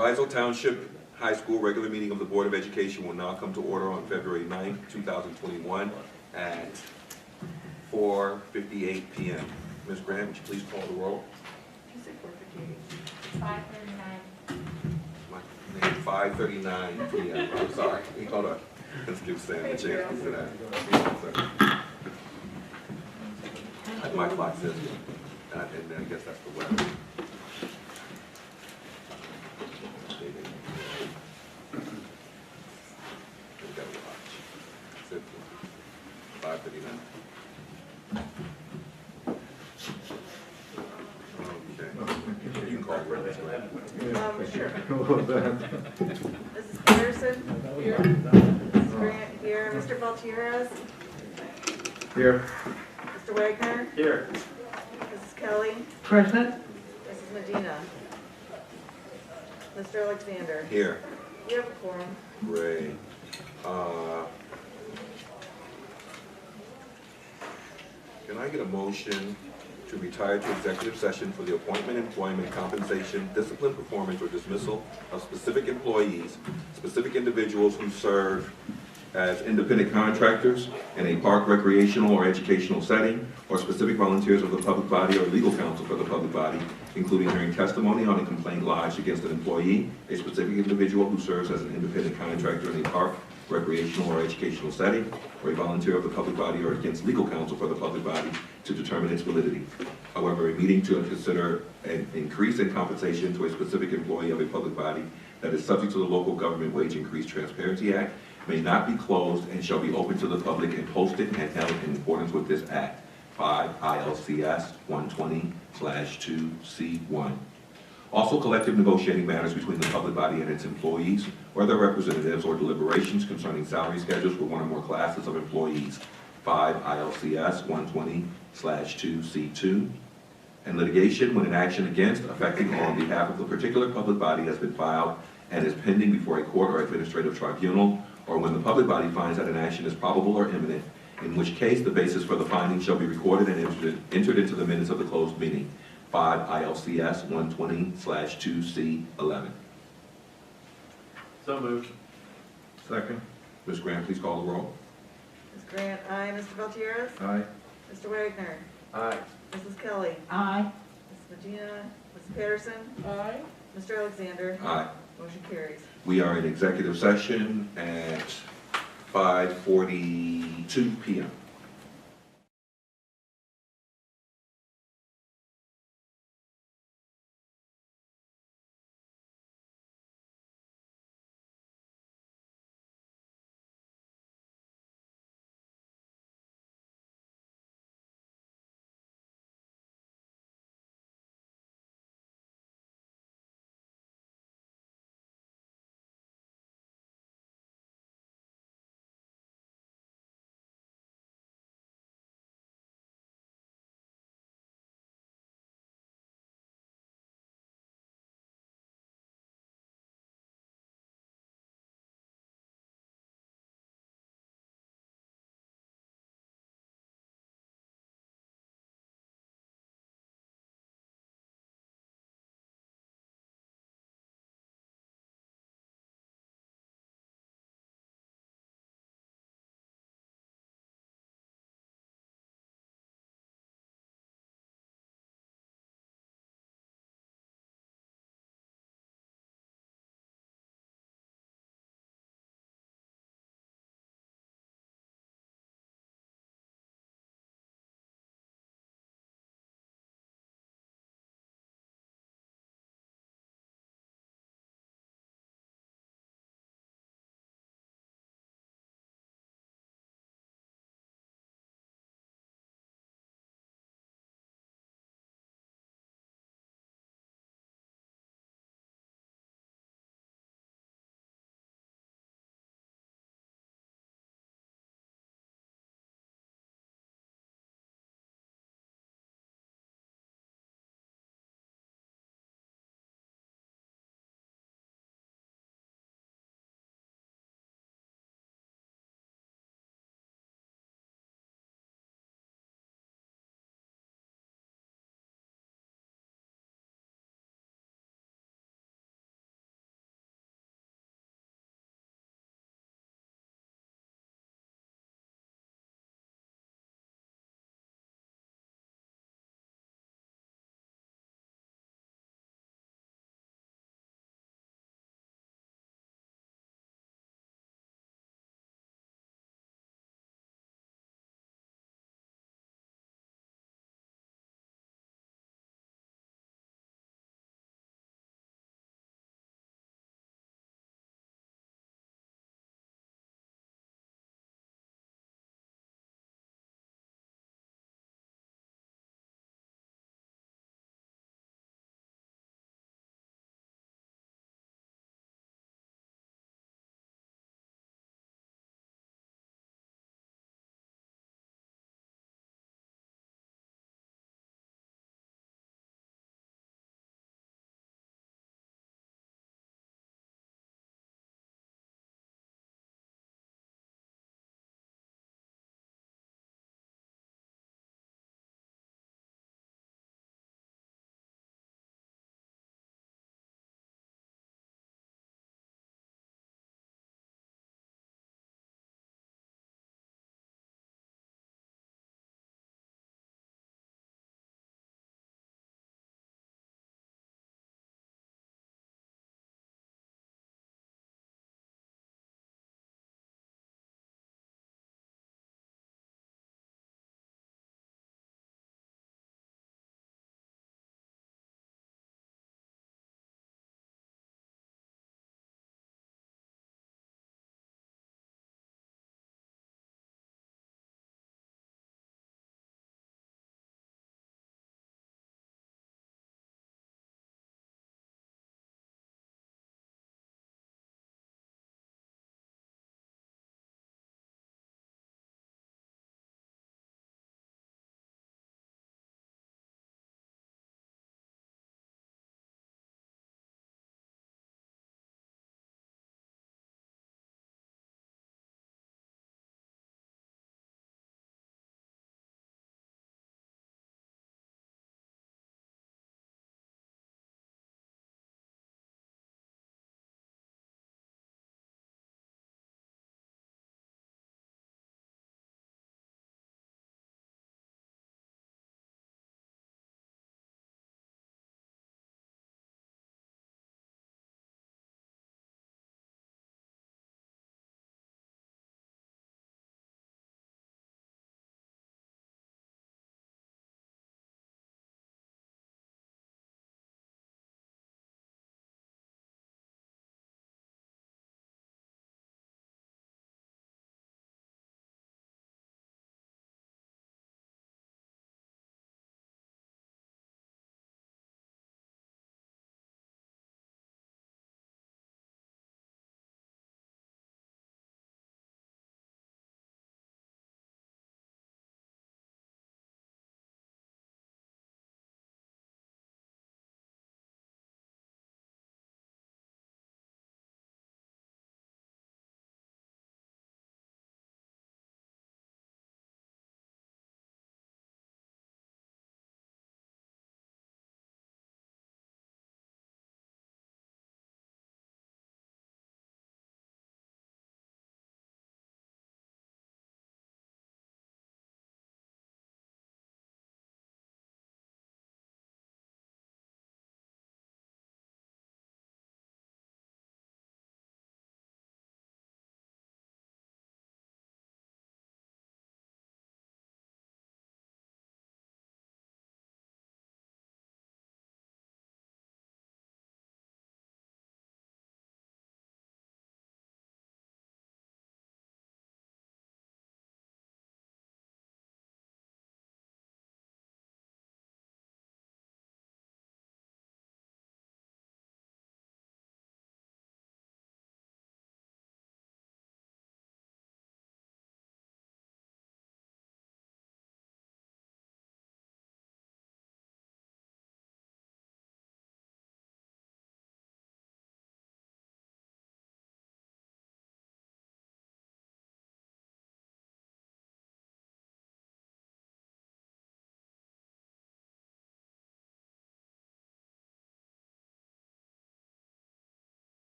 Proviso Township High School regular meeting of the Board of Education will now come to order on February 9th, 2021 at 4:58 p.m. Ms. Graham, would you please call the roll? 5:39. 5:39 p.m. I'm sorry. Hold on. Let's give Sam a chance to that. My clock says, and I guess that's the weather. We gotta watch. 5:39. Okay. You can call the roll. Sure. Mrs. Peterson? Here. Mrs. Grant here. Mr. Valtierrez? Here. Mr. Wagner? Here. Mrs. Kelly? Present. Mrs. Medina? Mr. Alexander? Here. You have a quorum. Great. Can I get a motion to retire to executive session for the appointment, employment, compensation, discipline, performance, or dismissal of specific employees, specific individuals who serve as independent contractors in a park, recreational, or educational setting, or specific volunteers of the public body or legal counsel for the public body, including hearing testimony on a complaint lodged against an employee, a specific individual who serves as an independent contractor in a park, recreational, or educational setting, or a volunteer of the public body or against legal counsel for the public body to determine its validity. However, a meeting to consider an increase in compensation to a specific employee of a public body that is subject to the Local Government Wage Increase Transparency Act may not be closed and shall be open to the public and posted and held in accordance with this act. 5 ILCS 120/2C1. Also, collective negotiating matters between the public body and its employees or their representatives, or deliberations concerning salary schedules for one or more classes of employees. 5 ILCS 120/2C2. And litigation when an action against, affecting, or on behalf of a particular public body has been filed and is pending before a court or administrative tribunal, or when the public body finds that an action is probable or imminent, in which case the basis for the finding shall be recorded and entered into the minutes of the closed meeting. 5 ILCS 120/2C11. So moved. Second. Ms. Graham, please call the roll. Ms. Grant, aye. Mr. Valtierrez? Aye. Mr. Wagner? Aye. Mrs. Kelly? Aye. Mrs. Medina? Mrs. Peterson? Aye. Mr. Alexander? Aye. Motion carries. We are in executive session at 5:42 p.m.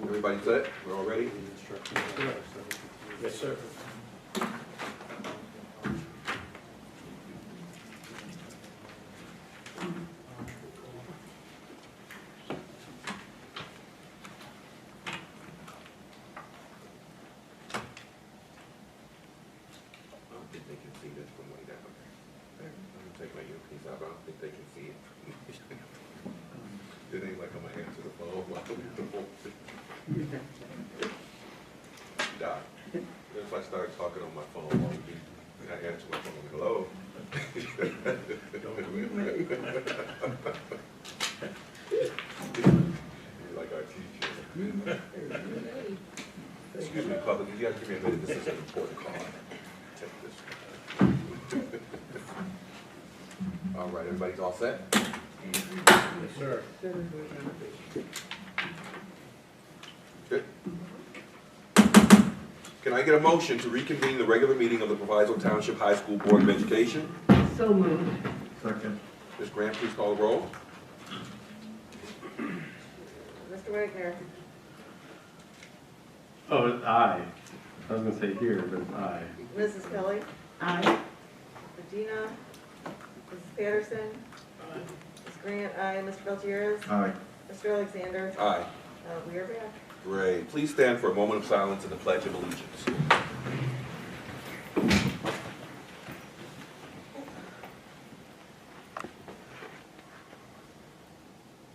Everybody set? We're all ready? Yes, sir. I don't think they can see this from way down there. I'm gonna take my earpiece out, but I don't think they can see it. It ain't like I'm gonna answer the phone while I'm in the phone. Doc, if I start talking on my phone, I answer my phone, hello? You're like our teacher. Excuse me, public, you gotta give me a minute, this is an important call. Take this. All right, everybody's all set? Yes, sir. Good. Can I get a motion to reconvene the regular meeting of the Proviso Township High School Board of Education? So moved. Second. Ms. Grant, please call the roll. Mr. Wagner. Oh, it's aye. I was gonna say here, but it's aye. Mrs. Kelly. Aye. Medina. Mrs. Patterson. Ms. Grant, aye. Mr. Gutierrez. Aye. Mr. Alexander. Aye. We are back. Great. Please stand for a moment of silence and the Pledge of Allegiance.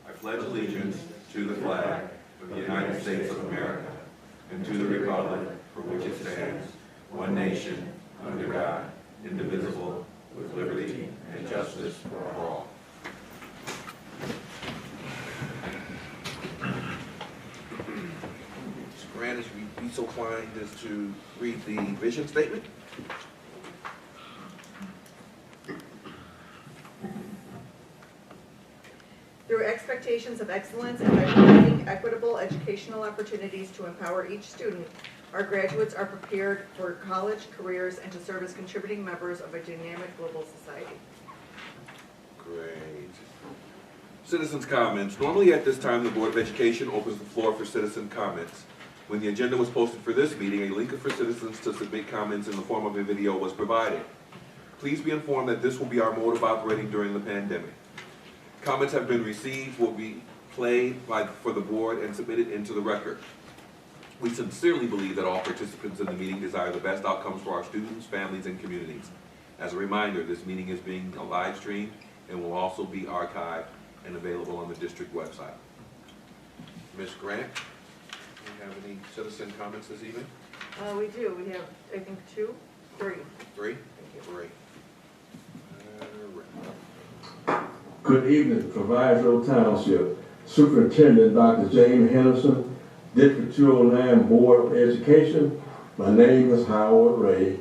I pledge allegiance to the flag of the United States of America and to the republic for which it stands, one nation, under God, indivisible, with liberty and justice for all. Mr. Grant, if you be so kind as to read the vision statement. Through expectations of excellence and by providing equitable educational opportunities to empower each student, our graduates are prepared for college, careers, and to serve as contributing members of a dynamic global society. Great. Citizens' comments. Normally at this time, the Board of Education opens the floor for citizen comments. When the agenda was posted for this meeting, a link for citizens to submit comments in the form of a video was provided. Please be informed that this will be our mode of operating during the pandemic. Comments have been received, will be played for the board and submitted into the record. We sincerely believe that all participants in the meeting desire the best outcomes for our students, families, and communities. As a reminder, this meeting is being live streamed and will also be archived and available on the district website. Ms. Grant, do you have any citizen comments this evening? We do. We have, I think, three. Three? Thank you. Great. Good evening, Proviso Township. Superintendent Dr. James Henderson, District 209 Board of Education. My name is Howard Ray.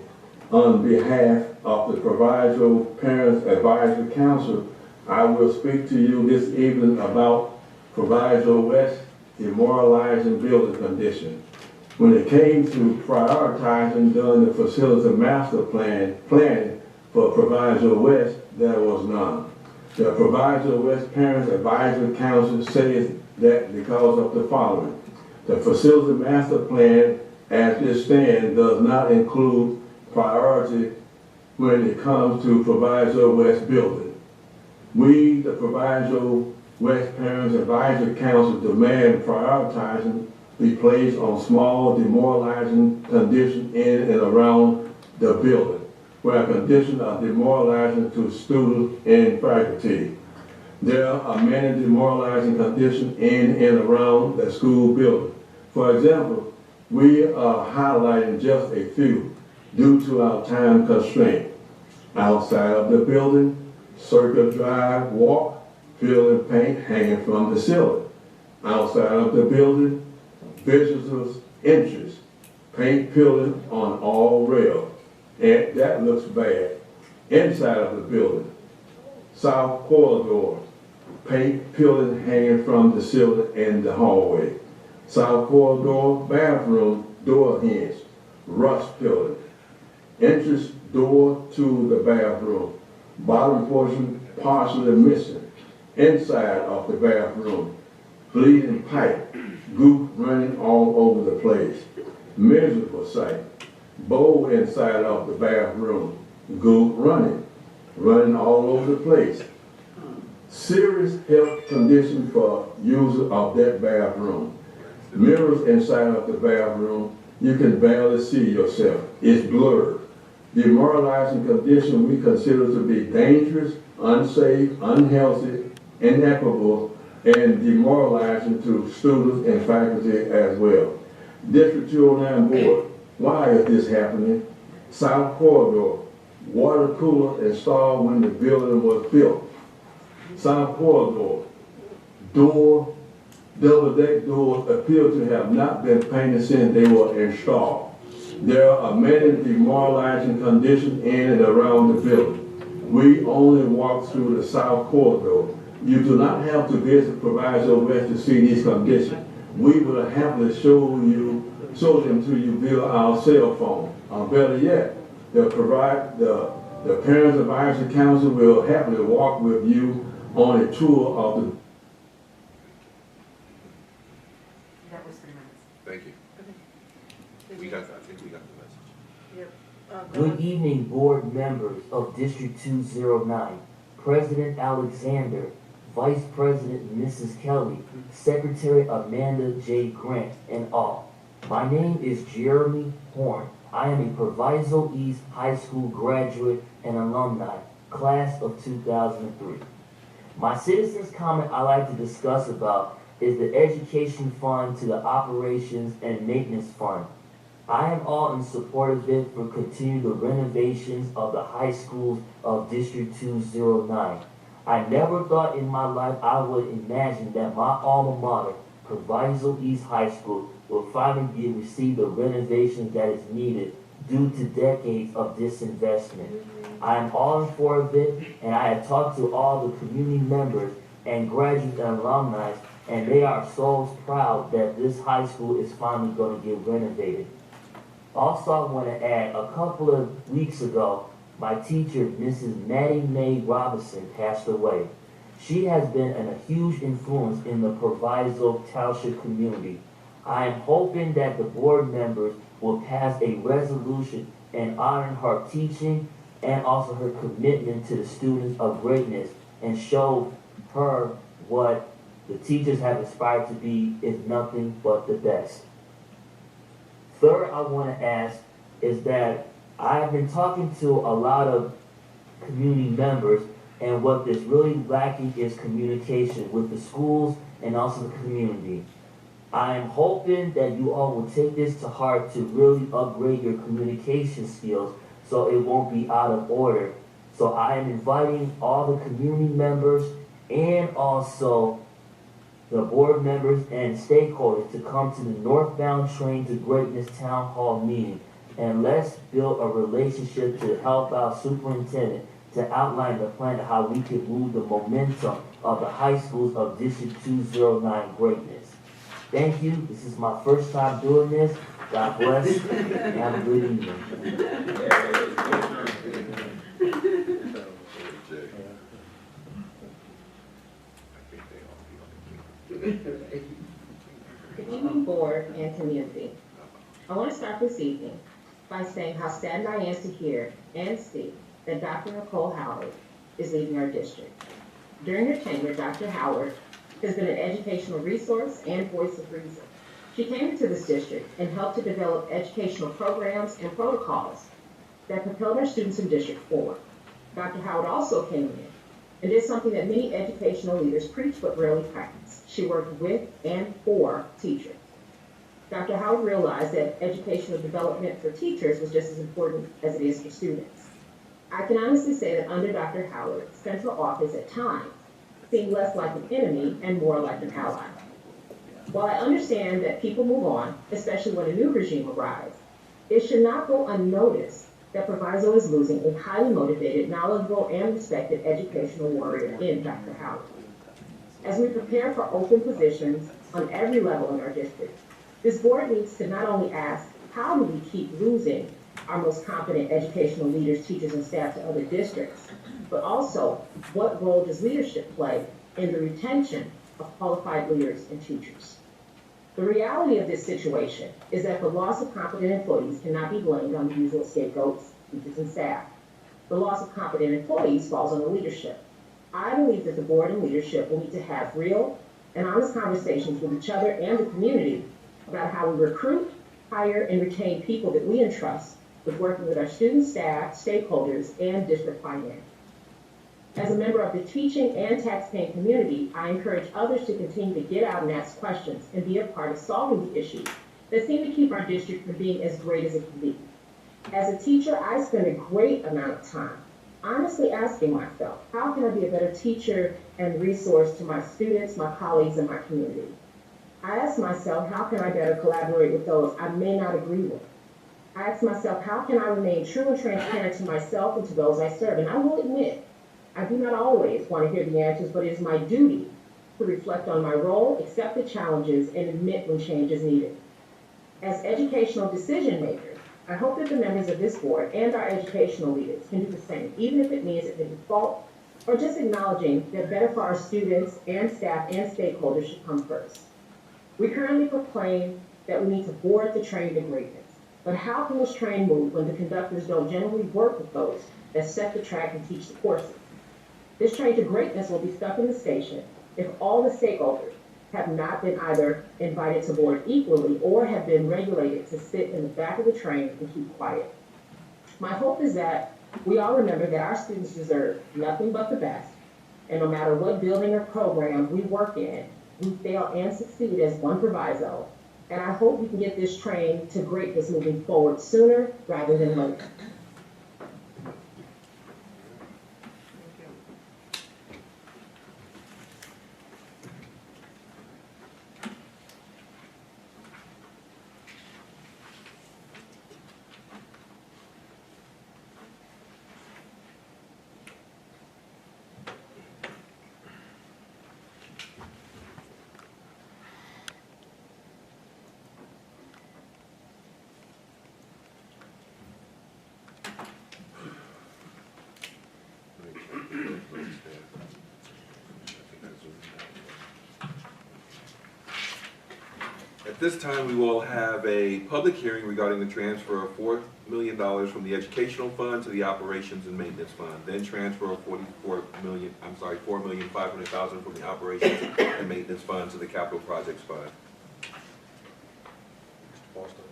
On behalf of the Proviso Parents Advisory Council, I will speak to you this evening about Proviso West demoralizing building condition. When it came to prioritizing during the facility master planning for Proviso West, there was none. The Proviso West Parents Advisory Council says that because of the following. The facility master plan as it stands does not include priority when it comes to Proviso West building. We, the Proviso West Parents Advisory Council, demand prioritizing be placed on small demoralizing conditions in and around the building, where conditions are demoralizing to students and faculty. There are many demoralizing conditions in and around the school building. For example, we are highlighting just a few due to our time constraint. Outside of the building, circle drive walk, peeling paint hanging from the ceiling. Outside of the building, visitors' entrance, paint peeling on all rails. And that looks bad. Inside of the building, south corridor, paint peeling hanging from the ceiling and the hallway. South corridor bathroom door hinge, rust peeling. Entrance door to the bathroom, bottom portion partially missing. inside of the bathroom, bleeding pipe, goop running all over the place. Miserable sight. Bowl inside of the bathroom, goop running all over the place. Serious health condition for user of that bathroom. Mirrors inside of the bathroom, you can barely see yourself. It's blurred. Demoralizing condition we consider to be dangerous, unsafe, unhealthy, inequitable, and demoralizing to students and faculty as well. District 209 Board, why is this happening? South Corridor, water cooler installed when the building was built. South Corridor, double-deck doors appear to have not been painted since they were installed. There are many demoralizing conditions in and around the building. We only walk through the South Corridor. You do not have to visit Proviso West to see these conditions. We will happily show them to you via our cell phone. Or better yet, the parents of Isaac Council will happily walk with you on a tour of the. That was 3 minutes. Thank you. We got that. I think we got the message. Yep. Good evening, board members of District 209, President Alexander, Vice President Mrs. Kelly, Secretary Amanda J. Grant, and all. My name is Jeremy Horn. I am a Proviso East High School graduate and alumni, class of 2003. My citizens' comment I like to discuss about is the education fund to the operations and maintenance fund. I am all in support of it for continuing the renovations of the high schools of District 209. I never thought in my life I would imagine that my alma mater, Proviso East High School, will finally receive the renovation that is needed due to decades of disinvestment. I am all in favor of it, and I have talked to all the community members and graduates and alumni, and they are so proud that this high school is finally going to get renovated. Also, I want to add, a couple of weeks ago, my teacher, Mrs. Maddie Mae Robinson, passed away. She has been a huge influence in the Proviso Township community. I am hoping that the board members will pass a resolution in honoring her teaching and also her commitment to the students of greatness and show her what the teachers have aspired to be is nothing but the best. Third, I want to ask is that I have been talking to a lot of community members, and what is really lacking is communication with the schools and also the community. I am hoping that you all will take this to heart to really upgrade your communication skills so it won't be out of order. So I am inviting all the community members and also the board members and stakeholders to come to the Northbound Train to Greatness Town Hall meeting, and let's build a relationship to help our superintendent to outline the plan of how we can move the momentum of the high schools of District 209 greatness. Thank you. This is my first time doing this. God bless and have a good evening. Good evening, board and community. I want to start this evening by saying how saddened I am to hear and see that Dr. Nicole Howard is leaving our district. During her tenure, Dr. Howard has been an educational resource and voice of reason. She came into this district and helped to develop educational programs and protocols that propelled our students in district forward. Dr. Howard also came in and did something that many educational leaders preach but rarely practice. She worked with and for teachers. Dr. Howard realized that educational development for teachers was just as important as it is for students. I can honestly say that under Dr. Howard, central office at times seemed less like an enemy and more like an ally. While I understand that people move on, especially when a new regime arrives, it should not go unnoticed that Proviso is losing a highly motivated, knowledgeable, and respected educational warrior in Dr. Howard. As we prepare for open positions on every level in our district, this board needs to not only ask, how do we keep losing our most competent educational leaders, teachers, and staff to other districts, but also, what role does leadership play in the retention of qualified leaders and teachers. The reality of this situation is that the loss of competent employees cannot be blamed on the usual scapegoats, teachers and staff. The loss of competent employees falls on the leadership. I believe that the board and leadership will need to have real and honest conversations with each other and the community about how we recruit, hire, and retain people that we entrust with working with our students, staff, stakeholders, and district finance. As a member of the teaching and taxpaying community, I encourage others to continue to get out and ask questions and be a part of solving the issues that seem to keep our district from being as great as it can be. As a teacher, I spend a great amount of time honestly asking myself, how can I be a better teacher and resource to my students, my colleagues, and my community? I ask myself, how can I better collaborate with those I may not agree with? I ask myself, how can I remain true and transparent to myself and to those I serve? And I will admit, I do not always want to hear the answers, but it is my duty to reflect on my role, accept the challenges, and admit when change is needed. As educational decision makers, I hope that the members of this board and our educational leaders can do the same, even if it means admitting fault or just acknowledging that better for our students and staff and stakeholders should come first. We currently proclaim that we need to board the train to greatness. But how can this train move when the conductors don't generally work with those that set the track and teach the courses? This train to greatness will be stuck in the station if all the stakeholders have not been either invited to board equally or have been regulated to sit in the back of the train and keep quiet. My hope is that we all remember that our students deserve nothing but the best, and no matter what building or program we work in, we fail and succeed as one proviso, and I hope we can get this train to greatness moving forward sooner rather than later. At this time, we will have a public hearing regarding the transfer of $4 million from the educational fund to the operations and maintenance fund. Then transfer of $4,500,000 from the operations and maintenance fund to the capital projects fund. Mr. Foster.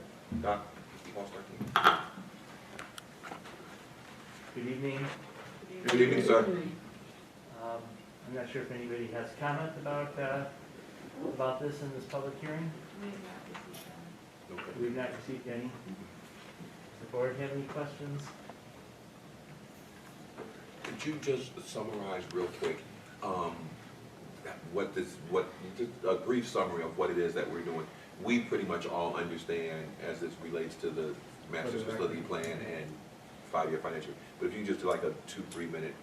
Doc. Mr. Foster. Good evening. Good evening, sir. I'm not sure if anybody has comment about this in this public hearing. Okay. We've not received any. Does the board have any questions? Could you just summarize real quick, just a brief summary of what it is that we're doing? We pretty much all understand as this relates to the master's facility plan and 5-year financial, but if you just do like a 2-3 minute,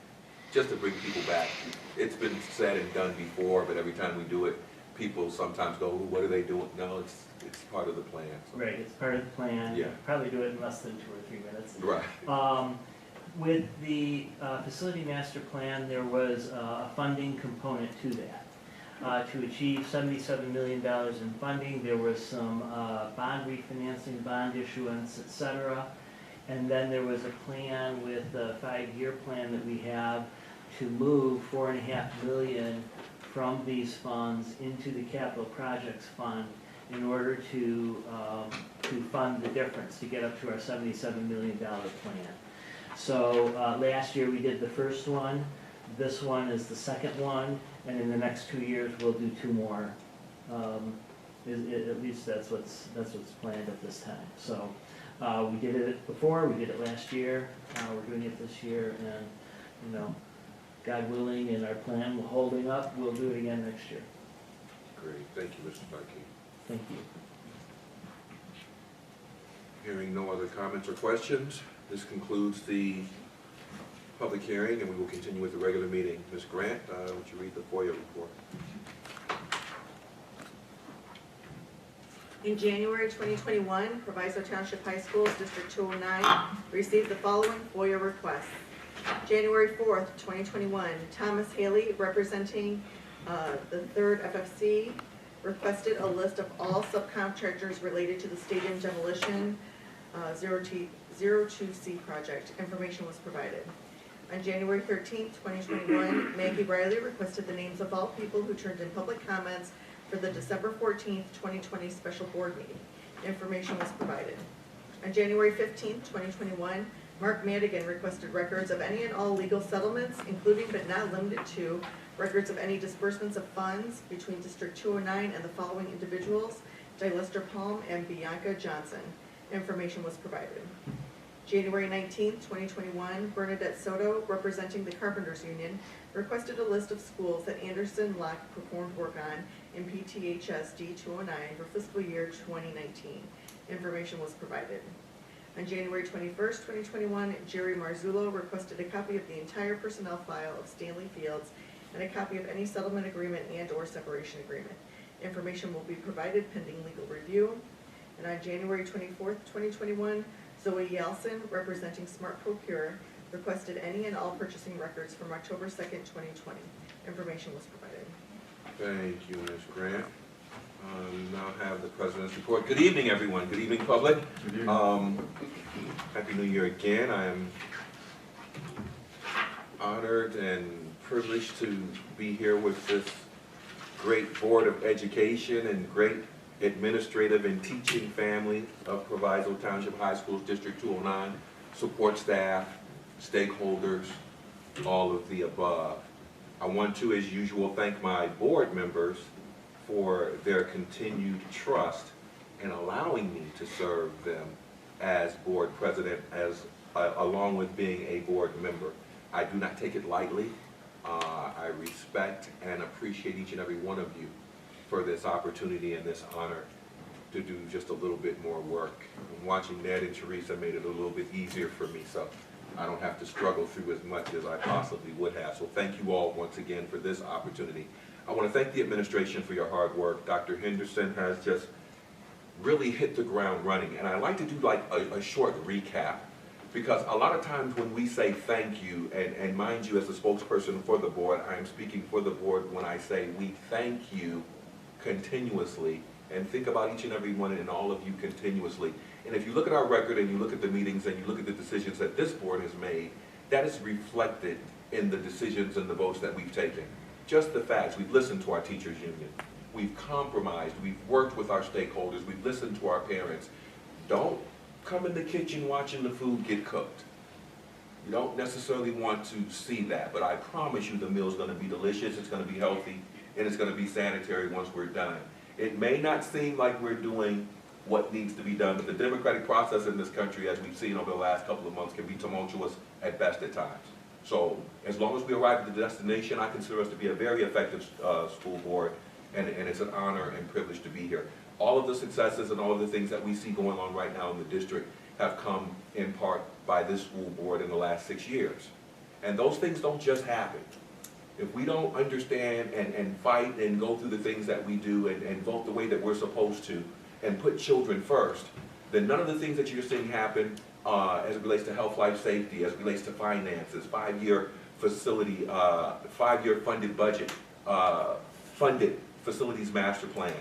just to bring people back. It's been said and done before, but every time we do it, people sometimes go, what are they doing? No, it's part of the plan. So. Right, it's part of the plan. Yeah. Probably do it in less than 2 or 3 minutes. Right. With the facility master plan, there was a funding component to that. To achieve $77 million in funding, there was some bond refinancing, bond issuance, etc. And then there was a plan with the 5-year plan that we have to move $4.5 million from these funds into the capital projects fund in order to fund the difference, to get up to our $77 million plan. So last year we did the first one, this one is the second one, and in the next 2 years we'll do 2 more. At least that's what's planned at this time. So we did it before, we did it last year, we're doing it this year, and God willing, and our plan holding up, we'll do it again next year. Great, thank you, Mr. Starkey. Thank you. Hearing no other comments or questions, this concludes the public hearing, and we will continue with the regular meeting. Ms. Grant, would you read the FOIA report? In January 2021, Proviso Township High Schools District 209 received the following FOIA requests. January 4th, 2021, Thomas Haley, representing The third FFC requested a list of all subcontractors related to the stadium demolition 02C project. Information was provided. On January 13th, 2021, Maggie Riley requested the names of all people who turned in public comments for the December 14th, 2020 special board meeting. Information was provided. On January 15th, 2021, Mark Madigan requested records of any and all legal settlements, including but not limited to records of any disbursements of funds between District 209 and the following individuals: Lester Palm and Bianca Johnson. Information was provided. January 19th, 2021, Bernadette Soto, representing the Carpenters Union, requested a list of schools that Anderson Locke performed work on in PTHS D209 for fiscal year 2019. Information was provided. On January 21st, 2021, Jerry Marzullo requested a copy of the entire personnel file of Stanley Fields and a copy of any settlement agreement and/or separation agreement. Information will be provided pending legal review. And on January 24th, 2021, Zoe Yelson, representing Smart Procure, requested any and all purchasing records from October 2nd, 2020. Information was provided. Thank you, Ms. Grant. We now have the President's report. Good evening, everyone. Good evening, public. Good evening. Happy New Year again. I am honored and privileged to be here with this great Board of Education and great administrative and teaching family of Proviso Township High School's District 209, support staff, stakeholders, all of the above. I want to, as usual, thank my board members for their continued trust in allowing me to serve them as board president, along with being a board member. I do not take it lightly. I respect and appreciate each and every one of you for this opportunity and this honor to do just a little bit more work. And watching Ned and Teresa made it a little bit easier for me, so I don't have to struggle through as much as I possibly would have. So thank you all once again for this opportunity. I want to thank the administration for your hard work. Dr. Henderson has just really hit the ground running, and I like to do like a short recap, because a lot of times when we say thank you, and mind you, as a spokesperson for the board, I am speaking for the board when I say we thank you continuously, and think about each and every one and all of you continuously. And if you look at our record and you look at the meetings and you look at the decisions that this board has made, that is reflected in the decisions and the votes that we've taken. Just the facts. We've listened to our teachers union. We've compromised. We've worked with our stakeholders. We've listened to our parents. Don't come in the kitchen watching the food get cooked. You don't necessarily want to see that, but I promise you the meal's going to be delicious, it's going to be healthy, and it's going to be sanitary once we're done. It may not seem like we're doing what needs to be done, but the democratic process in this country, as we've seen over the last couple of months, can be tumultuous at best at times. So as long as we arrive at the destination, I consider us to be a very effective school board, and it's an honor and privilege to be here. All of the successes and all of the things that we see going on right now in the district have come in part by this school board in the last 6 years. And those things don't just happen. If we don't understand and fight and go through the things that we do and vote the way that we're supposed to and put children first, then none of the things that you're seeing happen as it relates to health, life, safety, as it relates to finances, 5-year facility, 5-year funded budget, funded facilities master plan.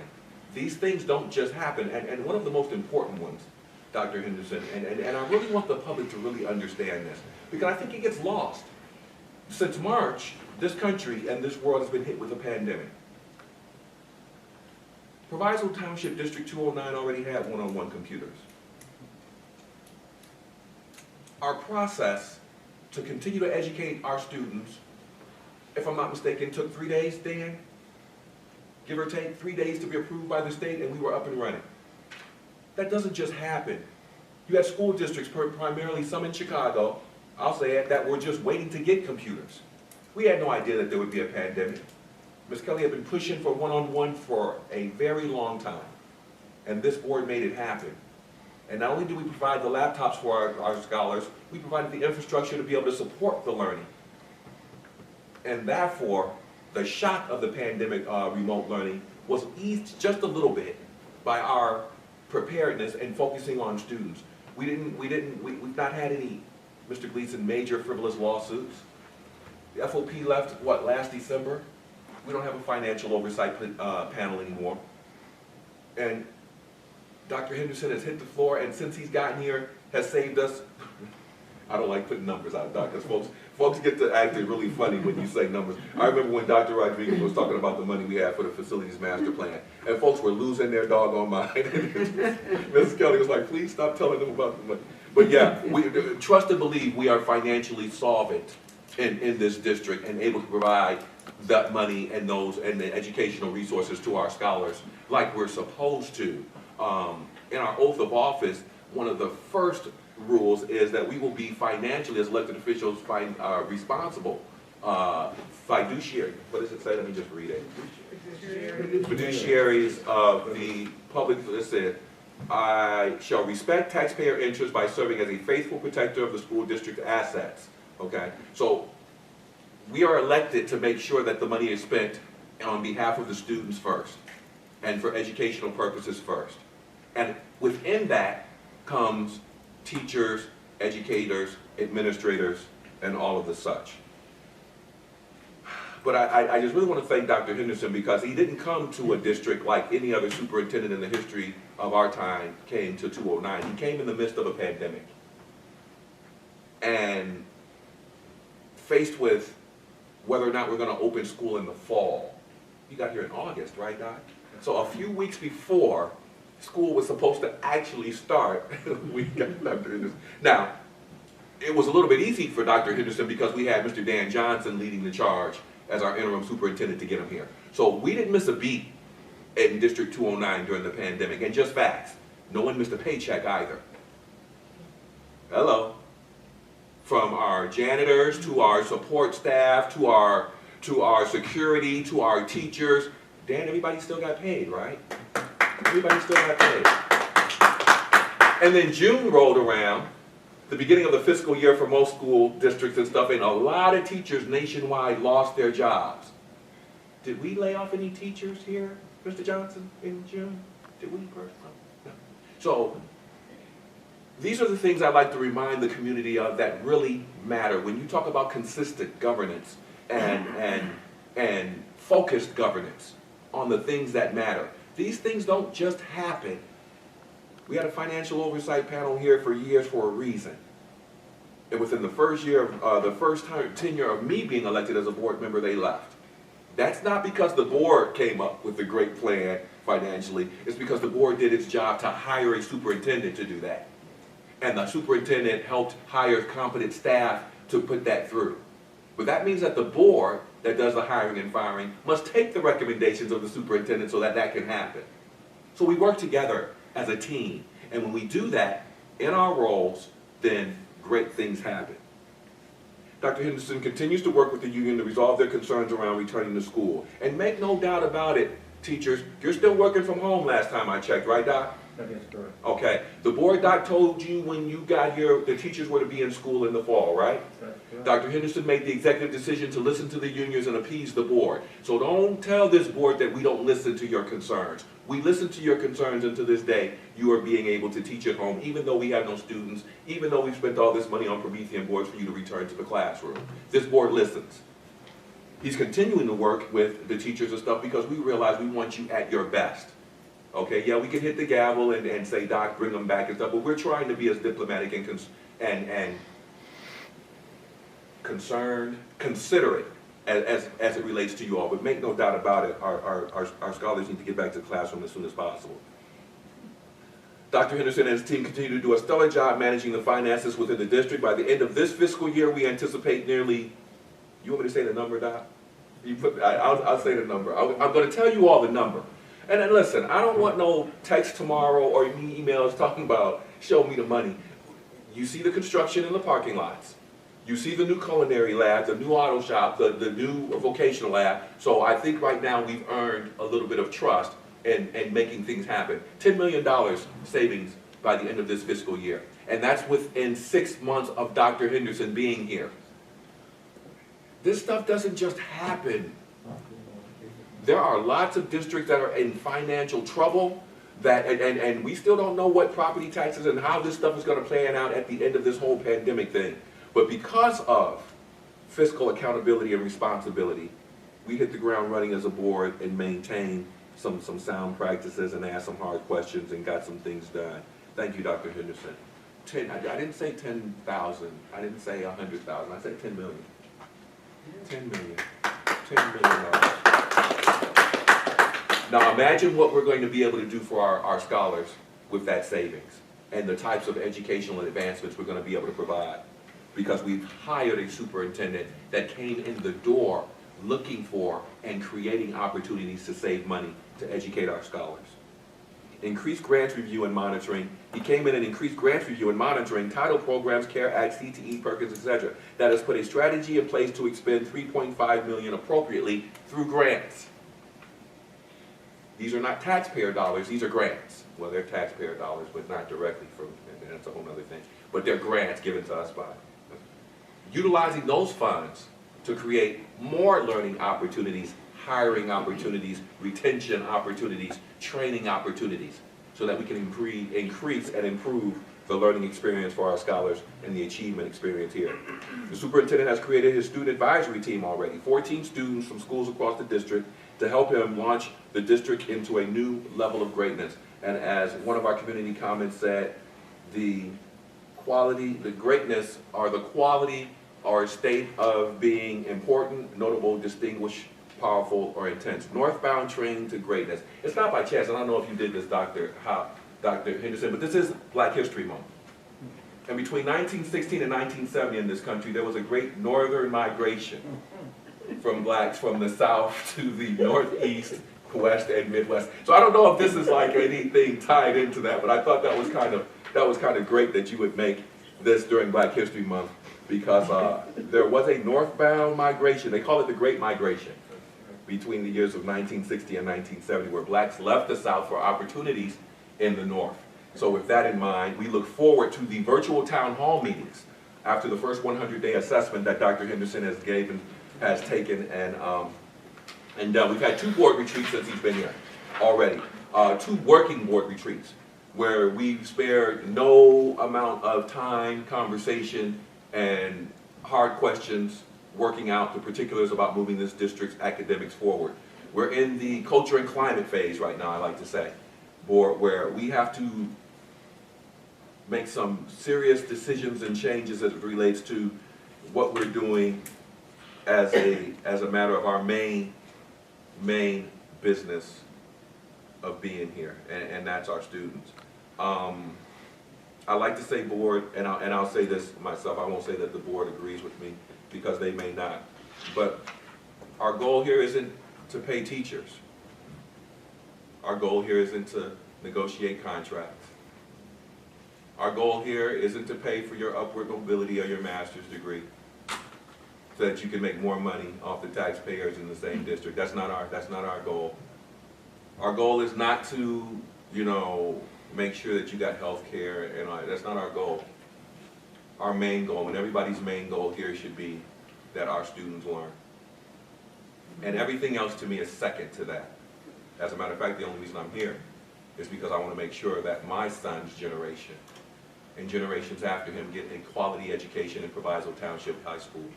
These things don't just happen. And one of the most important ones, Dr. Henderson, and I really want the public to really understand this, because I think it gets lost. Since March, this country and this world has been hit with a pandemic. Proviso Township District 209 already had one-on-one computers. Our process to continue to educate our students, if I'm not mistaken, took 3 days, Dan? Give or take 3 days to be approved by the state, and we were up and running. That doesn't just happen. You had school districts, primarily some in Chicago, I'll say it, that were just waiting to get computers. We had no idea that there would be a pandemic. Ms. Kelly had been pushing for one-on-one for a very long time, and this board made it happen. And not only do we provide the laptops for our scholars, we provided the infrastructure to be able to support the learning. And therefore, the shock of the pandemic remote learning was eased just a little bit by our preparedness and focusing on students. We've not had any, Mr. Gleason, major frivolous lawsuits. The FOP left, what, last December? we don't have a financial oversight panel anymore. And Dr. Henderson has hit the floor, and since he's gotten here, has saved us. I don't like putting numbers out, Doc, because folks get to acting really funny when you say numbers. I remember when Dr. Rodriguez was talking about the money we had for the facilities master plan, and folks were losing their doggone mind. Ms. Kelly was like, please stop telling them about the money. But yeah, we trust and believe we are financially solvent in this district and able to provide that money and the educational resources to our scholars like we're supposed to. In our oath of office, one of the first rules is that we will be financially, as elected officials, responsible. Fiduciary, what does it say? Let me just read it. Fiduciaries of the public, it said, I shall respect taxpayer interests by serving as a faithful protector of the school district assets. Okay, so we are elected to make sure that the money is spent on behalf of the students first and for educational purposes first. And within that comes teachers, educators, administrators, and all of the such. But I just really want to thank Dr. Henderson because he didn't come to a district like any other superintendent in the history of our time came to 209. He came in the midst of a pandemic. And faced with whether or not we're going to open school in the fall. You got here in August, right, Doc? So a few weeks before school was supposed to actually start, we got Dr. Henderson. Now, it was a little bit easy for Dr. Henderson because we had Mr. Dan Johnson leading the charge as our interim superintendent to get him here. So we didn't miss a beat in District 209 during the pandemic. And just facts, no one missed a paycheck either. Hello. From our janitors to our support staff to our security to our teachers. Dan, everybody still got paid, right? Everybody still got paid. And then June rolled around, the beginning of the fiscal year for most school districts and stuff, and a lot of teachers nationwide lost their jobs. Did we lay off any teachers here, Mr. Johnson, in June? Did we personally? No. So these are the things I'd like to remind the community of that really matter. When you talk about consistent governance and focused governance on the things that matter, these things don't just happen. We had a financial oversight panel here for years for a reason. And within the first year of the first tenure of me being elected as a board member, they left. That's not because the board came up with a great plan financially. It's because the board did its job to hire a superintendent to do that. And the superintendent helped hire competent staff to put that through. But that means that the board that does the hiring and firing must take the recommendations of the superintendent so that that can happen. So we work together as a team. And when we do that in our roles, then great things happen. Dr. Henderson continues to work with the union to resolve their concerns around returning to school. And make no doubt about it, teachers, you're still working from home last time I checked, right, Doc? That is correct. Okay. The board, Doc, told you when you got here the teachers were to be in school in the fall, right? That's correct. Dr. Henderson made the executive decision to listen to the unions and appease the board. So don't tell this board that we don't listen to your concerns. We listen to your concerns, and to this day, you are being able to teach at home, even though we have no students, even though we've spent all this money on Proviso boards for you to return to the classroom. This board listens. He's continuing to work with the teachers and stuff because we realize we want you at your best. Okay, yeah, we can hit the gavel and say, Doc, bring them back and stuff, but we're trying to be as diplomatic and concerned, considerate as it relates to you all. But make no doubt about it, our scholars need to get back to the classroom as soon as possible. Dr. Henderson and his team continue to do a stellar job managing the finances within the district. By the end of this fiscal year, we anticipate nearly, you want me to say the number, Doc? I'll say the number. I'm going to tell you all the number. And then listen, I don't want no text tomorrow or emails talking about show me the money. You see the construction in the parking lots. You see the new culinary lab, the new auto shop, the new vocational lab. So I think right now we've earned a little bit of trust in making things happen. $10 million savings by the end of this fiscal year. And that's within 6 months of Dr. Henderson being here. This stuff doesn't just happen. There are lots of districts that are in financial trouble and we still don't know what property taxes and how this stuff is going to play out at the end of this whole pandemic thing. But because of fiscal accountability and responsibility, we hit the ground running as a board and maintained some sound practices and asked some hard questions and got some things done. Thank you, Dr. Henderson. I didn't say 10,000. I didn't say 100,000. I said 10 million. 10 million. $10 million. Now imagine what we're going to be able to do for our scholars with that savings and the types of educational advancements we're going to be able to provide, because we've hired a superintendent that came in the door looking for and creating opportunities to save money to educate our scholars. Increased grants review and monitoring. He came in and increased grants review and monitoring, title programs, CARE Act, CTE, Perkins, etc. That has put a strategy in place to expend $3.5 million appropriately through grants. These are not taxpayer dollars, these are grants. Well, they're taxpayer dollars, but not directly from, and that's a whole other thing. But they're grants given to us by. Utilizing those funds to create more learning opportunities, hiring opportunities, retention opportunities, training opportunities, so that we can increase and improve the learning experience for our scholars and the achievement experience here. The superintendent has created his student advisory team already, 14 students from schools across the district, to help him launch the district into a new level of greatness. And as one of our community comments said, the quality, the greatness, or the quality or state of being important, notable, distinguished, powerful, or intense. Northbound train to greatness. It's not by chance. I don't know if you did this, Dr. Henderson, but this is Black History Month. And between 1916 and 1970 in this country, there was a great northern migration from blacks from the south to the northeast, west, and midwest. So I don't know if this is like anything tied into that, but I thought that was kind of great that you would make this during Black History Month, because there was a northbound migration. They call it the Great Migration between the years of 1960 and 1970, where blacks left the South for opportunities in the North. So with that in mind, we look forward to the virtual town hall meetings after the first 100-day assessment that Dr. Henderson has taken and done. We've had 2 board retreats since he's been here already. 2 working board retreats where we've spared no amount of time, conversation, and hard questions working out the particulars about moving this district's academics forward. We're in the culture and climate phase right now, I like to say, where we have to make some serious decisions and changes as it relates to what we're doing as a matter of our main business of being here, and that's our students. I like to say board, and I'll say this myself, I won't say that the board agrees with me, because they may not, but our goal here isn't to pay teachers. Our goal here isn't to negotiate contracts. Our goal here isn't to pay for your upward mobility or your master's degree so that you can make more money off the taxpayers in the same district. That's not our goal. Our goal is not to, make sure that you got health care and all that. That's not our goal. Our main goal, and everybody's main goal here, should be that our students learn. And everything else to me is second to that. As a matter of fact, the only reason I'm here is because I want to make sure that my son's generation and generations after him get a quality education in Proviso Township High School.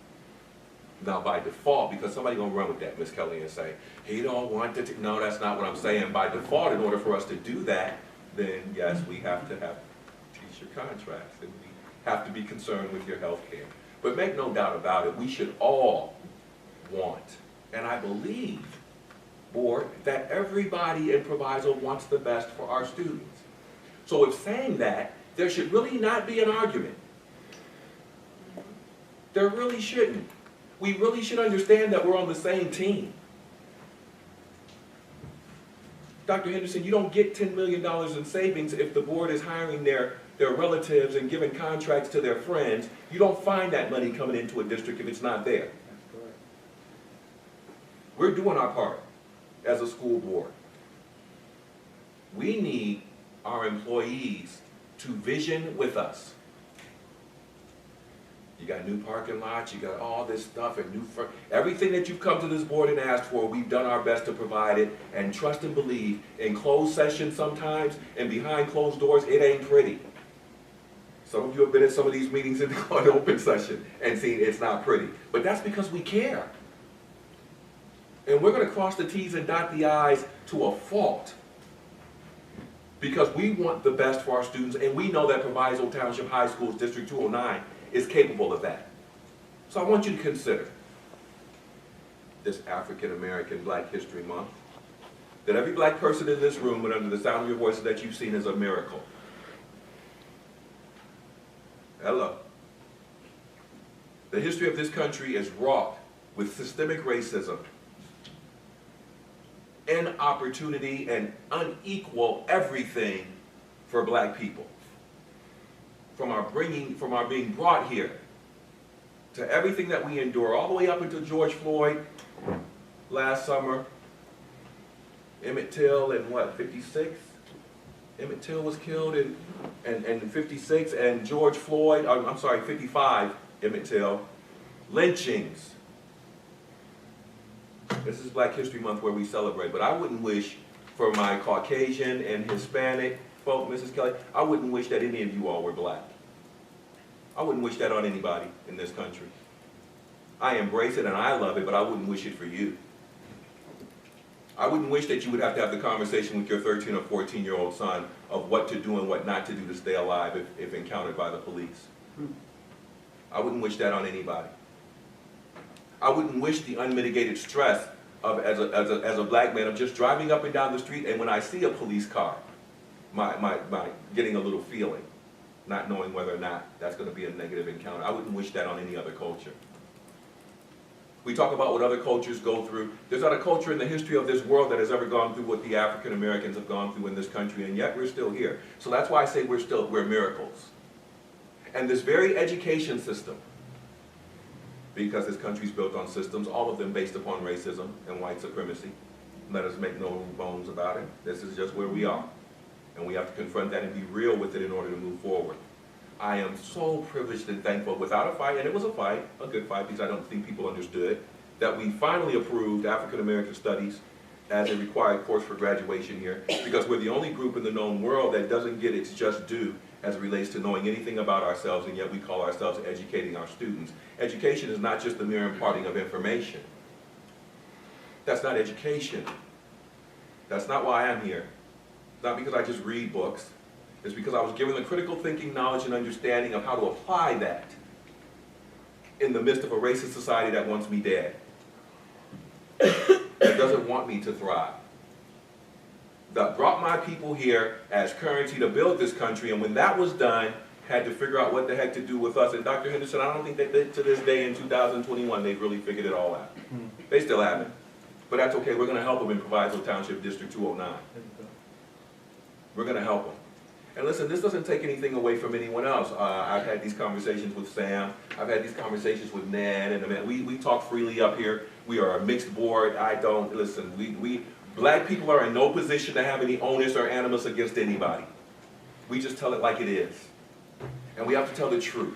Now by default, because somebody's going to run with that, Ms. Kelly, and say, he don't want to, no, that's not what I'm saying. By default, in order for us to do that, then yes, we have to have teacher contracts, and we have to be concerned with your health care. But make no doubt about it, we should all want, and I believe, board, that everybody in Proviso wants the best for our students. So if saying that, there should really not be an argument. There really shouldn't. We really should understand that we're on the same team. Dr. Henderson, you don't get $10 million in savings if the board is hiring their relatives and giving contracts to their friends. You don't find that money coming into a district if it's not there. We're doing our part as a school board. We need our employees to vision with us. You got new parking lots, you got all this stuff, and everything that you've come to this board and asked for, we've done our best to provide it. And trust and believe, in closed sessions sometimes, and behind closed doors, it ain't pretty. Some of you have been at some of these meetings in the open session and seen it's not pretty. But that's because we care. And we're going to cross the T's and dot the I's to a fault. Because we want the best for our students, and we know that Proviso Township High School's District 209 is capable of that. So I want you to consider this African American Black History Month, that every black person in this room and under the sound of your voices that you've seen is a miracle. Hello. The history of this country is wrought with systemic racism, inopportunity, and unequal everything for black people. From our being brought here to everything that we endure, all the way up until George Floyd last summer, Emmett Till in what, 56? Emmett Till was killed in 56, and George Floyd, I'm sorry, 55, Emmett Till, lynchings. This is Black History Month where we celebrate, but I wouldn't wish for my Caucasian and Hispanic folk, Mrs. Kelly, I wouldn't wish that any of you all were black. I wouldn't wish that on anybody in this country. I embrace it and I love it, but I wouldn't wish it for you. I wouldn't wish that you would have to have the conversation with your 13 or 14-year-old son of what to do and what not to do to stay alive if encountered by the police. I wouldn't wish that on anybody. I wouldn't wish the unmitigated stress of, as a black man, of just driving up and down the street, and when I see a police car, my getting a little feeling, not knowing whether or not that's going to be a negative encounter. I wouldn't wish that on any other culture. We talk about what other cultures go through. There's not a culture in the history of this world that has ever gone through what the African Americans have gone through in this country, and yet we're still here. So that's why I say we're miracles. And this very education system, because this country's built on systems, all of them based upon racism and white supremacy. Let us make no bones about it. This is just where we are. And we have to confront that and be real with it in order to move forward. I am so privileged and thankful, without a fight, and it was a fight, a good fight, because I don't think people understood, that we finally approved African American Studies as a required course for graduation here, because we're the only group in the known world that doesn't get its just due as it relates to knowing anything about ourselves, and yet we call ourselves educating our students. Education is not just the mere imparting of information. That's not education. That's not why I'm here. It's not because I just read books. It's because I was given the critical thinking, knowledge, and understanding of how to apply that in the midst of a racist society that wants me dead, that doesn't want me to thrive, that brought my people here as currency to build this country, and when that was done, had to figure out what the heck to do with us. And Dr. Henderson, I don't think that to this day in 2021, they've really figured it all out. They still haven't. But that's okay, we're going to help them in Proviso Township District 209. We're going to help them. And listen, this doesn't take anything away from anyone else. I've had these conversations with Sam. I've had these conversations with Ned, and we talk freely up here. We are a mixed board. Listen, black people are in no position to have any onus or animus against anybody. We just tell it like it is. And we have to tell the truth.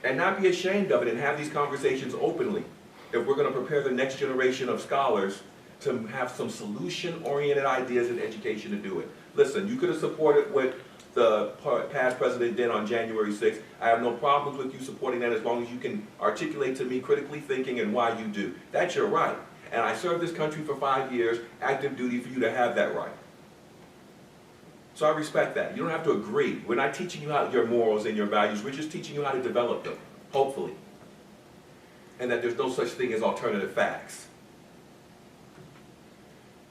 And not be ashamed of it, and have these conversations openly if we're going to prepare the next generation of scholars to have some solution-oriented ideas in education to do it. Listen, you could have supported what the past president did on January 6th. I have no problems with you supporting that as long as you can articulate to me critically thinking and why you do. That's your right. And I served this country for 5 years, active duty for you to have that right. So I respect that. You don't have to agree. We're not teaching you how your morals and your values. We're just teaching you how to develop them, hopefully. And that there's no such thing as alternative facts.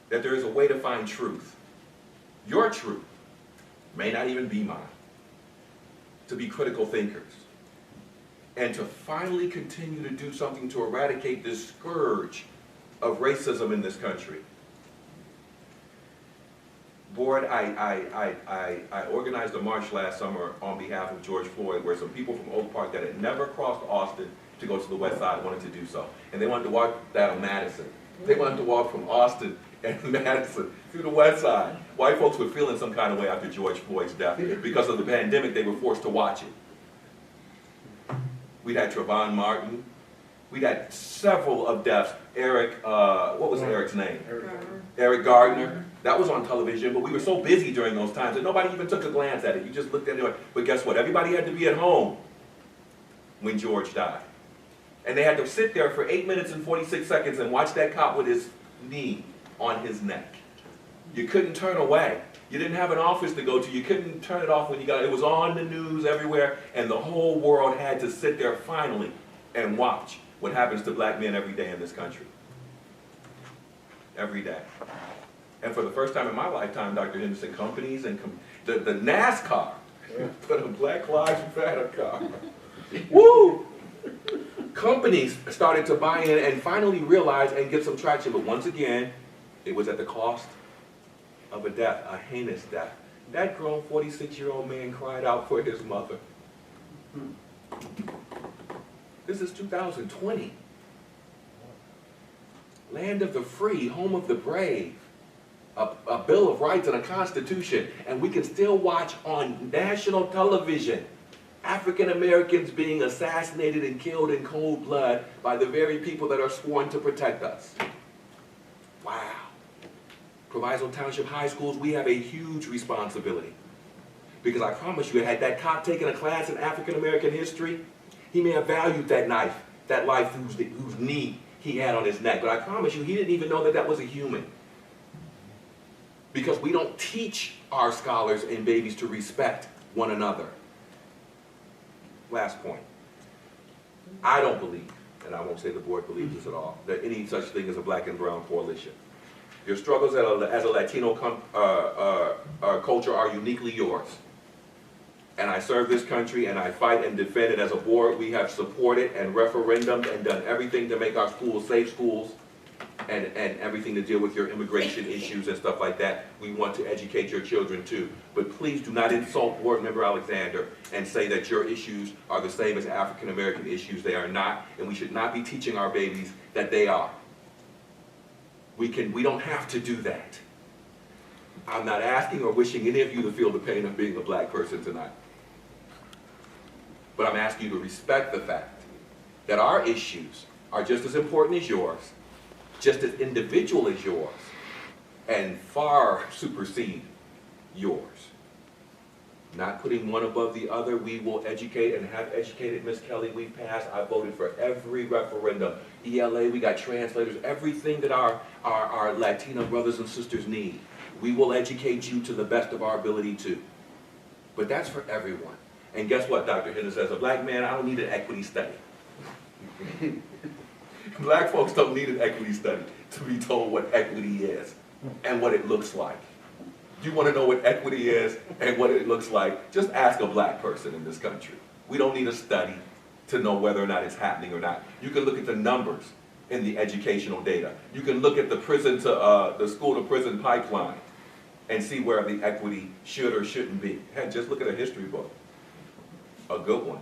That there is a way to find truth. Your truth may not even be mine. To be critical thinkers. And to finally continue to do something to eradicate this scourge of racism in this country. Board, I organized a march last summer on behalf of George Floyd, where some people from Oak Park that had never crossed Austin to go to the west side wanted to do so. And they wanted to walk down Madison. They wanted to walk from Austin and Madison through the west side. White folks were feeling some kind of way after George Floyd's death. Because of the pandemic, they were forced to watch it. We'd had Trayvon Martin. We'd had several of deaths. What was Eric's name? Eric Gardner. That was on television, but we were so busy during those times that nobody even took a glance at it. You just looked at it. But guess what? Everybody had to be at home when George died. And they had to sit there for 8 minutes and 46 seconds and watch that cop with his knee on his neck. You couldn't turn away. You didn't have an office to go to. You couldn't turn it off when you got it. It was on the news everywhere, and the whole world had to sit there finally and watch what happens to black men every day in this country. Every day. And for the first time in my lifetime, Dr. Henderson, companies and the NASCAR put a Black Lives Matter car. Woo! Companies started to buy in and finally realize and get some traction, but once again, it was at the cost of a death, a heinous death. That grown 46-year-old man cried out for his mother. This is 2020. Land of the free, home of the brave. A Bill of Rights and a Constitution, and we can still watch on national television African Americans being assassinated and killed in cold blood by the very people that are sworn to protect us. Wow. Proviso Township High Schools, we have a huge responsibility. Because I promise you, had that cop taken a class in African American history, he may have valued that knife, that life whose knee he had on his neck. But I promise you, he didn't even know that that was a human. Because we don't teach our scholars and babies to respect one another. Last point. I don't believe, and I won't say the board believes this at all, that any such thing as a black and brown coalition. Your struggles as a Latino culture are uniquely yours. And I serve this country and I fight and defend it. As a board, we have supported and referendumed and done everything to make our schools safe schools and everything to deal with your immigration issues and stuff like that. We want to educate your children too. But please do not insult Board Member Alexander and say that your issues are the same as African American issues. They are not, and we should not be teaching our babies that they are. We don't have to do that. I'm not asking or wishing any of you to feel the pain of being a black person tonight. But I'm asking you to respect the fact that our issues are just as important as yours, just as individual as yours, and far supersede yours. Not putting one above the other, we will educate and have educated. Ms. Kelly, we passed, I voted for every referendum. ELA, we got translators, everything that our Latino brothers and sisters need. We will educate you to the best of our ability too. But that's for everyone. And guess what, Dr. Henderson, as a black man, I don't need an equity study. Black folks don't need an equity study to be told what equity is and what it looks like. You want to know what equity is and what it looks like, just ask a black person in this country. We don't need a study to know whether or not it's happening or not. You can look at the numbers in the educational data. You can look at the the school to prison pipeline and see where the equity should or shouldn't be. Heck, just look at a history book, a good one.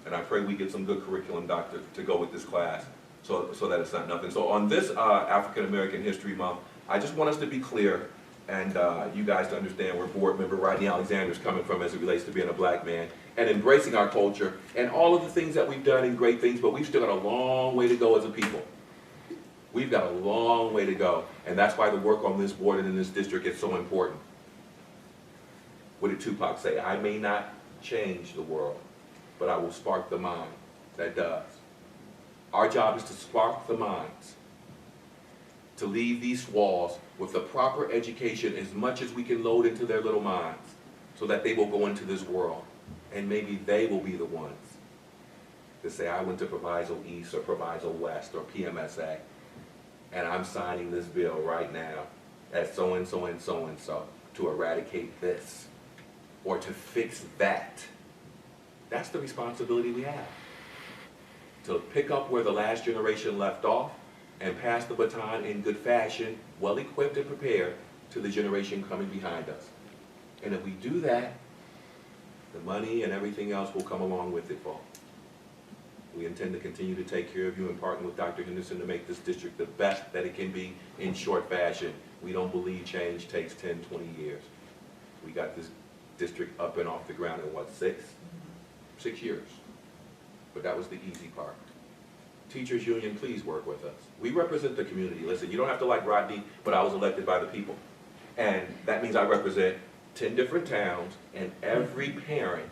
And I pray we get some good curriculum, doctor, to go with this class so that it's not nothing. So on this African American History Month, I just want us to be clear and you guys to understand where Board Member Rodney Alexander is coming from as it relates to being a black man and embracing our culture and all of the things that we've done and great things, but we've still got a long way to go as a people. We've got a long way to go, and that's why the work on this board and in this district is so important. What did Tupac say? I may not change the world, but I will spark the mind that does. Our job is to spark the minds, to leave these walls with the proper education as much as we can load into their little minds so that they will go into this world. And maybe they will be the ones to say, I went to Proviso East or Proviso West or PMSA, and I'm signing this bill right now as so-and-so and so-and-so to eradicate this or to fix that. That's the responsibility we have. To pick up where the last generation left off and pass the baton in good fashion, well equipped and prepared to the generation coming behind us. And if we do that, the money and everything else will come along with it, folks. We intend to continue to take care of you and partner with Dr. Henderson to make this district the best that it can be in short fashion. We don't believe change takes 10, 20 years. We got this district up and off the ground in what, 6 years? But that was the easy part. Teachers Union, please work with us. We represent the community. Listen, you don't have to like Rodney, but I was elected by the people. And that means I represent 10 different towns, and every parent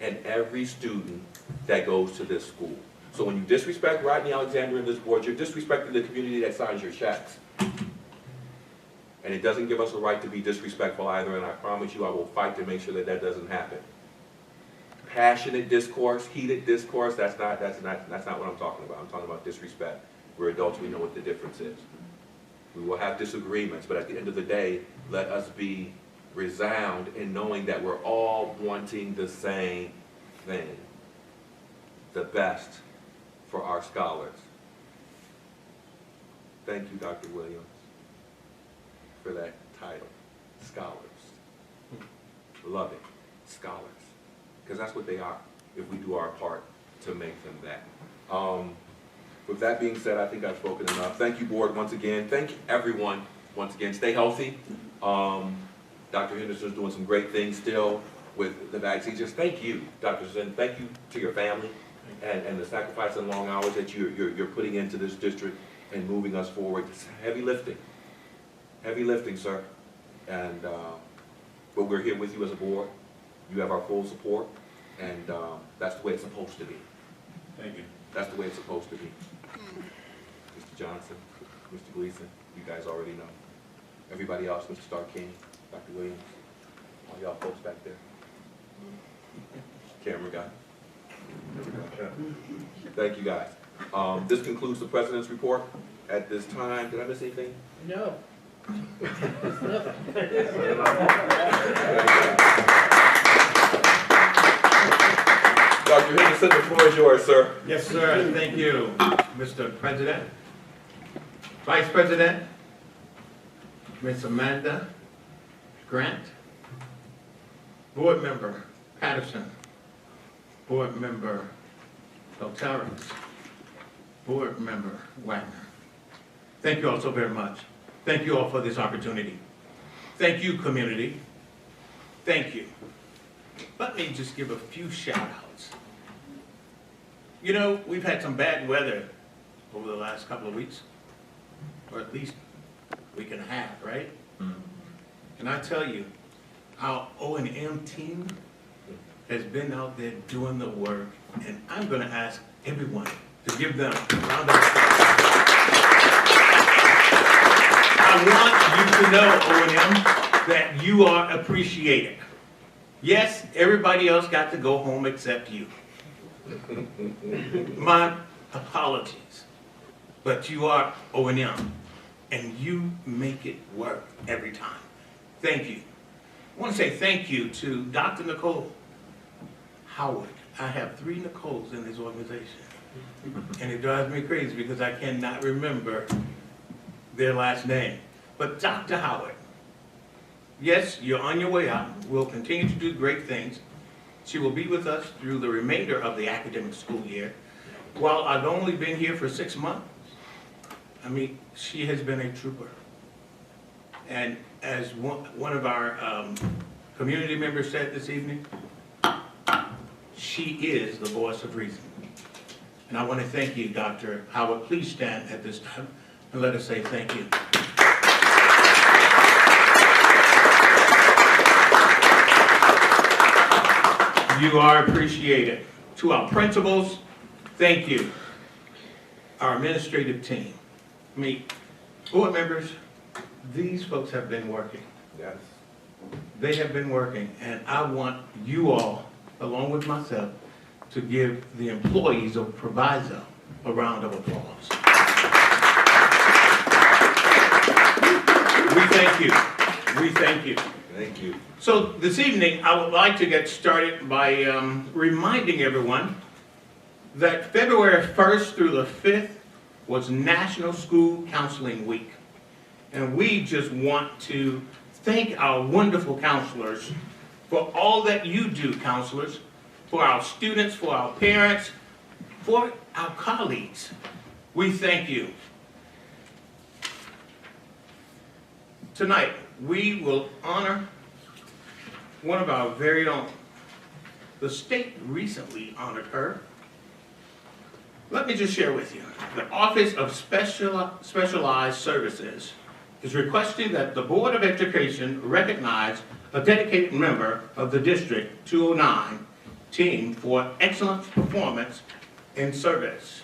and every student that goes to this school. So when you disrespect Rodney Alexander and this board, you're disrespecting the community that signs your checks. And it doesn't give us a right to be disrespectful either, and I promise you I will fight to make sure that that doesn't happen. Passionate discourse, heated discourse, that's not what I'm talking about. I'm talking about disrespect. We're adults, we know what the difference is. We will have disagreements, but at the end of the day, let us be resound in knowing that we're all wanting the same thing. The best for our scholars. Thank you, Dr. Williams, for that title, scholars. Love it, scholars. Because that's what they are, if we do our part to make them that. With that being said, I think I've spoken enough. Thank you, board, once again. Thank everyone, once again. Stay healthy. Dr. Henderson's doing some great things still with the vaccines. Just thank you, Dr. Zinn. Thank you to your family and the sacrifice and long hours that you're putting into this district and moving us forward. It's heavy lifting, sir. And but we're here with you as a board. You have our full support, and that's the way it's supposed to be. Thank you. That's the way it's supposed to be. Mr. Johnson, Mr. Gleason, you guys already know. Everybody else, Mr. Starr King, Dr. Williams, all y'all folks back there. Camera guy. Thank you, guys. This concludes the President's report. At this time, did I miss anything? No. Dr. Henderson, the floor is yours, sir. Yes, sir. Thank you, Mr. President. Vice President, Ms. Amanda Grant, Board Member Patterson, Board Member Belterris, Board Member Wagner. Thank you all so very much. Thank you all for this opportunity. Thank you, community. Thank you. Let me just give a few shout-outs. You know, we've had some bad weather over the last couple of weeks, or at least a week and a half, right? And I tell you, our O&M team has been out there doing the work, and I'm going to ask everyone to give them a round of applause. I want you to know, O&M, that you are appreciated. Yes, everybody else got to go home except you. My apologies, but you are O&M, and you make it work every time. Thank you. I want to say thank you to Dr. Nicole Howard. I have 3 Nicoles in this organization, and it drives me crazy because I cannot remember their last name. But Dr. Howard, yes, you're on your way out. We'll continue to do great things. She will be with us through the remainder of the academic school year. While I've only been here for 6 months, I mean, she has been a trooper. And as one of our community members said this evening, she is the voice of reason. And I want to thank you, Dr. Howard. Please stand at this time and let us say thank you. You are appreciated. To our principals, thank you. Our administrative team. I mean, board members, these folks have been working. Yes. They have been working, and I want you all, along with myself, to give the employees of Proviso a round of applause. We thank you. We thank you. Thank you. So this evening, I would like to get started by reminding everyone that February 1st through the 5th was National School Counseling Week. And we just want to thank our wonderful counselors for all that you do, counselors, for our students, for our parents, for our colleagues. We thank you. Tonight, we will honor one of our very own. The state recently honored her. Let me just share with you. The Office of Specialized Services is requesting that the Board of Education recognize a dedicated member of the District 209 team for excellent performance in service.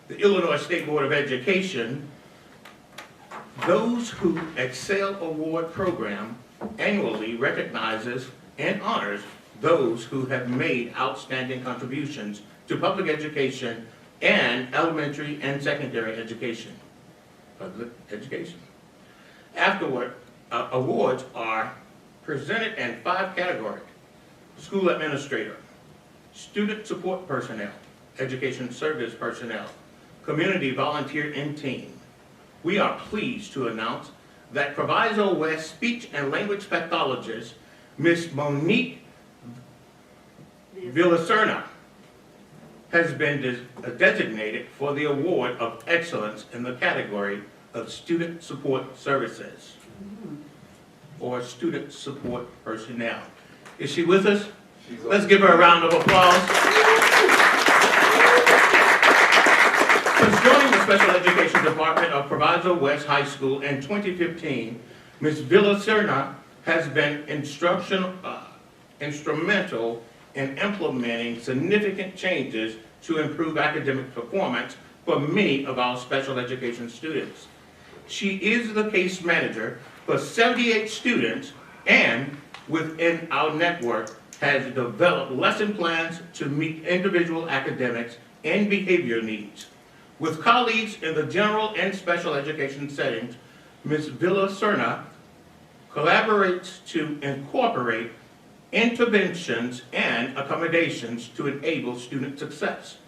The Illinois State Board of Education, Those Who Excel Award program annually recognizes and honors those who have made outstanding contributions to public education and elementary and secondary education. Public education. Afterward, awards are presented in 5 categories: school administrator, student support personnel, education service personnel, community volunteer and team. We are pleased to announce that Proviso West speech and language pathologist, Ms. Monique Villacerna, has been designated for the Award of Excellence in the category of Student Support Services or Student Support Personnel. Is she with us? Let's give her a round of applause. Since joining the Special Education Department of Proviso West High School in 2015, Ms. Villacerna has been instrumental in implementing significant changes to improve academic performance for many of our special education students. She is the case manager for 78 students and within our network has developed lesson plans to meet individual academics and behavior needs. With colleagues in the general and special education settings, Ms. Villacerna collaborates to incorporate interventions and accommodations to enable student success.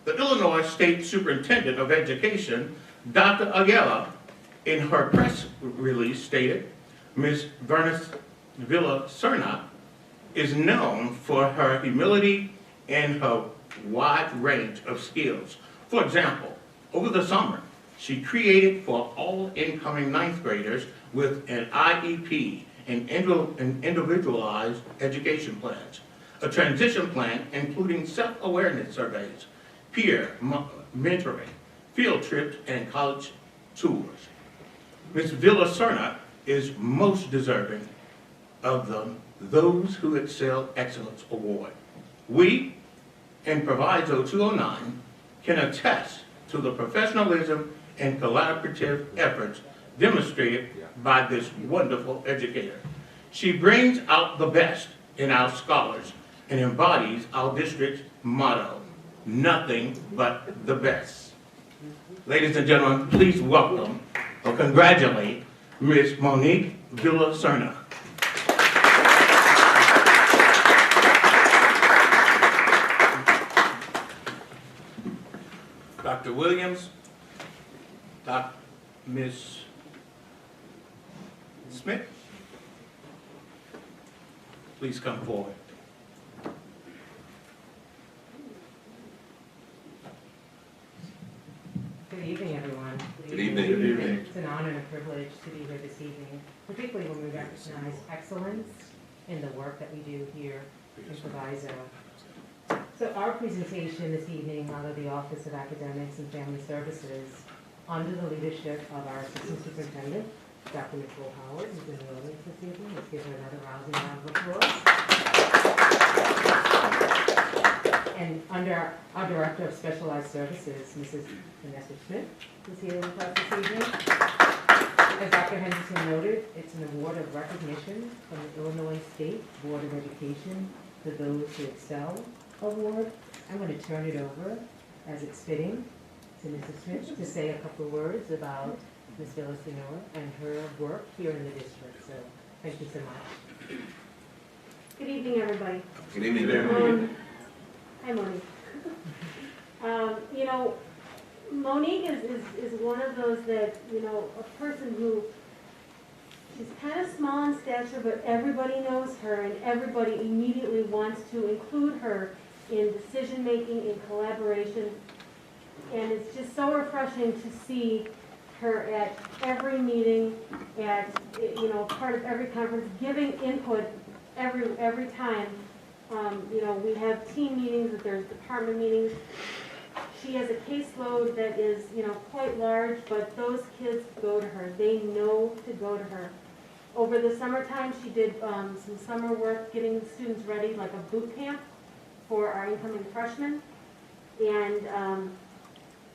The Illinois State Superintendent of Education, Dr. Aguila, in her press release stated, Ms. Vernice Villacerna is known for her humility and her wide range of skills. For example, over the summer, she created for all incoming 9th graders with an IEP and individualized education plans, a transition plan including self-awareness surveys, peer mentoring, field trips, and college tours. Ms. Villacerna is most deserving of the Those Who Excel Excellence Award. We, in Proviso 209, can attest to the professionalism and collaborative efforts demonstrated by this wonderful educator. She brings out the best in our scholars and embodies our district's motto, nothing but the best. Ladies and gentlemen, please welcome or congratulate Ms. Monique Villacerna. Dr. Williams, Ms. Smith, please come forward. Good evening, everyone. Good evening. Good evening. It's an honor and a privilege to be here this evening, particularly when we recognize excellence in the work that we do here in Proviso. So our presentation this evening out of the Office of Academics and Family Services, under the leadership of our Assistant Superintendent, Dr. Nicole Howard, who's in the audience this evening. Let's give her another rousing round of applause. And under our Director of Specialized Services, Mrs. Vanessa Smith, who's here with us this evening. As Dr. Henderson noted, it's an award of recognition from the Illinois State Board of Education for Those Who Excel Award. I'm going to turn it over, as it's fitting, to Mrs. Smith to say a couple of words about Ms. Villacerna and her work here in the district. So thank you so much. Good evening, everybody. Good evening. Hi, Monique. You know, Monique is one of those that, you know, a person who, she's kind of small in stature, but everybody knows her and everybody immediately wants to include her in decision-making, in collaboration. And it's just so refreshing to see her at every meeting, at, you know, part of every conference, giving input every time. You know, we have team meetings, that there's department meetings. She has a caseload that is, you know, quite large, but those kids go to her. They know to go to her. Over the summertime, she did some summer work getting students ready, like a boot camp for our incoming freshmen. And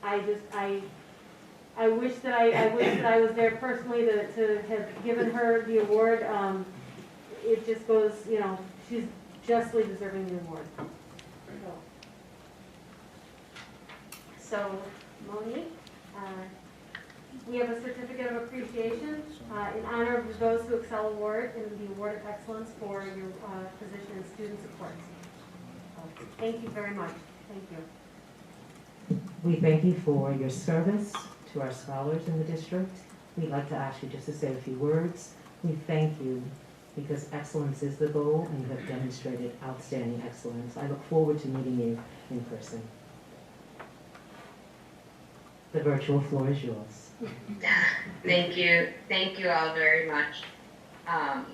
I wish that I was there personally to have given her the award. It just goes, you know, she's justly deserving the award. So, Monique, we have a certificate of appreciation in honor of those who excel award and the award of excellence for your position in student support. So, thank you very much. Thank you. We thank you for your service to our scholars in the district. We'd like to ask you just to say a few words. We thank you because excellence is the goal and you have demonstrated outstanding excellence. I look forward to meeting you in person. The virtual floor is yours. Thank you. Thank you all very much. I'm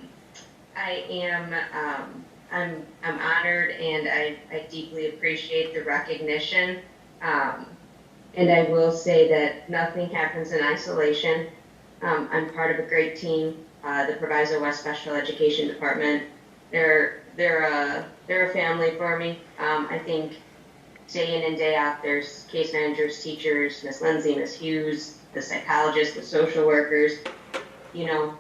honored and I deeply appreciate the recognition. And I will say that nothing happens in isolation. I'm part of a great team, the Proviso West Special Education Department. They're a family for me. I think day in and day out, there's case managers, teachers, Miss Lindsay, Miss Hughes, the psychologists, the social workers. You know,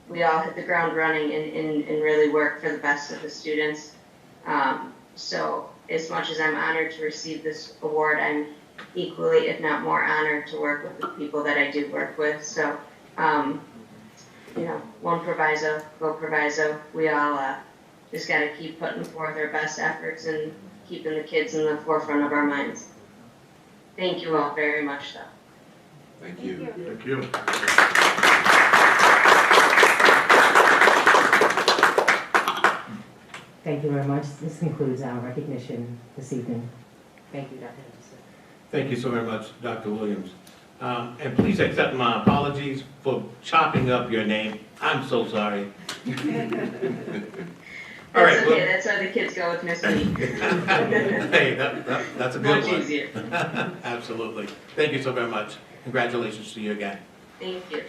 we all hit the ground running and really work for the best of the students. So as much as I'm honored to receive this award, I'm equally, if not more, honored to work with the people that I do work with. So, you know, one Proviso, go Proviso. We all just got to keep putting forth our best efforts and keeping the kids in the forefront of our minds. Thank you all very much, though. Thank you. Thank you. Thank you very much. This concludes our recognition this evening. Thank you, Dr. Henderson. Thank you so very much, Dr. Williams. And please accept my apologies for chopping up your name. I'm so sorry. All right, That's okay. That's why the kids go with Miss Me. Hey, that's a good Much one. easier. Absolutely. Thank you so very much. Congratulations to you again. Thank you.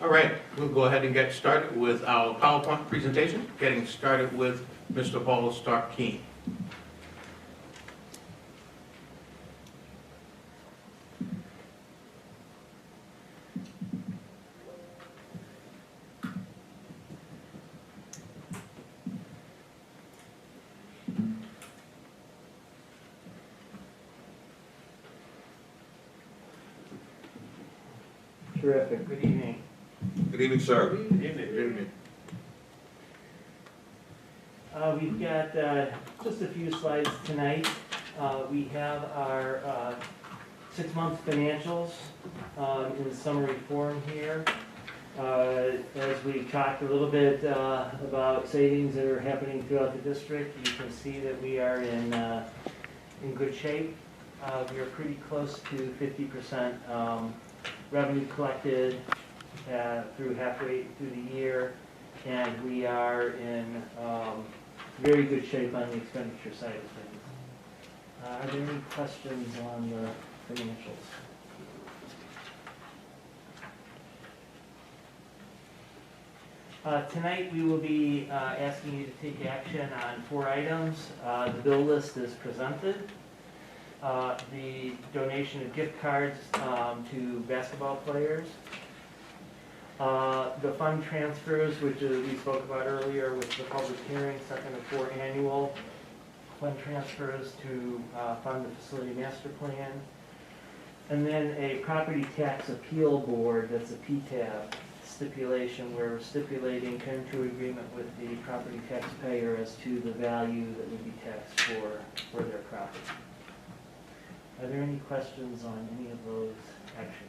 All right, we'll go ahead and get started with our PowerPoint presentation, getting started with Mr. Paul Stark-Keene. Terrific. Good evening. Good evening, sir. Good evening. Good evening. We've got just a few slides tonight. We have our 6-month financials in summary form here. As we talked a little bit about savings that are happening throughout the district, you can see that we are in good shape. We are pretty close to 50% revenue collected through halfway through the year, and we are in very good shape on the expenditure side of things. Are there any questions on the financials? Tonight we will be asking you to take action on 4 items. The bill list is presented. The donation of gift cards to basketball players. The fund transfers, which we spoke about earlier with the public hearing, second of 4 annual fund transfers to fund the facility master plan. And then a property tax appeal board, that's a PTAB stipulation, where we're stipulating, come to agreement with the property taxpayer as to the value that would be taxed for their property. Are there any questions on any of those action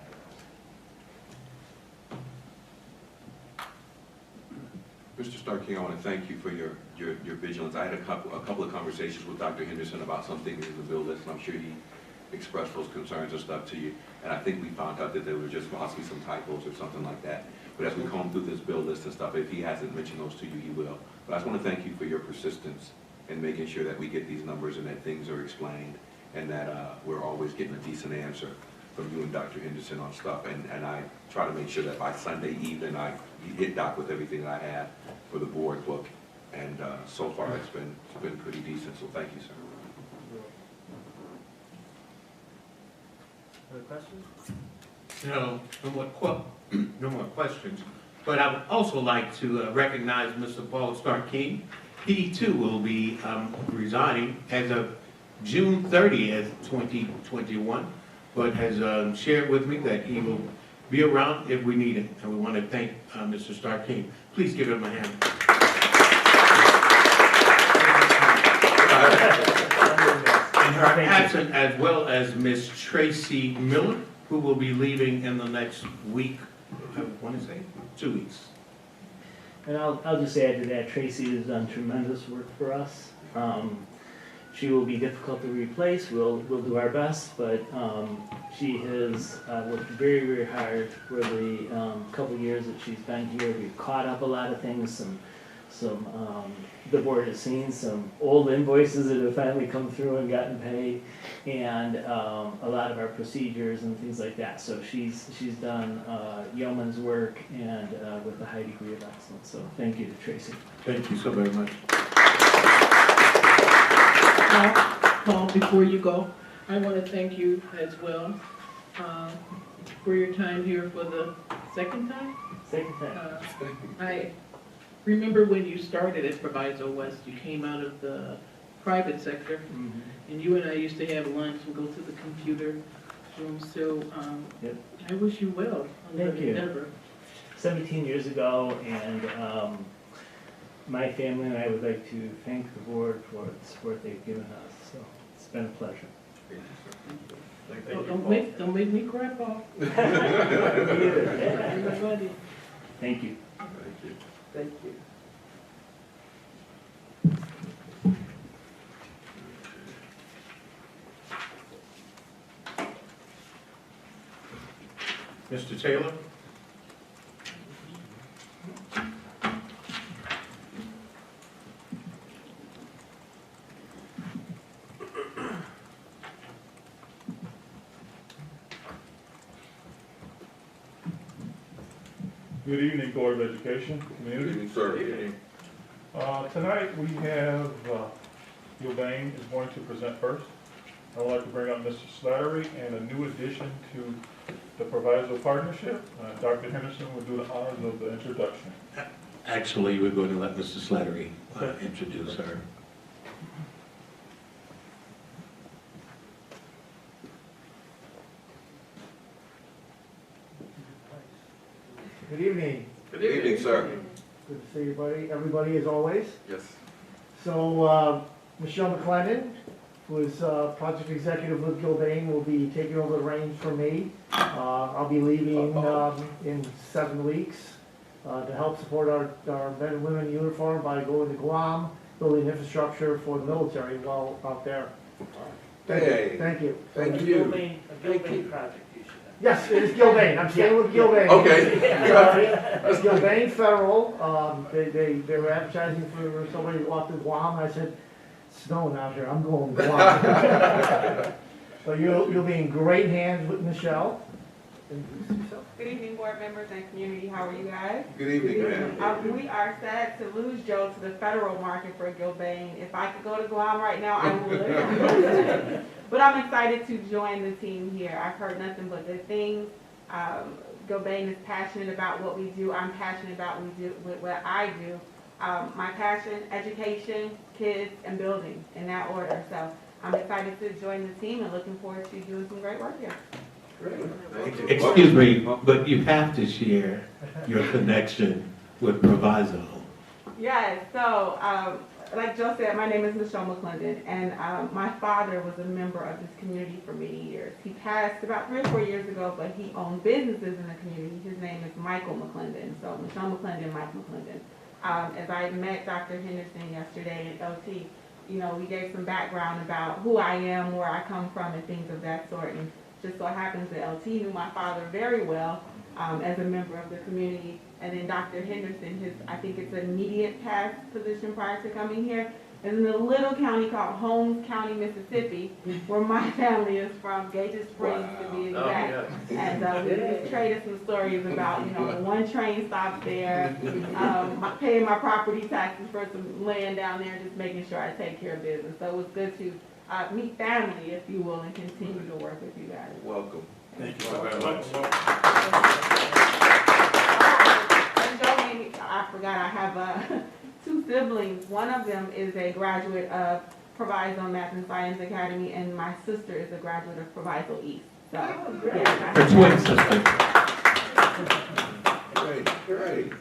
items? Mr. Stark-Keene, I want to thank you for your vigilance. I had a couple of conversations with Dr. Henderson about some things in the bill list, and I'm sure he expressed those concerns and stuff to you. And I think we found out that there were just possibly some typos or something like that. But as we comb through this bill list and stuff, if he hasn't mentioned those to you, he will. But I just want to thank you for your persistence in making sure that we get these numbers and that things are explained, and that we're always getting a decent answer from you and Dr. Henderson on stuff. And I try to make sure that by Sunday evening I hit Doc with everything that I have for the board book. And so far, it's been pretty decent, so thank you, sir. Other questions? No more questions. But I would also like to recognize Mr. Paul Starkey. He too will be resigning as of June 30th, 2021, but has shared with me that he will be around if we need him. And we want to thank Mr. Starkey. Please give him a hand. In her absence, as well as Miss Tracy Miller, who will be leaving in the next week. I want to say 2 weeks. And I'll just add to that, Tracy has done tremendous work for us. She will be difficult to replace. We'll do our best, but she has worked very, very hard for the couple years that she's been here. We've caught up a lot of things. The board has seen some old invoices that have finally come through and gotten paid, and a lot of our procedures and things like that. So she's done yeoman's work and with a high degree of excellence. So thank you to Tracy. Thank you so very much. Paul, before you go, I want to thank you as well for your time here for the second time. Second time. I remember when you started at Proviso West, you came out of the private sector, and you and I used to have lunch and go to the computer room. So Yep. I wish you well on the Thank you. endeavor. 17 years ago, and my family and I would like to thank the board for the support they've given us. So it's been a pleasure. Don't make me cry, Paul. Everybody. Thank you. Thank you. Mr. Taylor? Good evening, Board of Education, Good community. evening, sir. Tonight we have Gilbane is going to present first. I would like to bring up Mr. Slattery and a new addition to the Proviso partnership. Dr. Henderson will do the honors of the introduction. Actually, we're going to let Mr. Slattery introduce her. Good evening. Good evening, sir. Good to see everybody as always. Yes. So Michelle McClendon, who is project executive with Gilbane, will be taking over the reins for me. I'll be leaving in 7 weeks to help support our men and women in uniform by going to Guam, building infrastructure for the military while out there. Hey. Thank you. Thank you. A Gilbane project, you should have. Yes, it is Gilbane. I'm staying with Gilbane. Okay. It's Gilbane Federal. They were advertising for somebody to walk to Guam. I said, it's snowing out here. I'm going to Guam. So you'll be in great hands with Michelle. Good evening, board members and community. How are you guys? Good evening, ma'am. We are sad to lose Joe to the federal market for Gilbane. If I could go to Guam right now, I would. But I'm excited to join the team here. I've heard nothing but good things. Gilbane is passionate about what we do. I'm passionate about what I do. My passion, education, kids, and building in that order. So I'm excited to join the team and looking forward to doing some great work here. Excuse me, but you have to share your connection with Proviso. Yes, so like Joe said, my name is Michelle McClendon, and my father was a member of this community for many years. He passed about 3 or 4 years ago, but he owned businesses in the community. His name is Michael McClendon, so Michelle McClendon, Mike McClendon. As I met Dr. Henderson yesterday at LT, you know, we gave some background about who I am, where I come from, and things of that sort. And just so happens that LT knew my father very well as a member of the community. And then Dr. Henderson, I think it's an immediate past position prior to coming here, is in a little county called Holmes County, Mississippi, where my family is from, Gage Springs to be exact. And we just traded some stories about, the one train stop there, paying my property taxes for some land down there, just making sure I take care of business. So it was good to meet family, if you will, and continue to work with you guys. Welcome. Thank you so very much. And Joe made me, I forgot, I have two siblings. One of them is a graduate of Proviso Math and Science Academy, and my sister is a graduate of Proviso East. So, yeah. Her twin sister. Great, great.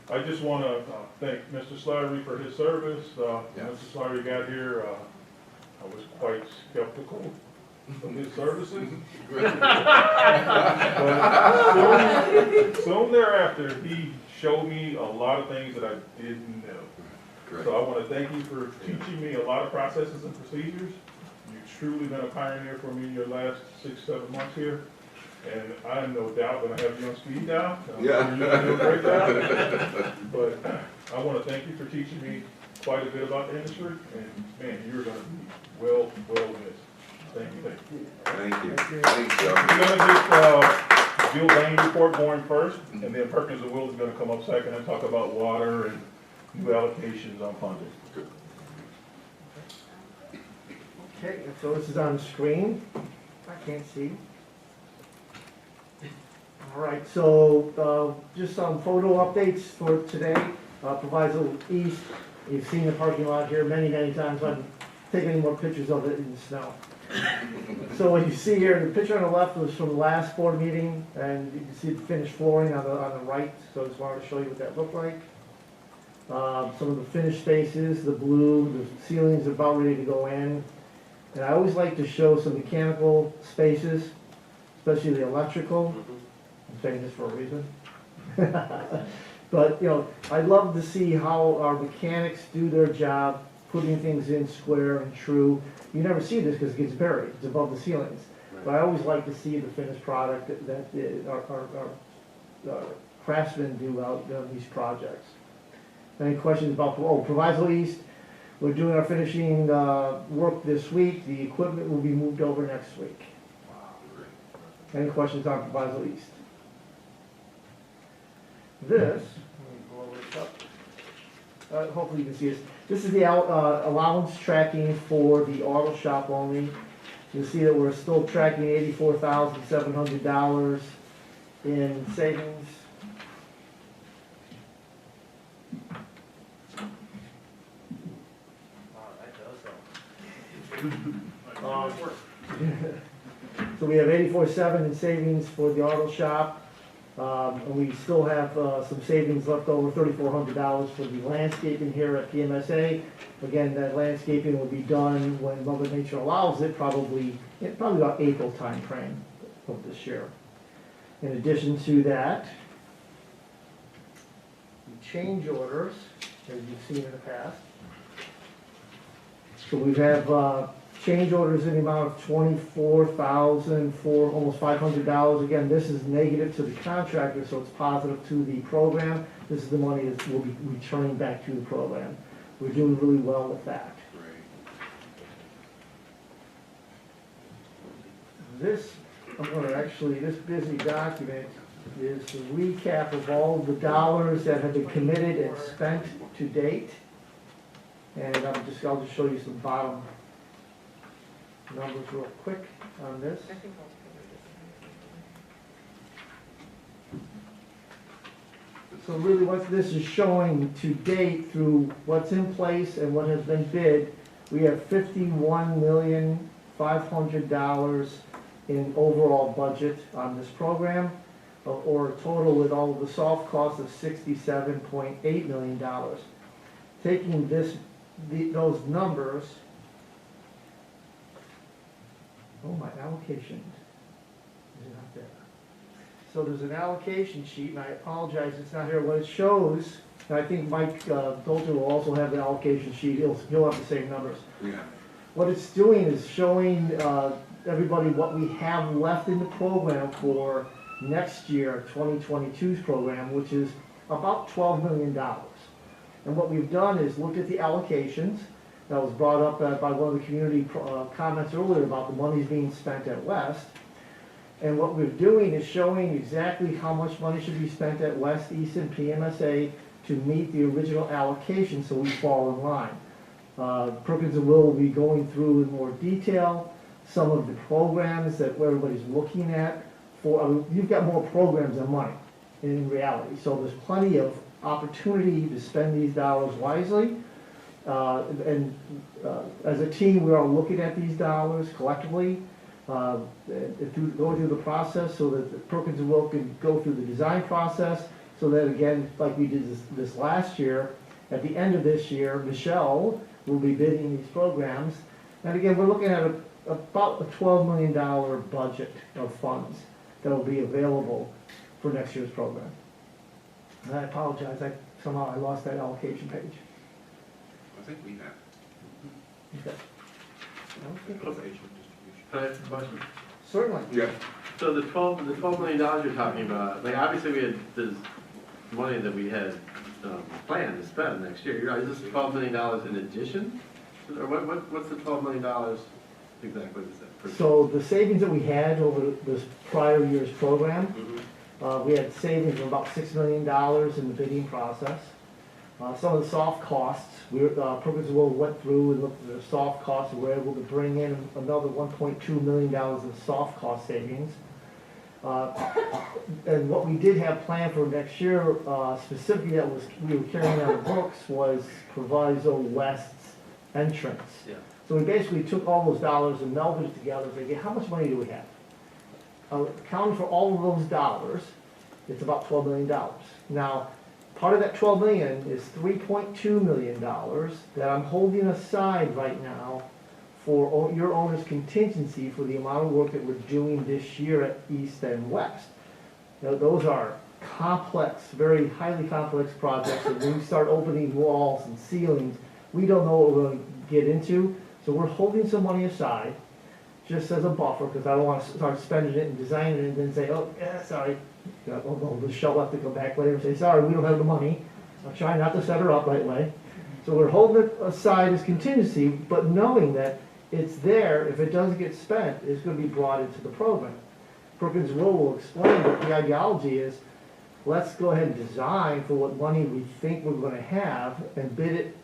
I just want to thank Mr. Slattery for his service. When Mr. Slattery got here, I was quite skeptical of his services. But soon thereafter, he showed me a lot of things that I didn't know. Great. So I want to thank you for teaching me a lot of processes and procedures. You've truly been a pioneer for me in your last 6-7 months here. And I am no doubt going to have you on speed dial. Yeah. You're doing a great job. But I want to thank you for teaching me quite a bit about the industry. And man, you're going to be well missed. Thank you. Thank you. Thanks, Joe. We're going to get Bill Lane report going first, and then Perkins and Will is going to come up second and talk about water and new allocations on funding. Okay, so this is on the screen. I can't see. All right, so just some photo updates for today. Proviso East, you've seen the parking lot here many times. I'm taking any more pictures of it in the snow. So what you see here, the picture on the left was from the last board meeting, and you can see the finished flooring on the right. So I just wanted to show you what that looked like. Some of the finished spaces, the blue, the ceilings are about ready to go in. And I always like to show some mechanical spaces, especially the electrical. I'm saying this for a reason. But, I love to see how our mechanics do their job, putting things in square and true. You never see this because it gets buried. It's above the ceilings. Right. But I always like to see the finished product that our craftsmen do out on these projects. Any questions about Proviso East? We're doing our finishing work this week. The equipment will be moved over next week. Any questions on Proviso East? This, let me blow this up. Hopefully you can see this. This is the allowance tracking for the auto shop only. You'll see that we're still tracking $84,700 in savings. So we have $84,700 in savings for the auto shop. And we still have some savings left over, $3,400 for the landscaping here at PMSA. Again, that landscaping will be done when Mother Nature allows it, probably about April time frame of this year. In addition to that, the change orders, as you've seen in the past. So we have change orders in the amount of $24,000 for almost $500. Again, this is negative to the contractor, so it's positive to the program. This is the money that will be returning back to the program. We're doing really well with that. This, this busy document is the recap of all of the dollars that have been committed and spent to date. And I'll just show you some bottom numbers real quick on this. So really what this is showing to date through what's in place and what has been bid, we have $51,500,000 in overall budget on this program, or a total with all of the soft costs of $67.8 million. Taking those numbers, my allocation is not there. So there's an allocation sheet, and I apologize it's not here. What it shows, and I think Mike Dolter will also have the allocation sheet. He'll have the same numbers. Yeah. What it's doing is showing everybody what we have left in the program for next year, 2022's program, which is about $12 million. And what we've done is looked at the allocations that was brought up by one of the community comments earlier about the monies being spent at West. And what we're doing is showing exactly how much money should be spent at West, East, and PMSA to meet the original allocation so we fall in line. Perkins and Will be going through in more detail some of the programs that everybody's looking at. You've got more programs than money in reality, so there's plenty of opportunity to spend these dollars wisely. As a team, we are looking at these dollars collectively, going through the process so that Perkins and Will can go through the design process, so that again, like we did this last year, at the end of this year, Michelle will be bidding these programs. And again, we're looking at about a $12 million budget of funds that will be available for next year's program. And I apologize, somehow I lost that allocation page. I think we have. Okay. Allocation, Can I ask a question? Certainly. Yeah. So the $12 million you're talking about, like obviously we had this money that we had planned to spend next year. Is this $12 million in addition? Or what's the $12 million exactly? So the savings that we had over this prior year's program, we had savings of about $6 million in the bidding process. Some of the soft costs, Perkins and Will went through and looked at the soft costs, and were able to bring in another $1.2 million in soft cost savings. And what we did have planned for next year, specifically that we were carrying on the books, was Proviso West's entrance. Yeah. So we basically took all those dollars and melded it together and said, okay, how much money do we have? Accounting for all of those dollars, it's about $12 million. Now, part of that $12 million is $3.2 million that I'm holding aside right now for your owner's contingency for the amount of work that we're doing this year at East and West. Now, those are complex, very highly complex projects, and when we start opening walls and ceilings, we don't know what we're going to get into. So we're holding some money aside just as a buffer, because I don't want to start spending it and designing it and then say, oh, yeah, sorry. The show will have to come back later and say, sorry, we don't have the money. I'll try not to set her up right away. So we're holding it aside as contingency, but knowing that it's there. If it doesn't get spent, it's going to be brought into the program. Perkins will explain that the ideology is, let's go ahead and design for what money we think we're going to have and bid it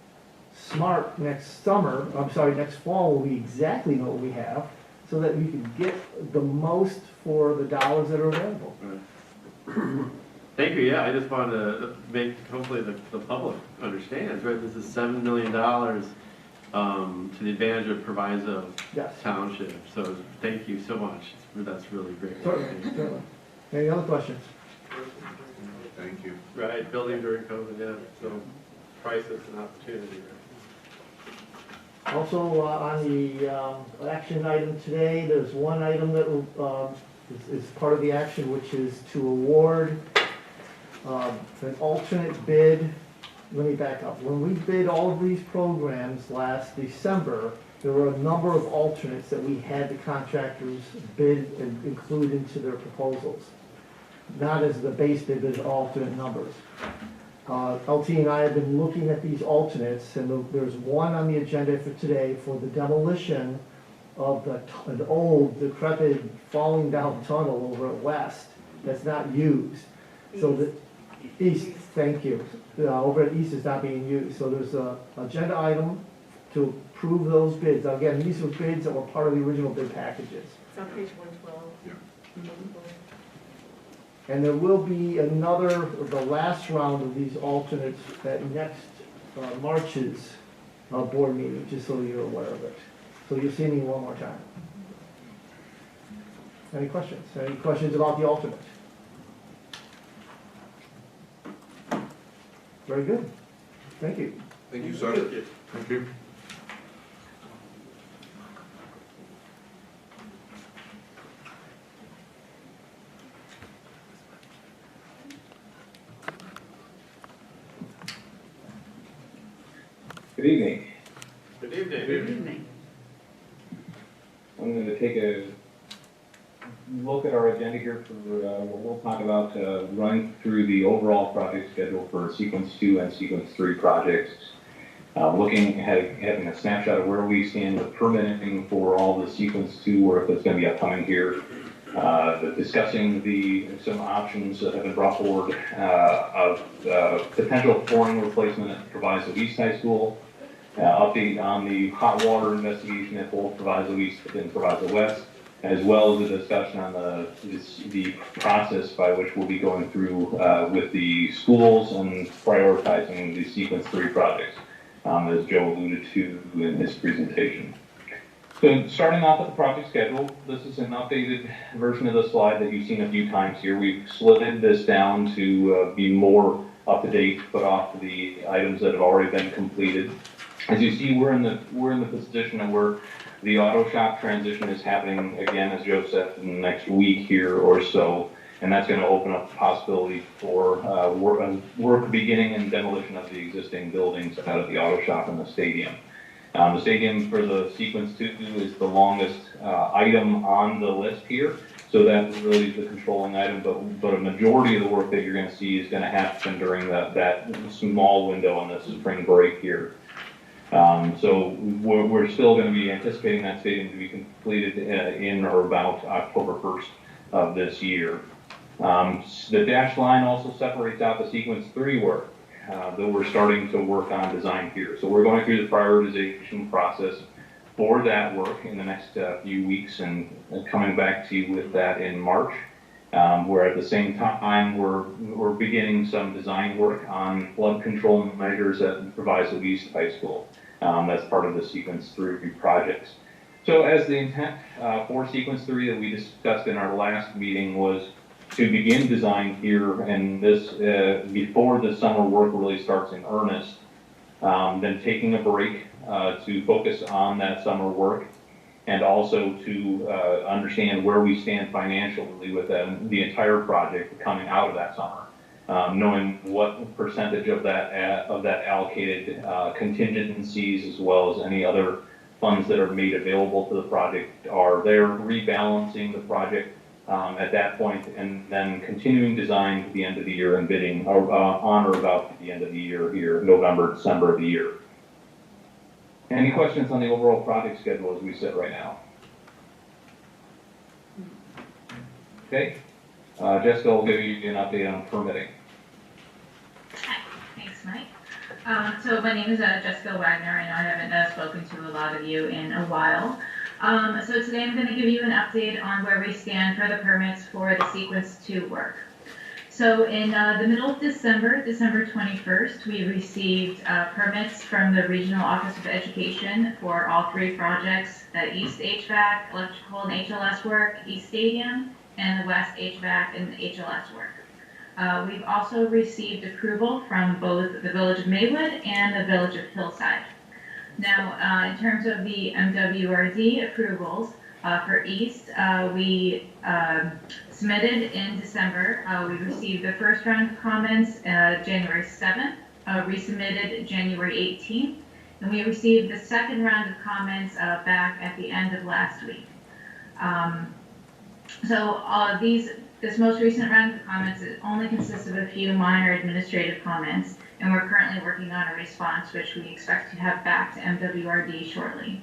smart next fall, when we exactly know what we have, so that we can get the most for the dollars that are available. Right. Thank you. Yeah, I just wanted to make, hopefully the public understands, right? This is $7 million to the advantage of Proviso Township. So thank you so much. That's really great. Certainly. Any other questions? Thank you. Right, building during COVID, yeah. So crisis and opportunity. Right? Also, on the action item today, there's one item that is part of the action, which is to award an alternate bid. Let me back up. When we bid all of these programs last December, there were a number of alternates that we had the contractors bid and include into their proposals. Not as the base bid, but as alternate numbers. LT and I have been looking at these alternates, and there's one on the agenda for today for the demolition of an old, decrepit, falling down tunnel over at West that's not used. So the East, thank you. Over at East is not being used. So there's an agenda item to approve those bids. Now, again, these were bids that were part of the original bid packages. It's on page 112. Yeah. And there will be another, the last round of these alternates at next March's board meeting, just so you're aware of it. So you'll see me one more time. Any questions? Any questions about the alternate? Very good. Thank you. Thank you, sir. Thank you. Good evening. Good evening. Good evening. I'm going to take a look at our agenda here for what we'll talk about, running through the overall project schedule for Sequence 2 and Sequence 3 projects. Having a snapshot of where we stand with permitting for all the Sequence 2 work that's going to be upcoming here. Discussing some options that have been brought forward of potential flooring replacement at Proviso East High School. Update on the hot water investigation at both Proviso East and Proviso West, as well as a discussion on the process by which we'll be going through with the schools and prioritizing the Sequence 3 projects, as Joe alluded to in his presentation. So starting off with the project schedule, this is an updated version of the slide that you've seen a few times here. We've slid this down to be more up to date, put off the items that have already been completed. As you see, we're in the position where the auto shop transition is happening again, as Joe said, in the next week here or so, and that's going to open up the possibility for work beginning and demolition of the existing buildings out of the auto shop and the stadium. The stadium for the Sequence 2 is the longest item on the list here, so that's really the controlling item, but a majority of the work that you're going to see is going to happen during that small window on the spring break here. So we're still going to be anticipating that stadium to be completed in or about October 1st of this year. The dashed line also separates out the Sequence 3 work that we're starting to work on design here. So we're going through the prioritization process for that work in the next few weeks and coming back to you with that in March. Where at the same time we're beginning some design work on flood control measures at Proviso East High School. That's part of the Sequence 3 projects. So as the intent for Sequence 3 that we discussed in our last meeting was to begin design here, and this before the summer work really starts in earnest, then taking a break to focus on that summer work, and also to understand where we stand financially with the entire project coming out of that summer, knowing what percentage of that allocated contingencies as well as any other funds that are made available to the project are there, rebalancing the project at that point, and then continuing design to the end of the year and bidding on or about the end of the year here, November, December of the year. Any questions on the overall project schedule as we sit right now? Okay. Jessica will give you an update on permitting. Thanks, Mike. So my name is Jessica Wagner. I know I haven't spoken to a lot of you in a while. So today I'm going to give you an update on where we stand for the permits for the Sequence 2 work. So in the middle of December, December 21st, we received permits from the Regional Office of Education for all three projects, the East HVAC, electrical and HLS work, East Stadium, and the West HVAC and HLS work. We've also received approval from both the Village of Maywood and the Village of Hillside. Now, in terms of the MWRD approvals for East, we submitted in December. We received the first round of comments January 7th, resubmitted January 18th, and we received the second round of comments back at the end of last week. This most recent round of comments only consists of a few minor administrative comments, and we're currently working on a response which we expect to have back to MWRD shortly.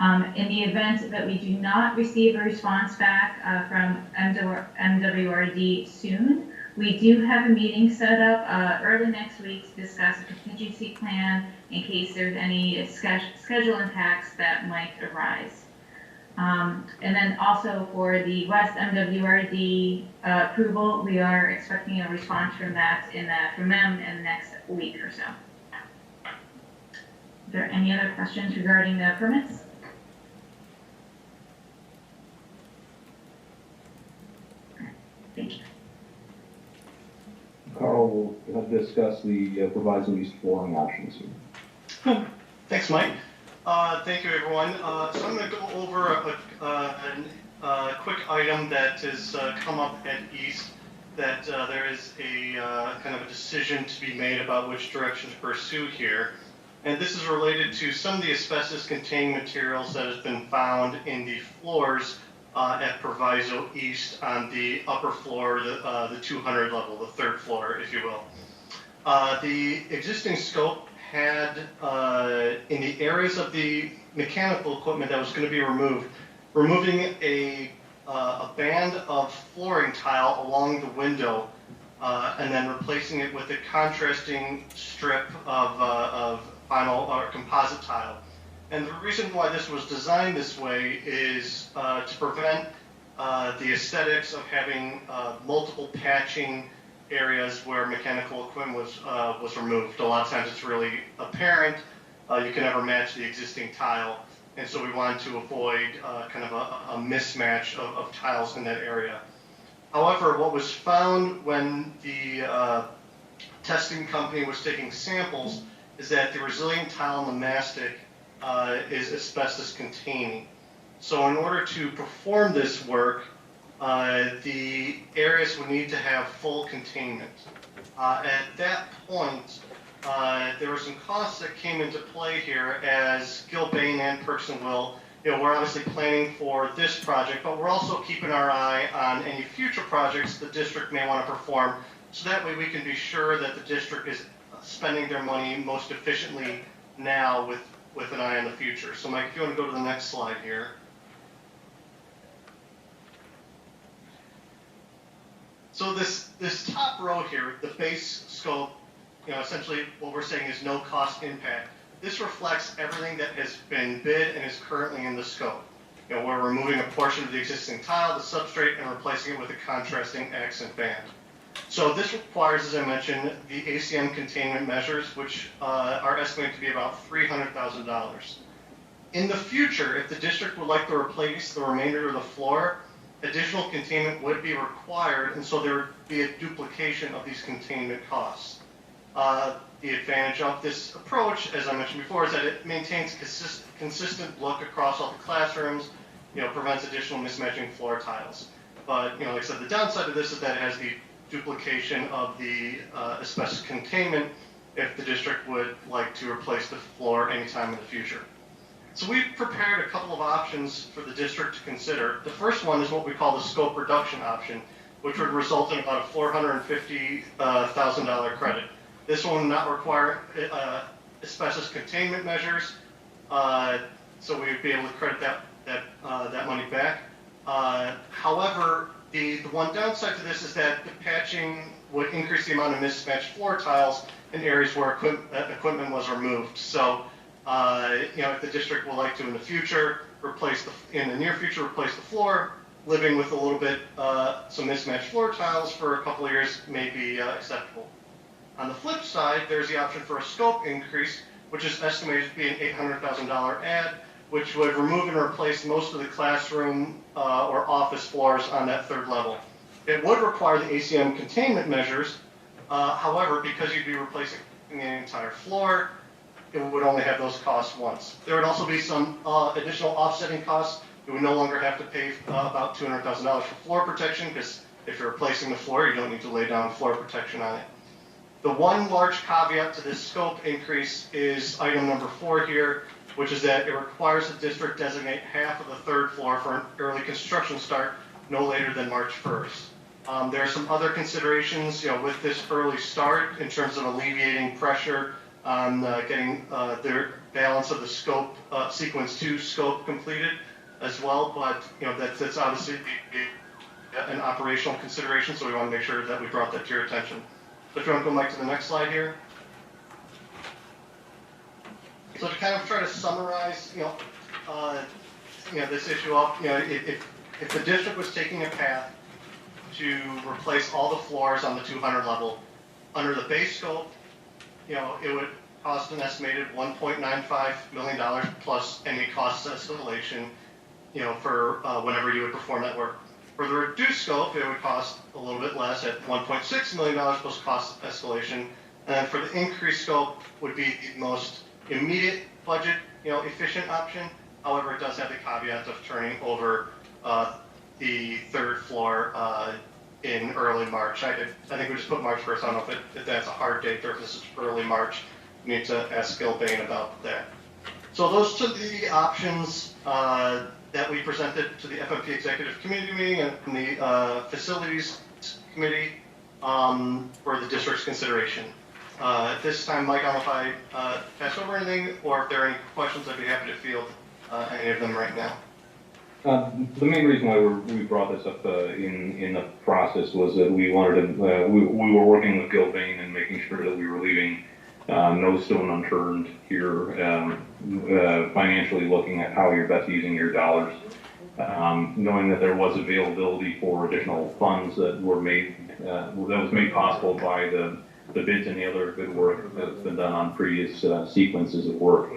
In the event that we do not receive a response back from MWRD soon, we do have a meeting set up early next week to discuss a contingency plan in case there's any schedule impacts that might arise. And then also for the West MWRD approval, we are expecting a response from them in the next week or so. Are there any other questions regarding the permits? Thank you. Carl will discuss the Proviso East flooring options here. Thanks, Mike. Thank you, everyone. So I'm going to go over a quick item that has come up at East, that there is a kind of a decision to be made about which direction to pursue here. And this is related to some of the asbestos-containing materials that has been found in the floors at Proviso East on the upper floor, the 200 level, the third floor, if you will. The existing scope had, in the areas of the mechanical equipment that was going to be removed, removing a band of flooring tile along the window, and then replacing it with a contrasting strip of vinyl or composite tile. And the reason why this was designed this way is to prevent the aesthetics of having multiple patching areas where mechanical equipment was removed. A lot of times it's really apparent. You can never match the existing tile. And so we wanted to avoid kind of a mismatch of tiles in that area. However, what was found when the testing company was taking samples is that the resilient tile in the mastic is asbestos containing. So in order to perform this work, the areas would need to have full containment. At that point, there were some costs that came into play here as Gilbane and Perksonville, we're obviously planning for this project, but we're also keeping our eye on any future projects the district may want to perform, so that way we can be sure that the district is spending their money most efficiently now with an eye on the future. So Mike, if you want to go to the next slide here. So this top row here, the base scope, essentially what we're saying is no cost impact. This reflects everything that has been bid and is currently in the scope. We're removing a portion of the existing tile, the substrate, and replacing it with a contrasting accent band. So this requires, as I mentioned, the ACM containment measures, which are estimated to be about $300,000. In the future, if the district would like to replace the remainder of the floor, additional containment would be required, and so there would be a duplication of these containment costs. The advantage of this approach, as I mentioned before, is that it maintains consistent look across all the classrooms, prevents additional mismatching floor tiles. But, like I said, the downside of this is that it has the duplication of the asbestos containment if the district would like to replace the floor anytime in the future. So we've prepared a couple of options for the district to consider. The first one is what we call the scope reduction option, which would result in about a $450,000 credit. This one will not require asbestos containment measures, so we'd be able to credit that money back. However, the one downside to this is that the patching would increase the amount of mismatched floor tiles in areas where equipment was removed. So, if the district would like to in the future in the near future replace the floor, living with a little bit some mismatched floor tiles for a couple of years may be acceptable. On the flip side, there's the option for a scope increase, which is estimated to be an $800,000 add, which would remove and replace most of the classroom or office floors on that third level. It would require the ACM containment measures. However, because you'd be replacing the entire floor, it would only have those costs once. There would also be some additional offsetting costs. You would no longer have to pay about $200,000 for floor protection, because if you're replacing the floor, you don't need to lay down floor protection on it. The one large caveat to this scope increase is item number 4 here, which is that it requires the district designate half of the third floor for an early construction start no later than March 1st. There are some other considerations, with this early start in terms of alleviating pressure on getting the balance of the scope, sequence 2 scope completed as well, but that's obviously an operational consideration, so we want to make sure that we brought that to your attention. So if you want to go back to the next slide here. So to kind of try to summarize, this issue up, if the district was taking a path to replace all the floors on the 200 level under the base scope, it would cost an estimated $1.95 million plus any cost escalation, for whenever you would perform that work. For the reduced scope, it would cost a little bit less at $1.6 million plus cost escalation. And then for the increased scope would be the most immediate budget, efficient option. However, it does have the caveat of turning over the third floor in early March. I think we just put March 1st. I don't know if that's a hard date or if this is early March. We need to ask Gilbane about that. So those are the options that we presented to the FMP Executive Committee meeting and the Facilities Committee for the district's consideration. At this time, Mike, I don't know if I pass over anything, or if there are any questions, I'd be happy to field any of them right now. The main reason why we brought this up in the process was that we wanted to, we were working with Gilbane and making sure that we were leaving no stone unturned here, financially looking at how you're best using your dollars, knowing that there was availability for additional funds that were made, that was made possible by the bids and the other good work that's been done on previous sequences of work.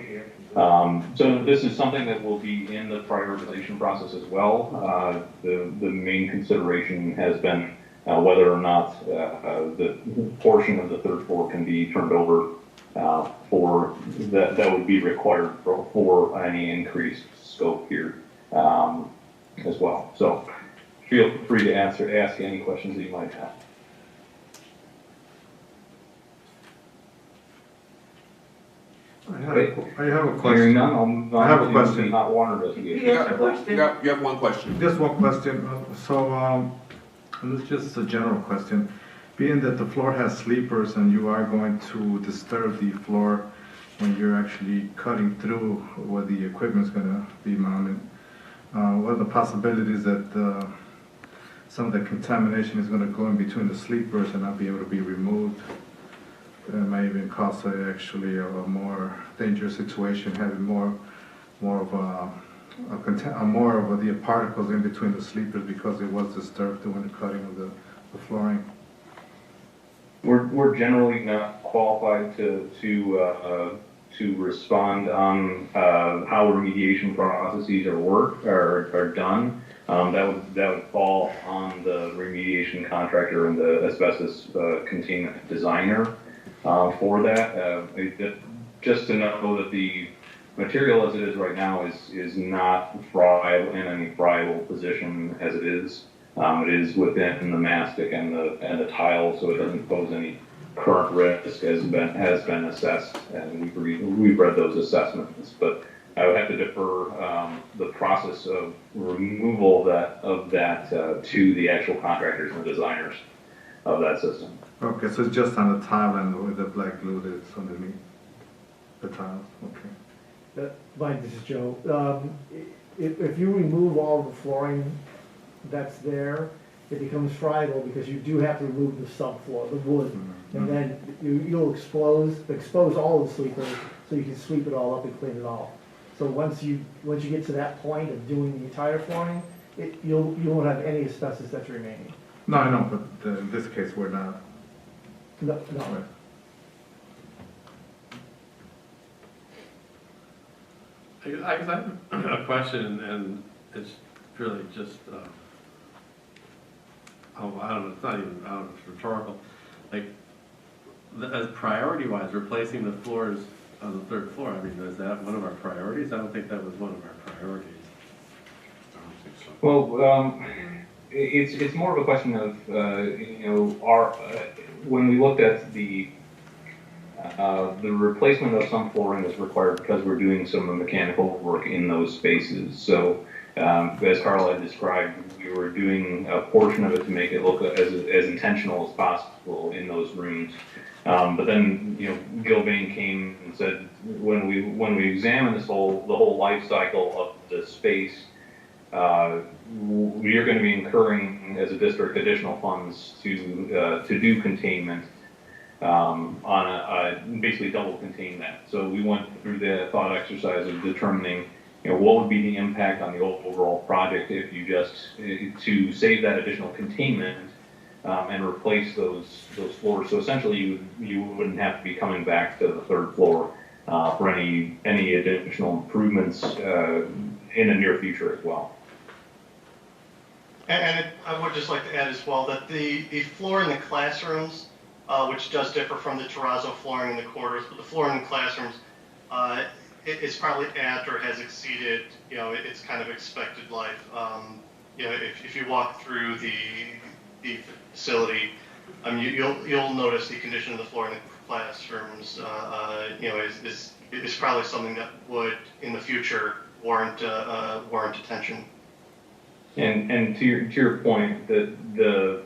So this is something that will be in the prioritization process as well. The main consideration has been whether or not the portion of the third floor can be turned over for that would be required for any increased scope here as well. So feel free to ask any questions that you might have. I have a question. Hearing none, I have a question. Not water investigation. You have one question. Just one question. It's just a general question. Being that the floor has sleepers and you are going to disturb the floor when you're actually cutting through where the equipment is going to be mounted, what are the possibilities that some of the contamination is going to go in between the sleepers and not be able to be removed? It may even cause actually a more dangerous situation, having more of the particles in between the sleepers because it was disturbed during the cutting of the flooring. We're generally not qualified to respond on how remediation processes are done. That would fall on the remediation contractor and the asbestos containment designer. For that, just to know that the material as it is right now is not friable in any friable position as it is. It is within the mastic and the tile, so it doesn't pose any current risk as has been assessed, and we've read those assessments. But I would have to defer the process of removal of that to the actual contractors and designers of that system. Okay, so it's just on the tile and with the black glue that's underneath the tile. Okay. Mike, this is Joe. If you remove all the flooring that's there, it becomes friable because you do have to remove the subfloor, the wood, and then you'll expose all the sleepers so you can sweep it all up and clean it all. So once you get to that point of doing the entire flooring, you won't have any asbestos that's remaining. No, I know, but in this case we're not. No. Right. I guess I have a question, and it's really just, I don't know, it's not even, I don't know, it's rhetorical. Like, as priority-wise, replacing the floors on the third floor, I mean, is that one of our priorities? I don't think that was one of our priorities. I don't think so. Well, it's more of a question of, when we looked at the replacement of some flooring is required because we're doing some mechanical work in those spaces. So, as Carl had described, we were doing a portion of it to make it look as intentional as possible in those rooms. But then, Gilbane came and said, when we examine the whole life cycle of the space, we are going to be incurring as a district additional funds to do containment on basically double contain that. So we went through the thought exercise of determining what would be the impact on the overall project if you just to save that additional containment and replace those floors. So essentially you wouldn't have to be coming back to the third floor for any additional improvements in the near future as well. And I would just like to add as well that the floor in the classrooms, which does differ from the terrazzo flooring in the corridors, but the floor in the classrooms is probably at or has exceeded, its kind of expected life. If you walk through the facility, you'll notice the condition of the floor in the classrooms, is probably something that would, in the future, warrant attention. And to your point, that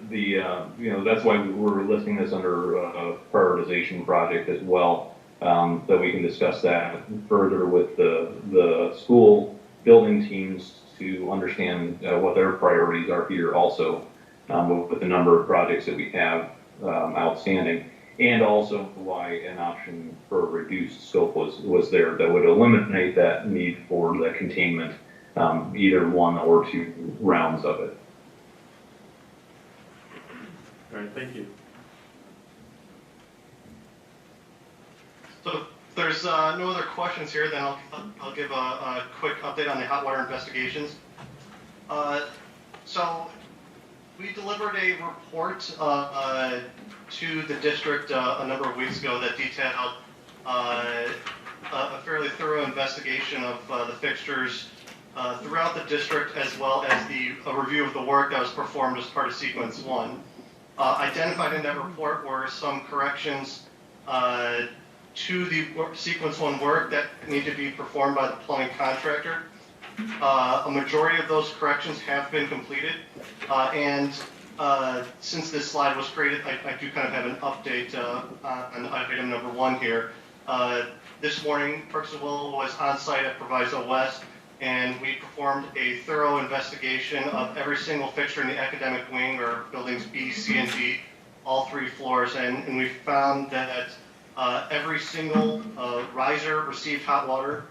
you know, that's why we're listing this under a prioritization project as well, that we can discuss that further with the school building teams to understand what their priorities are here also, with the number of projects that we have outstanding, and also why an option for a reduced scope was there that would eliminate that need for the containment, either one or two rounds of it. All right, thank you. So if there's no other questions here, then I'll give a quick update on the hot water investigations. So we delivered a report to the district a number of weeks ago that detailed a fairly thorough investigation of the fixtures throughout the district, as well as a review of the work that was performed as part of Sequence 1. Identified in that report were some corrections to the Sequence 1 work that need to be performed by the plumbing contractor. A majority of those corrections have been completed, and since this slide was created, I do kind of have an update on item number 1 here. This morning, Parks and Will was on site at Proviso West, and we performed a thorough investigation of every single fixture in the academic wing, or buildings B, C, and D, all 3 floors, and we found that every single riser received hot water.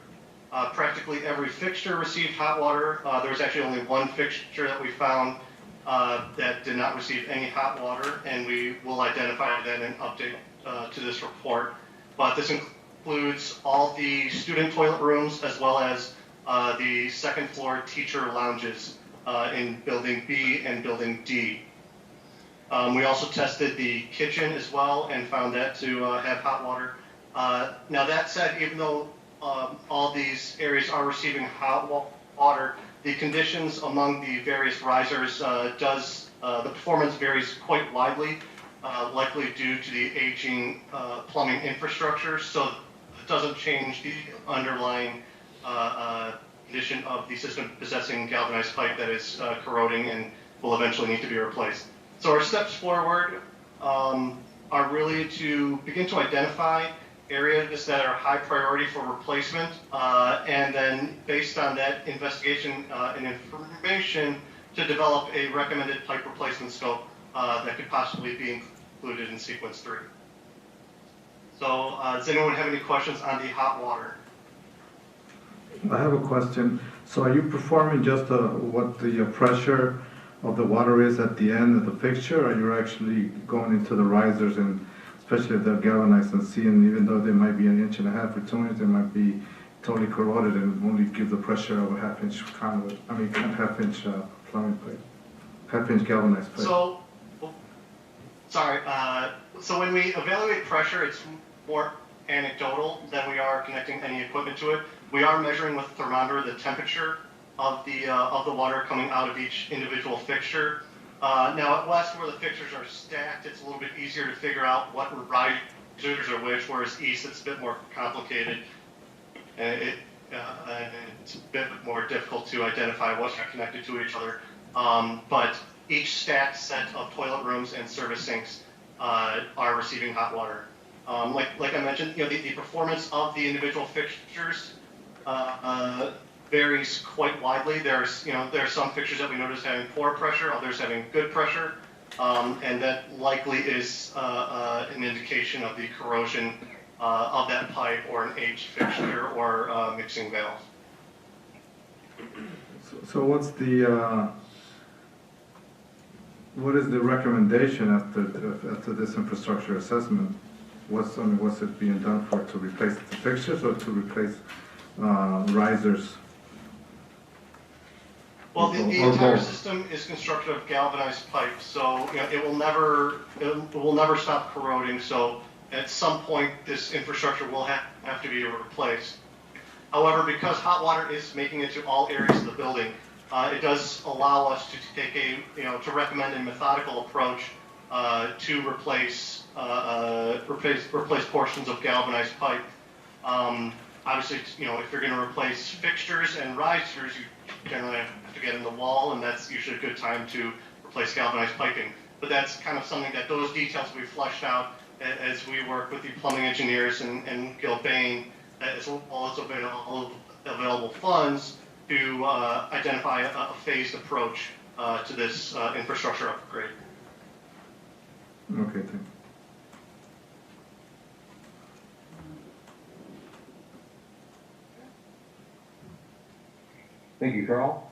Practically every fixture received hot water. There was actually only one fixture that we found that did not receive any hot water, and we will identify that and update to this report. But this includes all the student toilet rooms, as well as the second floor teacher lounges in building B and building D. We also tested the kitchen as well and found that to have hot water. Now that said, even though all these areas are receiving hot water, the conditions among the various risers the performance varies quite widely, likely due to the aging plumbing infrastructure, so it doesn't change the underlying condition of the system possessing galvanized pipe that is corroding and will eventually need to be replaced. So our steps forward are really to begin to identify areas that are high priority for replacement, and then based on that investigation and information, to develop a recommended pipe replacement scope that could possibly be included in Sequence 3. So does anyone have any questions on the hot water? I have a question. So are you performing just what the pressure of the water is at the end of the fixture, or you're actually going into the risers, and especially if they're galvanized and seeing, even though they might be 1.5 inches or 2 inches, they might be totally corroded and only give the pressure of a 1/2 inch conduit, 1/2 inch plumbing pipe, 1/2 inch galvanized pipe? So, sorry, so when we evaluate pressure, it's more anecdotal than we are connecting any equipment to it. We are measuring with a thermometer the temperature of the water coming out of each individual fixture. Now at West, where the fixtures are stacked, it's a little bit easier to figure out what risers are which, whereas East, it's a bit more complicated. And it's a bit more difficult to identify what's connected to each other. But each stacked set of toilet rooms and service sinks are receiving hot water. Like I mentioned, the performance of the individual fixtures varies quite widely. There are some fixtures that we notice having poor pressure, others having good pressure, and that likely is an indication of the corrosion of that pipe or an aged fixture or mixing valve. So what is the recommendation after this infrastructure assessment? What's it being done for, to replace the fixtures or to replace risers? Well, the entire system is constructed of galvanized pipe, so it will never stop corroding. So at some point, this infrastructure will have to be replaced. However, because hot water is making it to all areas of the building, it does allow us to take to recommend a methodical approach to replace portions of galvanized pipe. Obviously, you know, if you're going to replace fixtures and risers, you generally have to get in the wall, and that's usually a good time to replace galvanized piping. But that's kind of something that those details will be fleshed out as we work with the plumbing engineers and Gilbane, as well as available funds to identify a phased approach to this infrastructure upgrade. Okay, thank you. Thank you, Carl.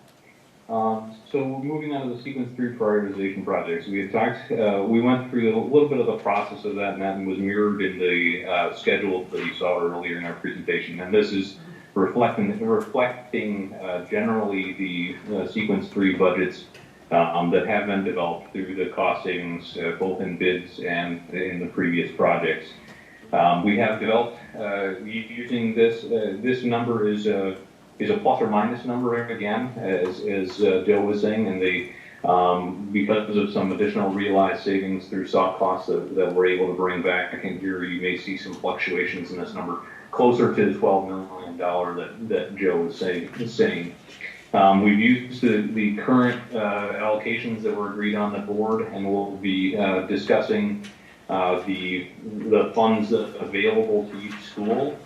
So moving on to the sequence 3 prioritization projects, we had talked, we went through a little bit of the process of that, and that was mirrored in the schedule that you saw earlier in our presentation. And this is reflecting generally the sequence 3 budgets that have been developed through the cost savings, both in bids and in the previous projects. We have developed using this. This number is a plus or minus number again, as Joe was saying, and because of some additional realized savings through soft costs that we're able to bring back in here, you may see some fluctuations in this number closer to the $12 million that Joe was saying. We've used the current allocations that were agreed on the board, and we'll be discussing the funds available to each school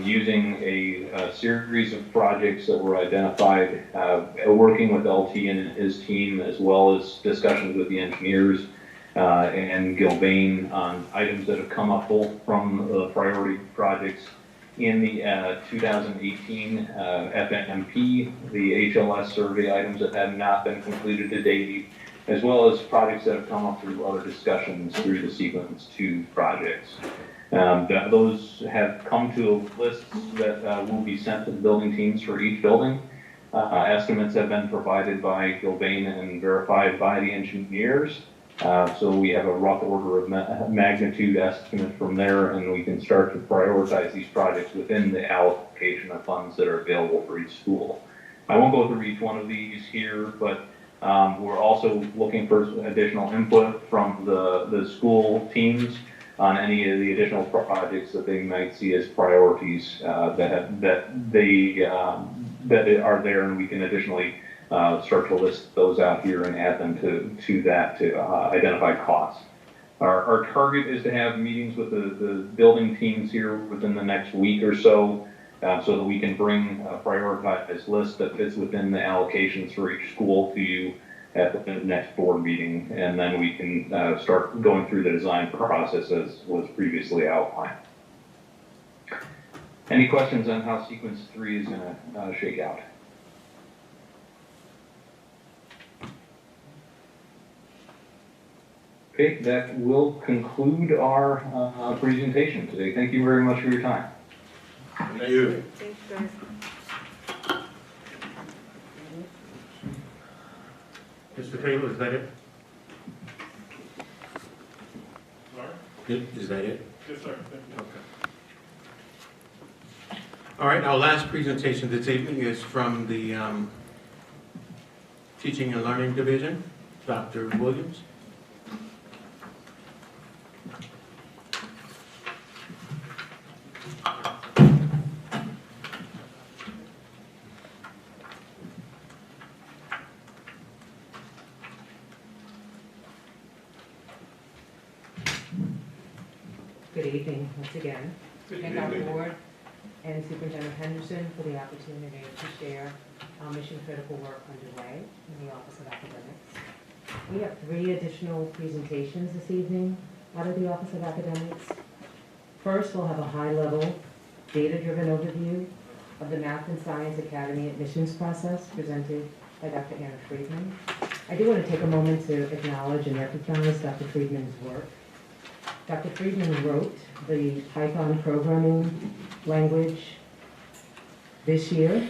using a series of projects that were identified, working with LT and his team, as well as discussions with the engineers and Gilbane on items that have come up both from the priority projects in the 2018 FNMP, the HLS survey items that have not been completed to date, as well as projects that have come up through other discussions through the sequence 2 projects. Those have come to lists that will be sent to the building teams for each building. Estimates have been provided by Gilbane and verified by the engineers. So we have a rough order of magnitude estimate from there, and we can start to prioritize these projects within the allocation of funds that are available for each school. I won't go through each one of these here, but we're also looking for additional input from the school teams on any of the additional projects that they might see as priorities that are there, and we can additionally start to list those out here and add them to that to identify costs. Our target is to have meetings with the building teams here within the next week or so, so that we can bring a prioritized list that fits within the allocations for each school to you at the next board meeting, and then we can start going through the design process as was previously outlined. Any questions on how sequence 3 is going to shake out? Okay, that will conclude our presentation today. Thank you very much for your time. Thank you. Thanks, guys. Mr. Taylor, is that it? Is that it? Yes, sir. Thank you. Okay. All right, our last presentation this evening is from the Teaching and Learning Division, Dr. Williams. Good evening, once again. Thank our board and Superintendent Henderson for the opportunity to share our mission-critical work underway in the Office of Academics. We have 3 additional presentations this evening out of the Office of Academics. First, we'll have a high-level, data-driven overview of the Math and Science Academy admissions process presented by Dr. Anna Friedman. I do want to take a moment to acknowledge and recognize Dr. Friedman's work. Dr. Friedman wrote the Python programming language this year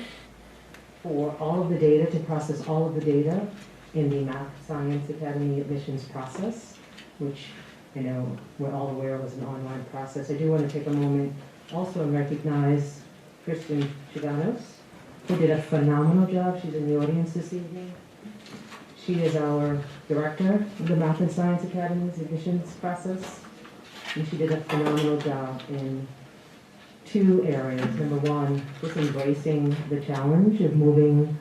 for all of the data, to process all of the data in the Math Science Academy admissions process, which I know we're all aware was an online process. I do want to take a moment also and recognize Kristen Chiganos, who did a phenomenal job. She's in the audience this evening. She is our director of the Math and Science Academy's admissions process, and she did a phenomenal job in two areas. Number one, just embracing the challenge of moving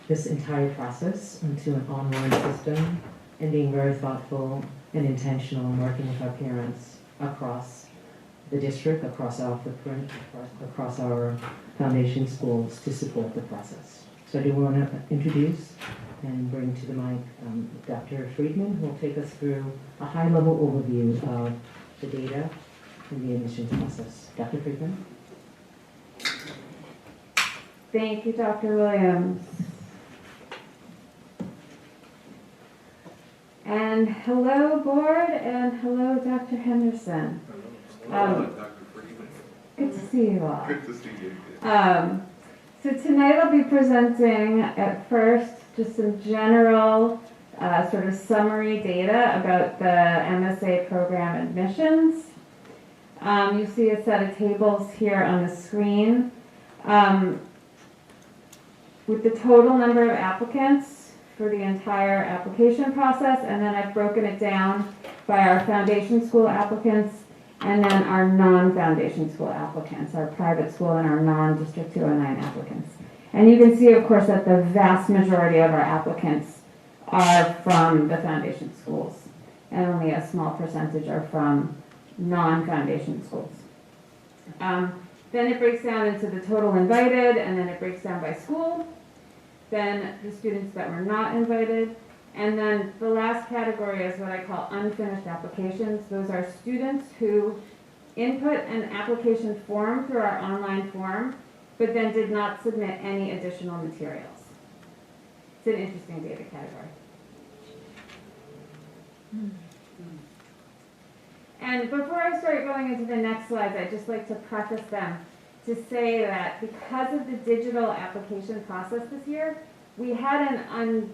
this entire process into an online system and being very thoughtful and intentional in working with our parents across the district, across our footprint, across our foundation schools to support the process. So I do want to introduce and bring to the mic Dr. Friedman, who will take us through a high-level overview of the data and the admissions process. Dr. Friedman? Thank you, Dr. Williams. And hello, board, and hello, Dr. Henderson. Dr. Freeman. Good to see you all. Good to see you. So tonight I'll be presenting at first just some general sort of summary data about the MSA program admissions. You see a set of tables here on the screen with the total number of applicants for the entire application process, and then I've broken it down by our foundation school applicants and then our non-foundation school applicants, our private school and our non-District 209 applicants. And you can see, of course, that the vast majority of our applicants are from the foundation schools, and only a small percentage are from non-foundation schools. Then it breaks down into the total invited, and then it breaks down by school, then the students that were not invited, and then the last category is what I call unfinished applications. Those are students who input an application form through our online form, but then did not submit any additional materials. It's an interesting data category. And before I start going into the next slides, I'd just like to preface them to say that because of the digital application process this year, we had an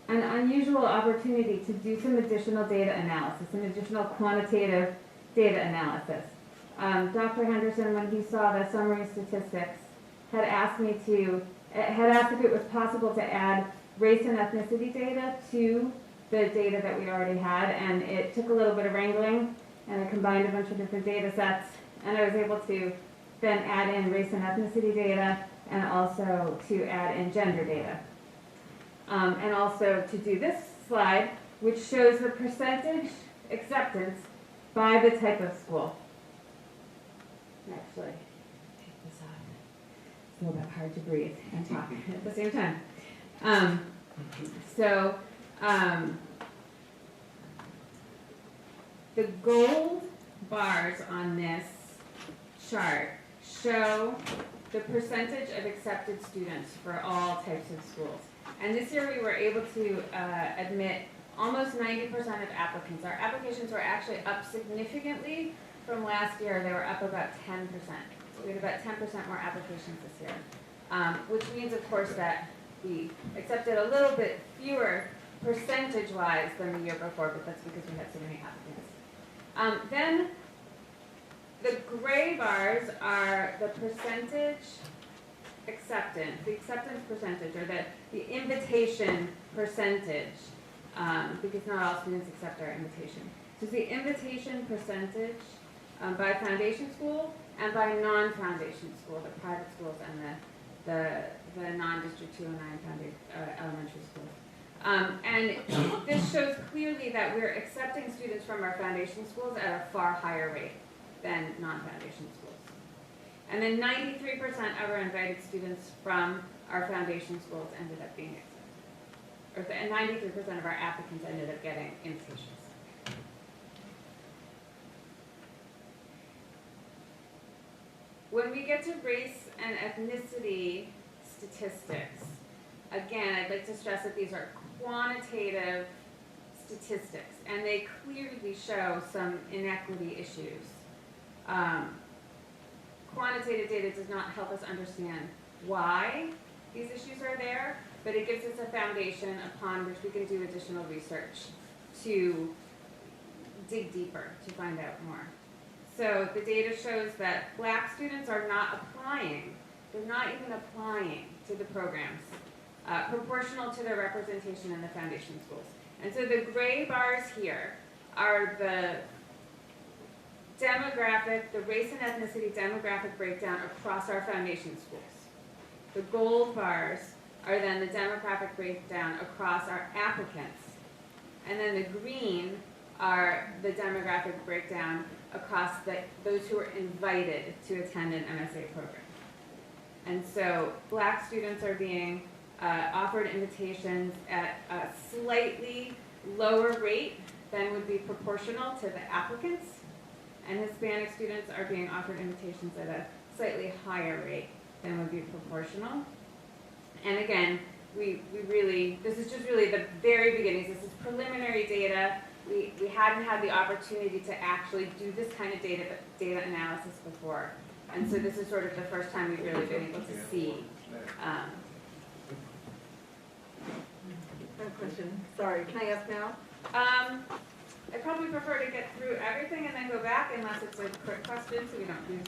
unusual opportunity to do some additional data analysis, some additional quantitative data analysis. Dr. Henderson, when he saw the summary statistics, had asked if it was possible to add race and ethnicity data to the data that we already had, and it took a little bit of wrangling, and I combined a bunch of different data sets, and I was able to then add in race and ethnicity data, and also to add in gender data. And also to do this slide, which shows the percentage acceptance by the type of school. Actually, take this off. It's a little bit hard to breathe and talk at the same time. The gold bars on this chart show the percentage of accepted students for all types of schools. And this year we were able to admit almost 90% of applicants. Our applications were actually up significantly from last year. They were up about 10%. So we had about 10% more applications this year, which means, of course, that we accepted a little bit fewer percentage-wise than the year before, but that's because we had so many applicants. Then the gray bars are the percentage acceptance, the acceptance percentage, or the invitation percentage, because not all students accept our invitation. So it's the invitation percentage by foundation school and by non-foundation school, the private schools and the non-District 209 elementary schools. And this shows clearly that we're accepting students from our foundation schools at a far higher rate than non-foundation schools. And then 93% of our invited students from our foundation schools ended up being accepted. And 93% of our applicants ended up getting invitations. When we get to race and ethnicity statistics, again, I'd like to stress that these are quantitative statistics, and they clearly show some inequity issues. Quantitative data does not help us understand why these issues are there, but it gives us a foundation upon which we can do additional research to dig deeper, to find out more. So the data shows that Black students are not applying, they're not even applying to the programs, proportional to their representation in the foundation schools. And so the gray bars here are the the race and ethnicity demographic breakdown across our foundation schools. The gold bars are then the demographic breakdown across our applicants. And then the green are the demographic breakdown across those who are invited to attend an MSA program. And so Black students are being offered invitations at a slightly lower rate than would be proportional to the applicants. And Hispanic students are being offered invitations at a slightly higher rate than would be proportional. And again, this is just really the very beginnings. This is preliminary data. We hadn't had the opportunity to actually do this kind of data analysis before. And so this is sort of the first time we've really been able to see. I have a question. Sorry, can I ask now? I probably prefer to get through everything and then go back unless it's a quick question so we don't lose.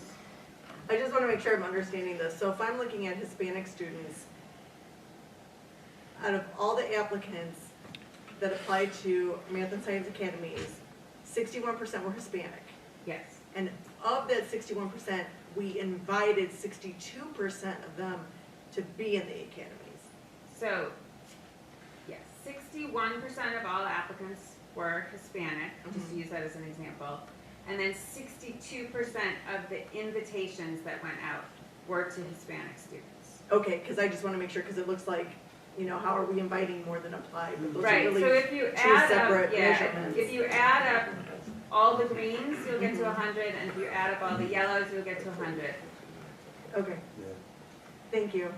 I just want to make sure I'm understanding this. So if I'm looking at Hispanic students, out of all the applicants that applied to Math and Science Academies, 61% were Hispanic. Yes. And of that 61%, we invited 62% of them to be in the academies. So, yes, 61% of all applicants were Hispanic, just to use that as an example. And then 62% of the invitations that went out were to Hispanic students. Okay, because I just want to make sure, because it looks like, you know, how are we inviting more than apply? But those Right, are really so if you two add separate up, yeah, measurements. if you add up all the greens, you'll get to 100, and if you add up all the yellows, you'll get to 100. Okay. Thank you.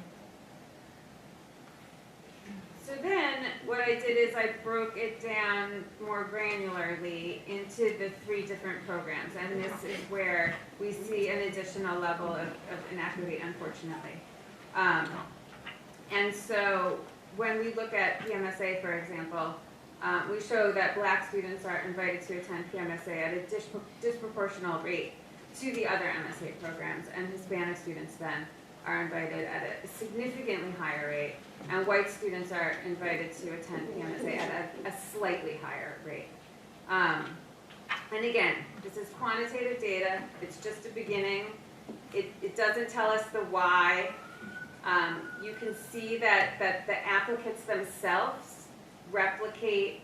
So then, what I did is I broke it down more granularly into the 3 different programs, and this is where we see an additional level of inequity, unfortunately. And so, when we look at PMSA, for example, we show that Black students are invited to attend PMSA at a disproportional rate to the other MSA programs, and Hispanic students then are invited at a significantly higher rate, and white students are invited to attend PMSA at a slightly higher rate. And again, this is quantitative data. It's just a beginning. It doesn't tell us the why. You can see that the applicants themselves replicate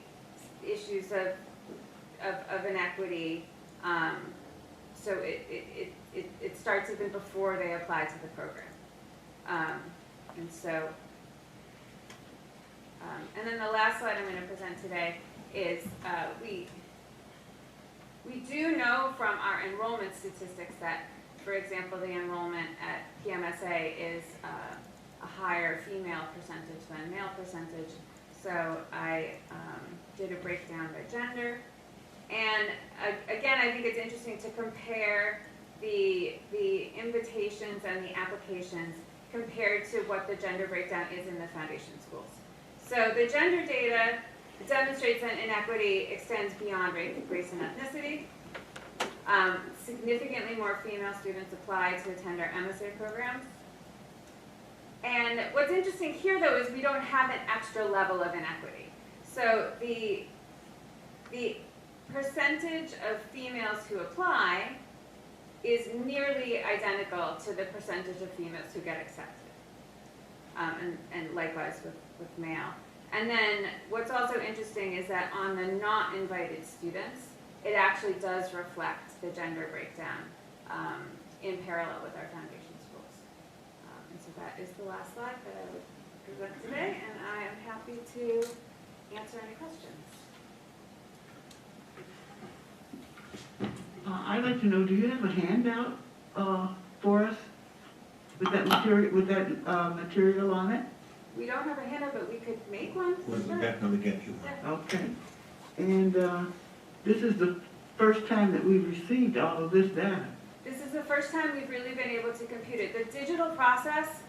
issues of inequity. So it starts even before they apply to the program. And so, and then the last slide I'm going to present today is we do know from our enrollment statistics that, for example, the enrollment at PMSA is a higher female percentage than male percentage. So I did a breakdown by gender. And again, I think it's interesting to compare the invitations and the applications compared to what the gender breakdown is in the foundation schools. So the gender data demonstrates that inequity extends beyond race and ethnicity. Significantly more female students apply to attend our MSA programs. And what's interesting here, though, is we don't have an extra level of inequity. So the percentage of females who apply is nearly identical to the percentage of females who get accepted. And likewise with male. And then what's also interesting is that on the not invited students, it actually does reflect the gender breakdown in parallel with our foundation schools. And so that is the last slide that I would present today, and I am happy to answer any questions. I'd like to know, do you have a handout for us with that material on it? We don't have a handout, but we could make one. We'll Sure. definitely get you one. Okay. And this is the first time that we've received all of this data. This is the first time we've really been able to compute it. The digital process,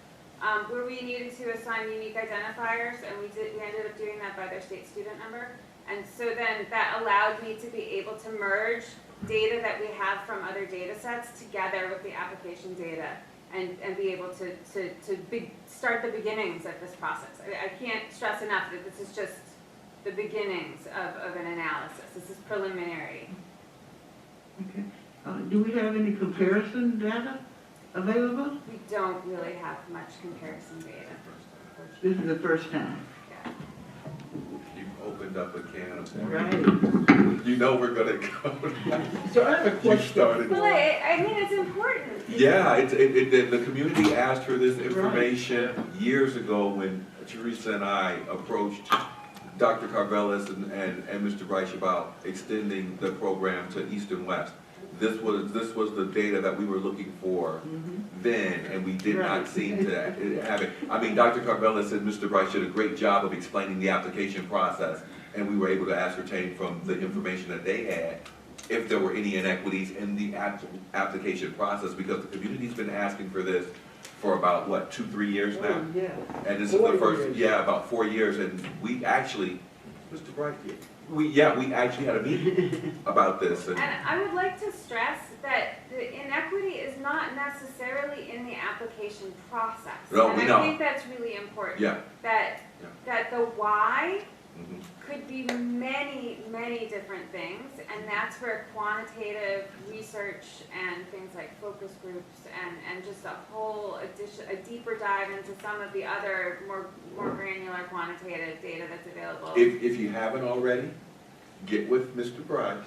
where we needed to assign unique identifiers, and we ended up doing that by their state student number. And so then that allowed me to be able to merge data that we have from other data sets together with the application data and be able to start the beginnings of this process. I can't stress enough that this is just the beginnings of an analysis. This is preliminary. Okay. Do we have any comparison data available? We don't really have much comparison data. This is the first time. You've opened up a can of Right. worms. You know we're gonna go. So I have a question. Well, I mean, it's important. Yeah, the community asked for this information years ago when Teresa and I approached Dr. Carvelis and Mr. Reich about extending the program to East and West. This was the data that we were looking for then, and we did not seem to have it. I mean, Dr. Carvelis and Mr. Reich did a great job of explaining the application process, and we were able to ascertain from the information that they had if there were any inequities in the application process, because the community's been asking for this for about, what, 2-3 years now? Yeah. And this is the first, about 4 years, and we actually, Mr. Bright, we actually had a meeting about this. And I would like to stress that the inequity is not necessarily in the application process. No, and we know. I think that's really important. Yeah. That the why could be many, many different things, and that's where quantitative research and things like focus groups and just a deeper dive into some of the other more granular quantitative data that's available. If you haven't already, get with Mr. Bryce.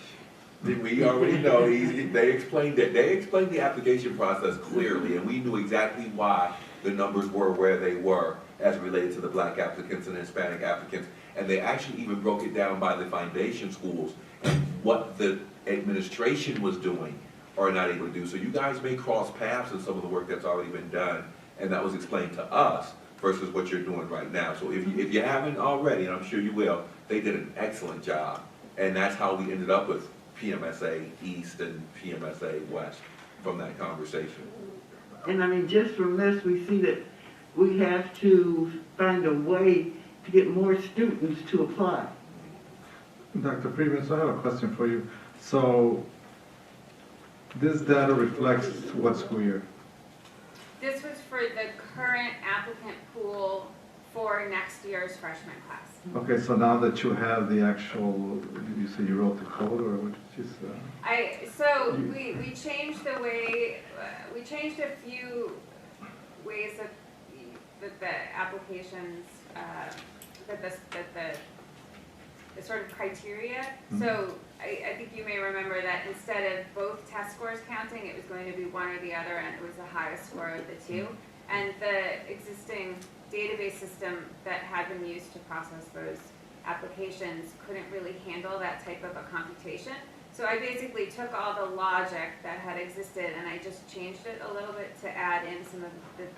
We already know, they explained it. They explained the application process clearly, and we knew exactly why the numbers were where they were as related to the black applicants and Hispanic applicants. And they actually even broke it down by the foundation schools and what the administration was doing or not able to do. So you guys may cross paths in some of the work that's already been done, and that was explained to us versus what you're doing right now. So if you haven't already, and I'm sure you will, they did an excellent job. And that's how we ended up with PMSA East and PMSA West from that conversation. And I mean, just from this, we see that we have to find a way to get more students to apply. Dr. Freeman, so I have a question for you. So this data reflects what school year? This was for the current applicant pool for next year's freshman class. Okay, so now that you have the actual, did you say you wrote the code or what did you say? So we changed the way, we changed a few ways that the applications, the sort of criteria. So I think you may remember that instead of both test scores counting, it was going to be one or the other, and it was the highest score of the two. And the existing database system that had been used to process those applications couldn't really handle that type of a computation. So I basically took all the logic that had existed and I just changed it a little bit to add in some of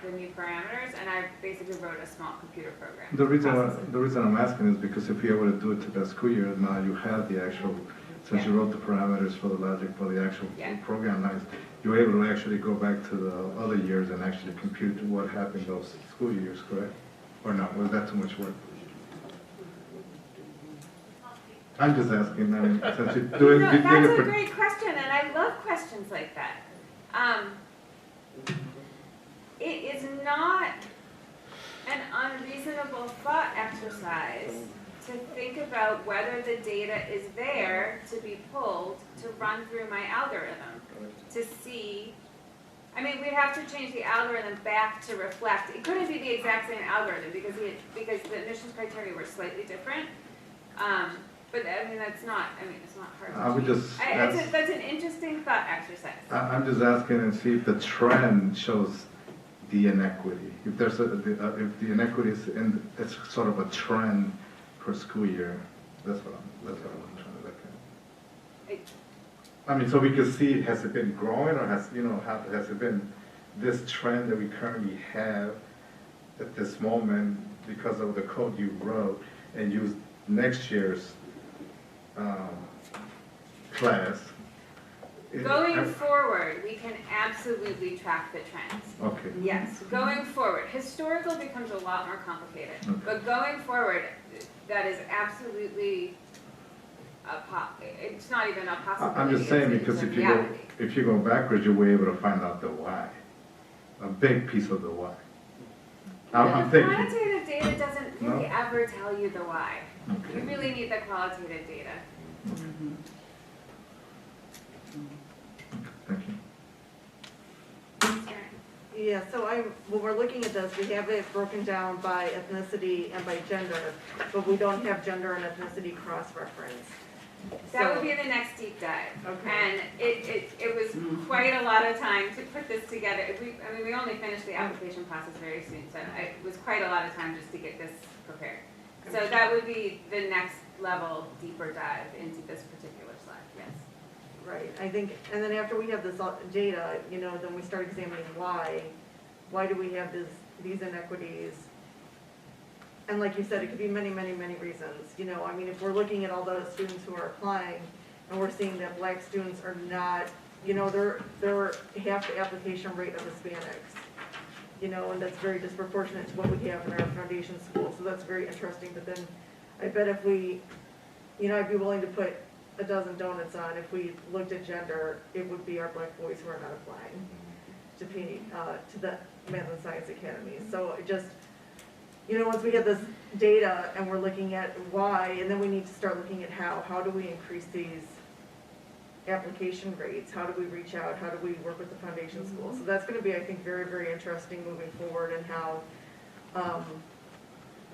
the new parameters, and I basically wrote a small computer program. The reason I'm asking is because if you were to do it to that school year, now you have the actual, since you wrote the parameters for the logic for the actual program lines, you were able to actually go back to the other years and actually compute what happened those school years, correct? Or not? Was that too much work? I'm just asking, I mean, since you're doing... No, that's a great question, and I love questions like that. It is not an unreasonable thought exercise to think about whether the data is there to be pulled to run through my algorithm to see. I mean, we'd have to change the algorithm back to reflect. It couldn't be the exact same algorithm because the admissions criteria were slightly different. But I mean, it's not hard. I would just... That's an interesting thought exercise. I'm just asking and see if the trend shows the inequity. If there's if the inequity is it's sort of a trend per school year. That's what I'm trying to look at. I mean, so we can see, has it been growing or has it been this trend that we currently have at this moment because of the code you wrote and used next year's class? Going forward, we can absolutely track the trends. Okay. Yes, going forward. Historical becomes a lot more complicated. Okay. But going forward, that is absolutely it's not even a possibility. I'm just saying because if you go backwards, you were able to find out the why, a big piece of the why. I'm thinking. Quantitative data doesn't really ever tell you the why. Okay. You really need the qualitative data. Yeah, so when we're looking at this, we have it broken down by ethnicity and by gender, but we don't have gender and ethnicity cross-reference. That would be the next deep dive. Okay. And it was quite a lot of time to put this together. We only finished the application process very soon, so it was quite a lot of time just to get this prepared. So that would be the next level deeper dive into this particular slide, yes. Right, I think, and then after we have this data, then we start examining why do we have these inequities? And like you said, it could be many, many, many reasons. If we're looking at all the students who are applying, and we're seeing that black students are not, they're half the application rate of Hispanics. And that's very disproportionate to what we have in our foundation school. So that's very interesting. But then I bet if we, I'd be willing to put a dozen donuts on. If we looked at gender, it would be our black boys who are not applying to the Math and Science Academies. So it just, once we get this data and we're looking at why, and then we need to start looking at how do we increase these application rates? How do we reach out? How do we work with the foundation school? So that's going to be, I think, very, very interesting moving forward, and how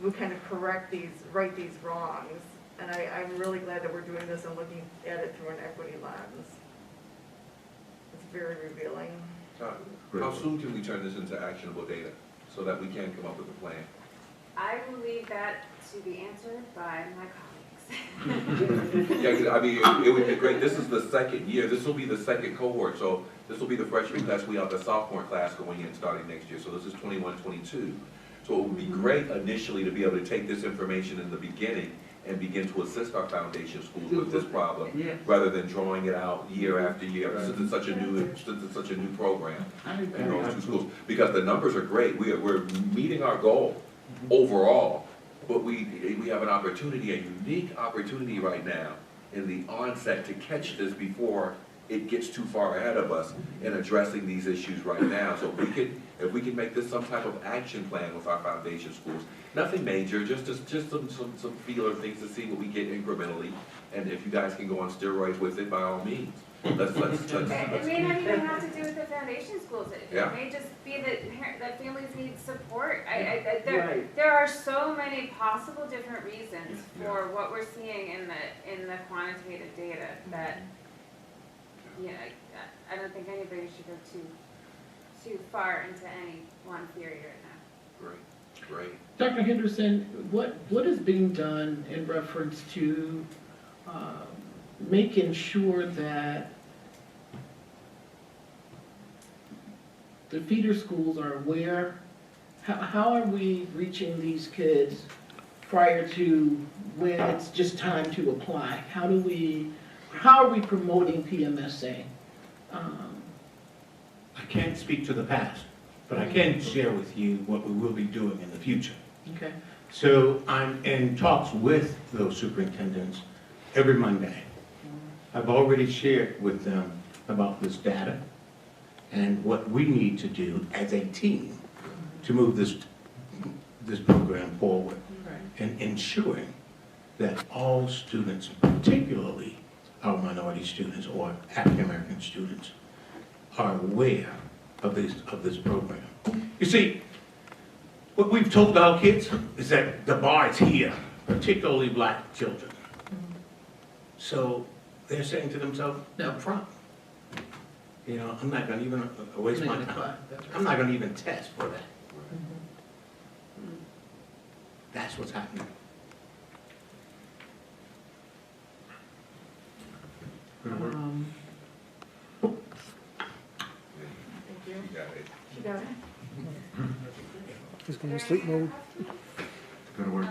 we kind of right these wrongs. And I'm really glad that we're doing this and looking at it through an equity lens. It's very revealing. How soon can we turn this into actionable data so that we can come up with a plan? I will leave that to be answered by my colleagues. Yeah, 'cause it would be great. This is the second year. This will be the second cohort. So this will be the freshman class. We have the sophomore class going in starting next year. So this is 21-22. So it would be great initially to be able to take this information in the beginning and begin to assist our foundation schools with this problem, rather than drawing it out year after year, since it's such a new program in those two schools. Because the numbers are great. We're meeting our goal overall, but we have an opportunity, a unique opportunity right now in the onset to catch this before it gets too far ahead of us in addressing these issues right now. So if we can make this some type of action plan with our foundation schools, nothing major, just some feeler things to see what we get incrementally. And if you guys can go on steroids with it, by all means. It may not even have to do with the foundation schools. It may just be that families need support. There are so many possible different reasons for what we're seeing in the quantitative data that I don't think anybody should go too far into any one theory right now. Great. Dr. Henderson, what is being done in reference to making sure that the feeder schools are aware? How are we reaching these kids prior to when it's just time to apply? How are we promoting PMSA? I can't speak to the past, but I can share with you what we will be doing in the future. Okay. So I'm in talks with those superintendents every Monday. I've already shared with them about this data and what we need to do as a team to move this program forward, and ensuring that all students, particularly our minority students or African American students, are aware of this program. You see, what we've told our kids is that the bar is here, particularly black children. So they're saying to themselves, up front, I'm not going to even waste my time. I'm not going to even test for that. That's what's happening. Thank you. You got it. You got it. Just going to sleep mode. Good work.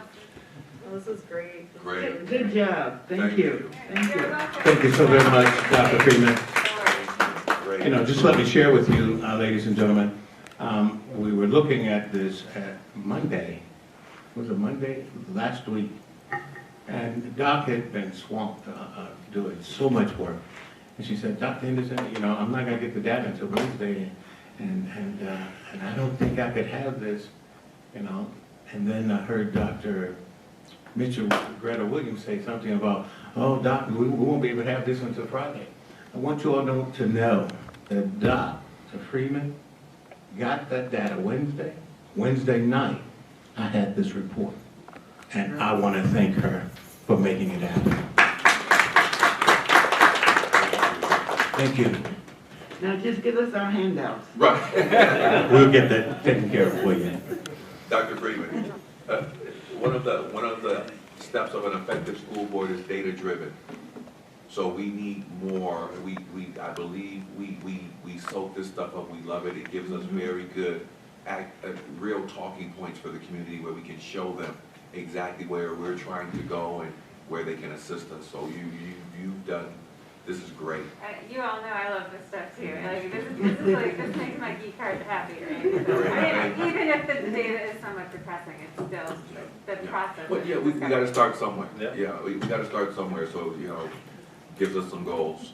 Well, this is great. Great. Good job. Thank you. Thank you. Thank you so very much, Dr. Freeman. Great. Just let me share with you, ladies and gentlemen, we were looking at this at Monday. Was it Monday? Last week. And Doc had been swamped doing so much work. And she said, Dr. Henderson, I'm not going to get the data until Wednesday, and I don't think I could have this, And then I heard Dr. Mitchell, Greta Williams say something about, oh, Doc, we won't be able to have this until Friday. I want you all to know that Dr. Freeman got that data Wednesday night, I had this report. And I want to thank her for making it happen. Thank you. Now just give us our handouts. Right. We'll get that taken care of for you. Dr. Freeman, one of the steps of an effective school board is data-driven. So we need more. I believe we soak this stuff up. We love it. It gives us very good, real talking points for the community where we can show them exactly where we're trying to go and where they can assist us. So you've done. This is great. You all know I love this stuff too. Like this makes my geek heart happy, right? I mean, even if the data is somewhat depressing, it's still the process. Well, yeah, we got to start somewhere. Yeah, we got to start somewhere. So gives us some goals.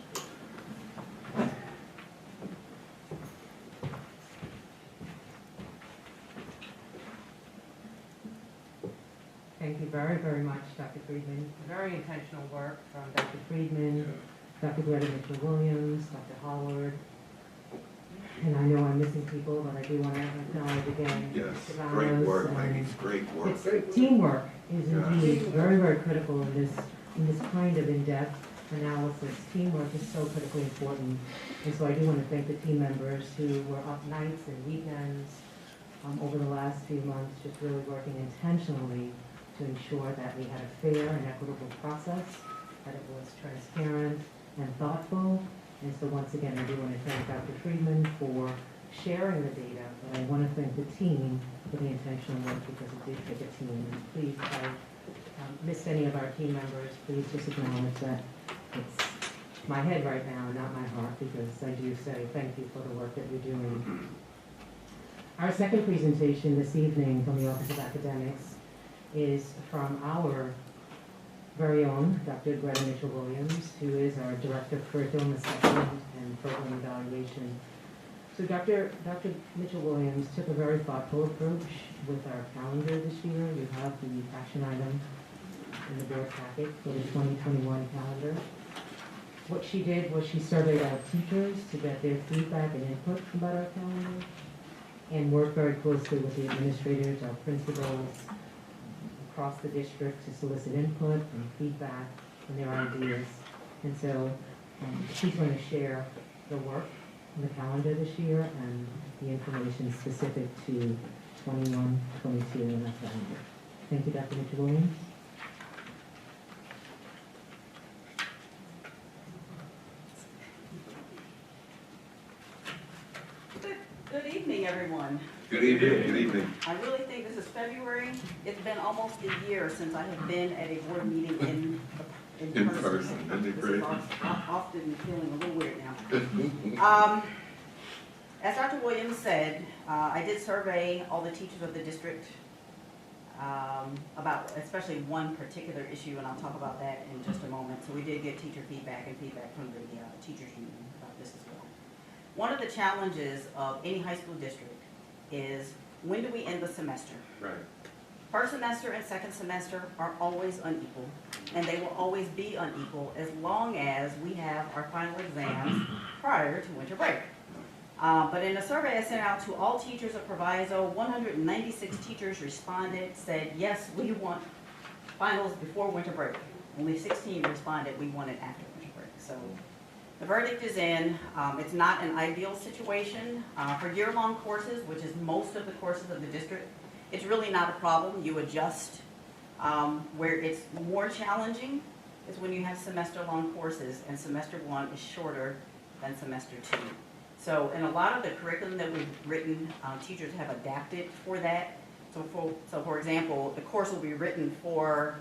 Thank you very, very much, Dr. Friedman. Very intentional work from Dr. Friedman, Dr. Greta Mitchell-Williams, Dr. Howard. And I know I'm missing people, but I do want to acknowledge again. Yes, great work, ladies, great work. Teamwork is indeed very, very critical in this kind of in-depth analysis. Teamwork is so critically important. And so I do want to thank the team members who were up nights and weekends over the last few months, just really working intentionally to ensure that we had a fair and equitable process, that it was transparent and thoughtful. And so once again, I do want to thank Dr. Friedman for sharing the data, but I want to thank the team for the intentional work because it did take a team. And please, if I missed any of our team members, please just acknowledge that it's my head right now, not my heart, because I do say thank you for the work that you're doing. Our second presentation this evening from the Office of Academics is from our very own Dr. Greta Mitchell-Williams, who is our Director of Curriculum Assessment and Program Evaluation. So Dr. Mitchell-Williams took a very thoughtful approach with our calendar this year. You have the action item in the board packet for the 2021 calendar. What she did was she surveyed our teachers to get their feedback and input about our calendar and worked very closely with the administrators, our principals, across the district to solicit input and feedback and their ideas. And so she's going to share the work on the calendar this year and the information specific to 21, 22 in that calendar. Thank you, Dr. Mitchell-Williams. Good evening, everyone. Good evening. Good evening. I really think this is February. It's been almost a year since I have been at a board meeting in person. This is often feeling a little weird now. As Dr. Williams said, I did survey all the teachers of the district about especially one particular issue, and I'll talk about that in just a moment. So we did get teacher feedback and feedback from the teachers union about this as well. One of the challenges of any high school district is when do we end the semester? Right. First semester and second semester are always unequal, and they will always be unequal as long as we have our final exams prior to winter break. But in a survey I sent out to all teachers of Proviso, 196 teachers responded, said, yes, we want finals before winter break. Only 16 responded, we want it after winter break. So the verdict is in. It's not an ideal situation. For year-long courses, which is most of the courses of the district, it's really not a problem. You adjust. Where it's more challenging is when you have semester-long courses, and semester one is shorter than semester two. So in a lot of the curriculum that we've written, teachers have adapted for that. So for example, the course will be written for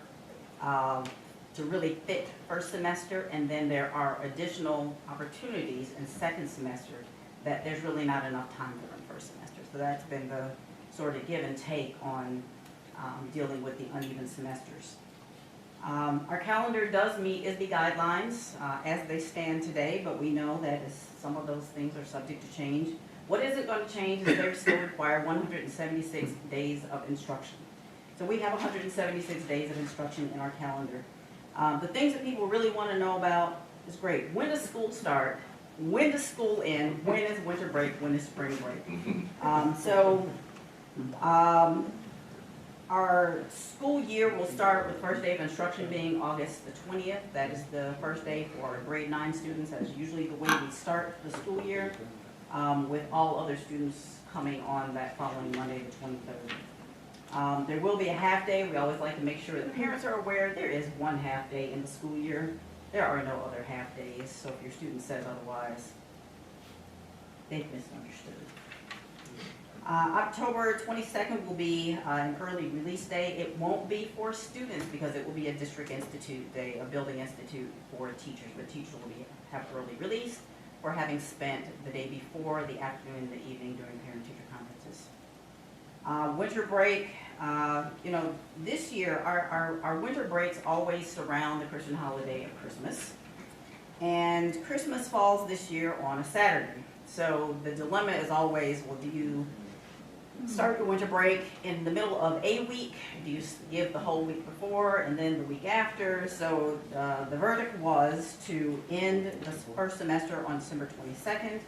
to really fit first semester, and then there are additional opportunities in second semester that there's really not enough time for in first semester. So that's been the sort of give and take on dealing with the uneven semesters. Our calendar does meet ISBE guidelines as they stand today, but we know that some of those things are subject to change. What isn't going to change is they still require 176 days of instruction. So we have 176 days of instruction in our calendar. The things that people really want to know about is great. When does school start? when does school end, when is winter break, when is spring break. Our school year will start with first day of instruction being August the 20th. That is the first day for grade 9 students. That is usually the way we start the school year, with all other students coming on that following Monday the 23rd. There will be a half day. We always like to make sure the parents are aware there is one half day in the school year. There are no other half days, so if your student says otherwise, they've misunderstood. October 22nd will be an early release day. It won't be for students because it will be a district institute day, a building institute for teachers. But teachers will have early release for having spent the day before, the afternoon, and the evening during parent-teacher conferences. Winter break, this year our winter breaks always surround the Christian holiday of Christmas. And Christmas falls this year on a Saturday. So the dilemma is always, well, do you start your winter break in the middle of a week? Do you give the whole week before and then the week after? So the verdict was to end the first semester on December 22nd,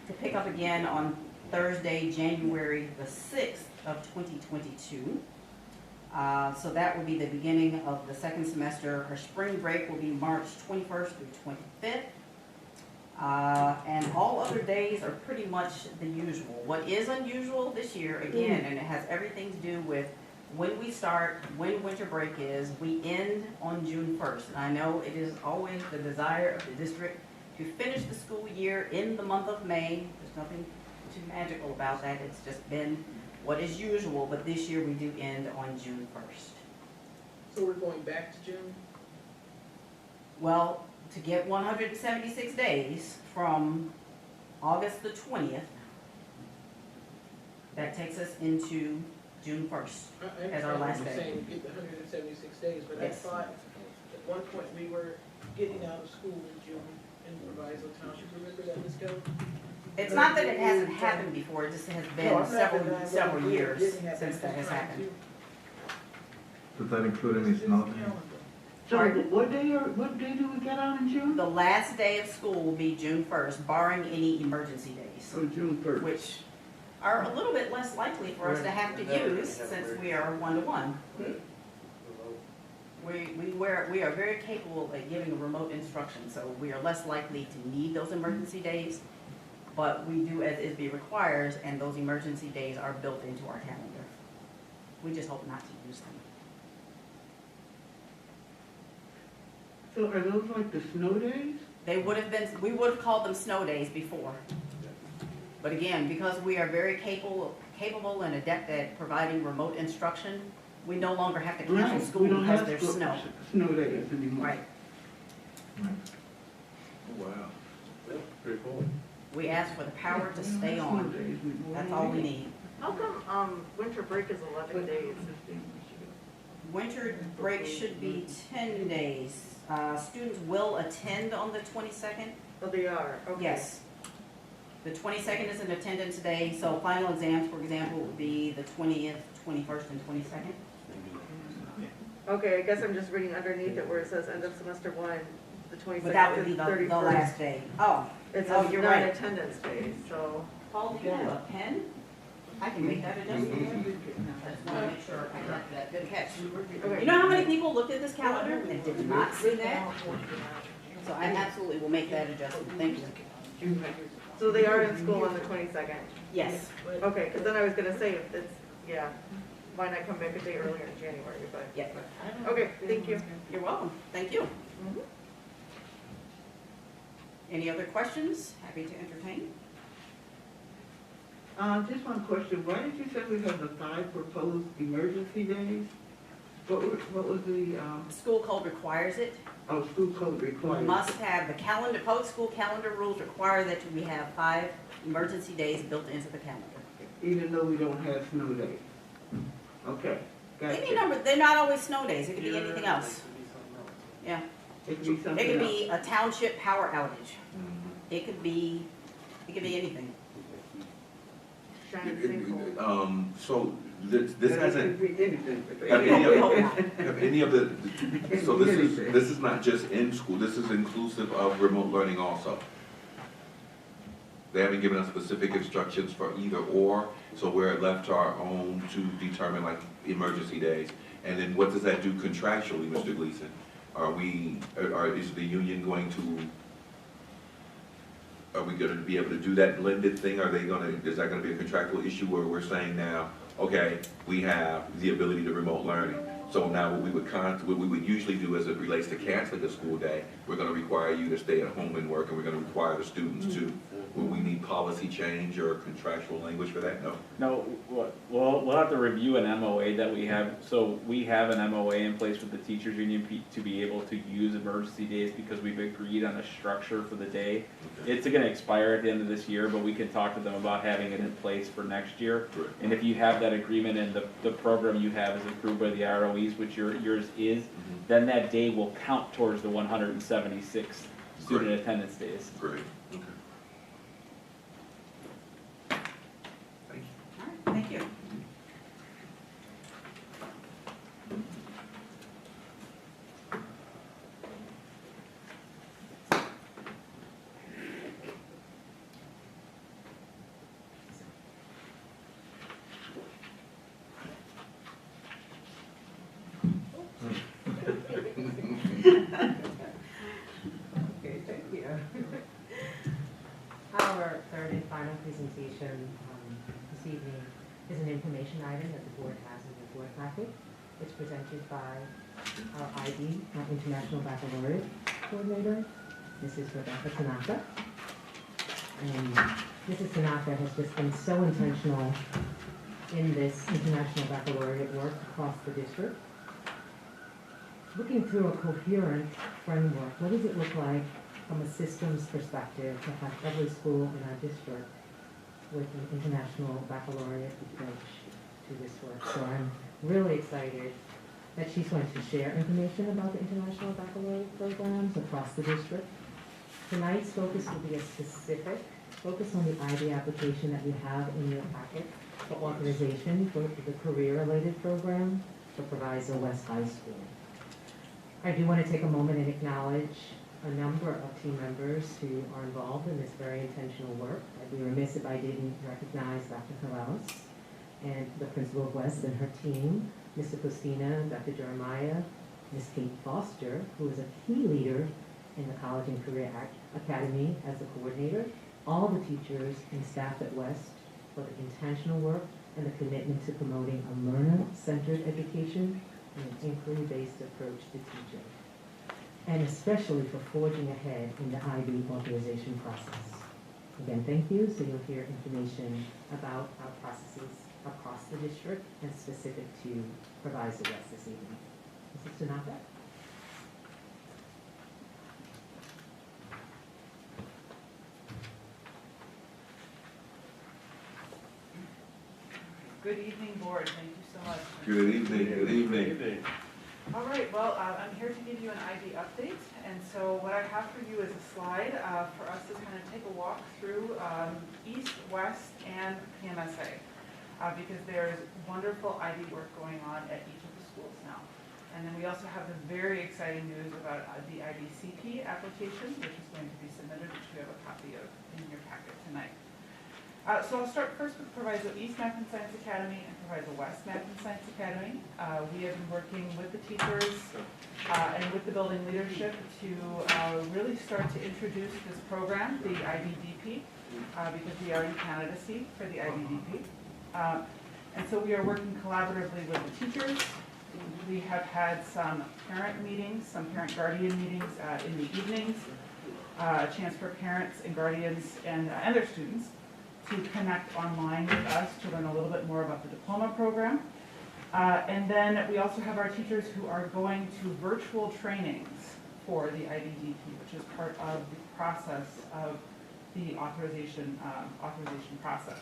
to pick up again on Thursday, January the 6th of 2022. So that will be the beginning of the second semester. Our spring break will be March 21st through 25th. And all other days are pretty much the usual. What is unusual this year, again, and it has everything to do with when we start, when winter break is, we end on June 1st. And I know it is always the desire of the district to finish the school year in the month of May. There's nothing too magical about that. It's just been what is usual, but this year we do end on June 1st. So we're going back to June? Well, to get 176 days from August the 20th, that takes us into June 1st as our last day. Saying get the 176 days, but Yes. I thought at one point we were getting out of school in June in Proviso Township. Remember that, Ms. Kelly? It's not that it hasn't happened before, it just has No, been it's not that I several wasn't years getting at since that has time, happened. too. Does that include any snow days? So what day do we get out in June? The last day of school will be June 1st, barring any emergency days. Oh, June 1st. Which are a little bit less likely for us to have to use since we are one-to-one. We are very capable of giving a remote instruction, so we are less likely to need those emergency days. But we do as ISB requires, and those emergency days are built into our calendar. We just hope not to use them. So are those like the snow days? They would have been, we would have called them snow days before. But again, because we are very capable and adept at providing remote instruction, we no longer have to cancel Right. school We don't because have there's snow. snow days anymore. Right. Wow. Pretty cool. We ask for the power to stay on. That's all we need. How come, winter break is 11 days? Winter break should be 10 days. Students will attend on the 22nd. Oh, they are, okay. Yes. The 22nd is an attendance day, so final exams, for example, will be the 20th, 21st, and 22nd. Okay, I guess I'm just reading underneath it where it says end of semester 1, the 22nd But that would to be the the 31st. last day. Oh, It's oh, a you're right. non-attendance day, so. Paul, do you have a pen? I can make that adjustment. I just want to make sure I got that. Good catch. You know how many people looked at this calendar and did not see that? So I absolutely will make that adjustment. Thank you. So they are in school on the 22nd? Yes. Okay, because then I was gonna say, if it's, yeah, why not come back a day earlier in January, but. Yeah. Okay, thank you. You're welcome. Thank you. Any other questions? Happy to entertain. Just one question. Why did you say we have the 5 proposed emergency days? What was the, School code requires it. Oh, school code requires. Must have the calendar, code school calendar rules require that we have 5 emergency days built into the calendar. Even though we don't have snow days? Okay, gotcha. Any number, they're not always snow days. It could be anything else. Yeah. It could be something It could else. be a township power outage. It could be anything. So this hasn't, It could be anything. have any of the, so this is not just in school, this is inclusive of remote learning also. They haven't given us specific instructions for either or, so we're left to our own to determine like emergency days. And then what does that do contractually, Mr. Gleason? Is the union going to, are we gonna be able to do that blended thing? Is that gonna be a contractual issue where we're saying now, okay, we have the ability to remote learning. So now what we would usually do as it relates to canceling a school day, we're gonna require you to stay at home and work, and we're gonna require the students to. Will we need policy change or contractual language for that? No? No, we'll have to review an MOA that we have. So we have an MOA in place with the teachers union to be able to use emergency days because we've agreed on a structure for the day. Okay. It's gonna expire at the end of this year, but we can talk to them about having it in place for next year. Correct. And if you have that agreement and the program you have is approved by the ROEs, which yours is, then that day will count towards the 176 student Great. attendance days. Great. Okay. Thank you. Okay, thank you. Our third and final presentation this evening is an information item that the board has in the board packet. It's presented by our IB, our International Baccalaureate Coordinator, Mrs. Rebecca Tanaka. And Mrs. Tanaka has just been so intentional in this International Baccalaureate work across the district. Looking through a coherent framework, what does it look like from a systems perspective to have every school in our district with an International Baccalaureate approach to this work? So I'm really excited that she's going to share information about the International Baccalaureate programs across the district. Tonight's focus will be a specific focus on the IB application that you have in your packet for authorization for the career-related program for Proviso West High School. I do want to take a moment and acknowledge a number of team members who are involved in this very intentional work. I'd be remiss if I didn't recognize Dr. Corrales and the principal of West and her team, Mr. Costina, Dr. Jeremiah, Ms. Kate Foster, who is a key leader in the College and Career Academy as the coordinator, all the teachers and staff at West for the intentional work and the commitment to promoting a learner-centered education and an inquiry-based approach to teaching, and especially for forging ahead in the IB authorization process. Again, thank you. So you'll hear information about our processes across the district and specific to Proviso West this evening. Mrs. Tanaka? Good evening, board. Thank you so much. Good evening. Good evening. All right, well, I'm here to give you an IB update, and so what I have for you is a slide for us to kind of take a walk through East, West, and PMSA, because there's wonderful IB work going on at each of the schools now. And then we also have the very exciting news about the IBCP application, which is going to be submitted, which we have a copy of in your packet tonight. So I'll start first with Proviso East Math and Science Academy and Proviso West Math and Science Academy. We have been working with the teachers and with the building leadership to really start to introduce this program, the IBDP, because we are in candidacy for the IBDP. And so we are working collaboratively with the teachers. We have had some parent meetings, some parent guardian meetings in the evenings, a chance for parents and guardians and their students to connect online with us to learn a little bit more about the diploma program. And then we also have our teachers who are going to virtual trainings for the IBDP, which is part of the process of the authorization process.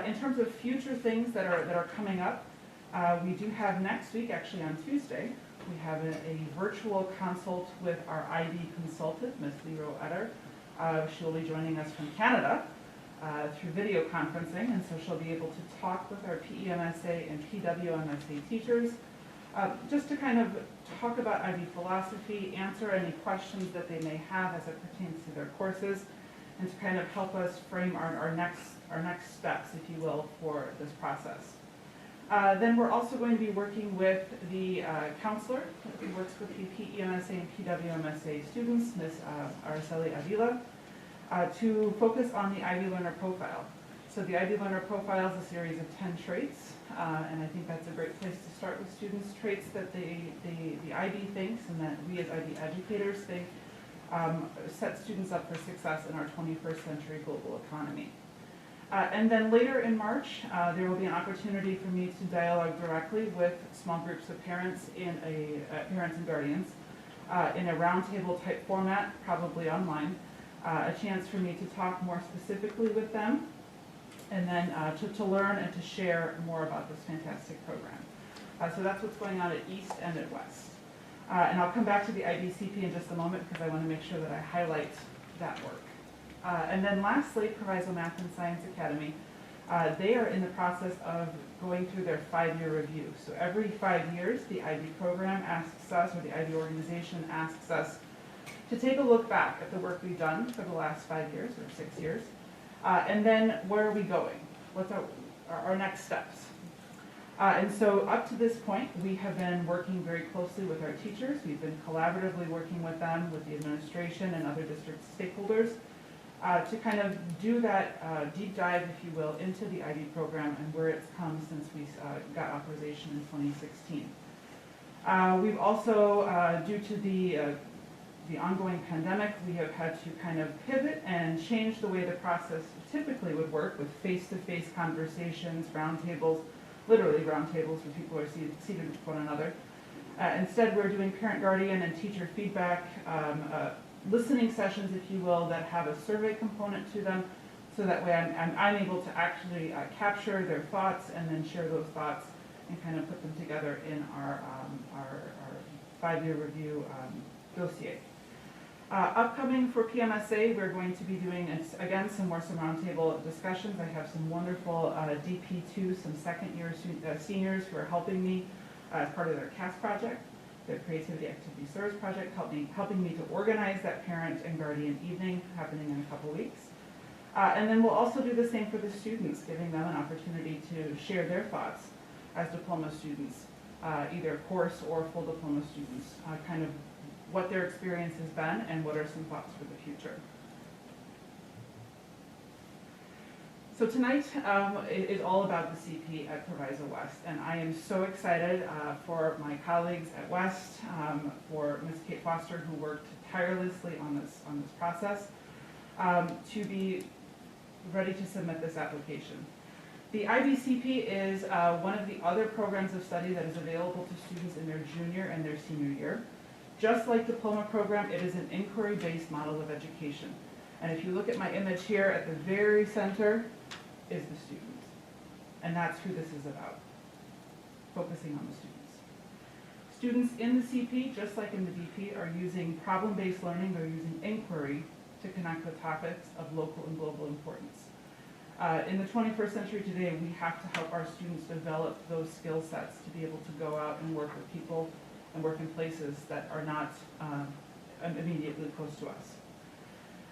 In terms of future things that are coming up, we do have next week, actually on Tuesday, we have a virtual consult with our IB consultant, Ms. Lero Etter. She'll be joining us from Canada through video conferencing, and so she'll be able to talk with our PEMSA and PWMSA teachers just to kind of talk about IB philosophy, answer any questions that they may have as it pertains to their courses, and to kind of help us frame our next steps, if you will, for this process. Then we're also going to be working with the counselor who works with the PEMSA and PWMSA students, Ms. Araceli Avila, to focus on the IB Learner Profile. So the IB Learner Profile is a series of 10 traits, and I think that's a great place to start with students. Traits that the IB thinks, and that we as IB educators think, set students up for success in our 21st century global economy. And then later in March, there will be an opportunity for me to dialogue directly with small groups of parents parents and guardians in a roundtable type format, probably online, a chance for me to talk more specifically with them, and then to learn and to share more about this fantastic program. So that's what's going on at East and at West. And I'll come back to the IBCP in just a moment because I want to make sure that I highlight that work. And then lastly, Proviso Math and Science Academy. They are in the process of going through their 5-year review. So every 5 years, the IB program asks us, or the IB organization asks us, to take a look back at the work we've done for the last 5 years, or 6 years, and then where are we going? What's our next steps? And so up to this point, we have been working very closely with our teachers. We've been collaboratively working with them, with the administration and other district stakeholders, to kind of do that deep dive, if you will, into the IB program and where it's come since we got authorization in 2016. We've also, due to the ongoing pandemic, we have had to kind of pivot and change the way the process typically would work with face-to-face conversations, roundtables, literally roundtables where people are seated with one another. Instead, we're doing parent, guardian, and teacher feedback, listening sessions, if you will, that have a survey component to them, so that way I'm able to actually capture their thoughts and then share those thoughts and kind of put them together in our 5-year review dossier. Upcoming for PMSA, we're going to be doing, again, some roundtable discussions. I have some wonderful DP2, some second-year seniors who are helping me as part of their CAS project, their Creativity Activity Service project, helping me to organize that parent and guardian evening happening in a couple weeks. And then we'll also do the same for the students, giving them an opportunity to share their thoughts as diploma students, either course or full diploma students, kind of what their experience has been and what are some thoughts for the future. So tonight is all about the CP at Proviso West, and I am so excited for my colleagues at West, for Ms. Kate Foster, who worked tirelessly on this process, to be ready to submit this application. The IBCP is one of the other programs of study that is available to students in their junior and their senior year. Just like diploma program, it is an inquiry-based model of education. And if you look at my image here, at the very center is the student. And that's who this is about, focusing on the students. Students in the CP, just like in the DP, are using problem-based learning. They're using inquiry to connect with topics of local and global importance. In the 21st century today, we have to help our students develop those skill sets to be able to go out and work with people and work in places that are not immediately close to us.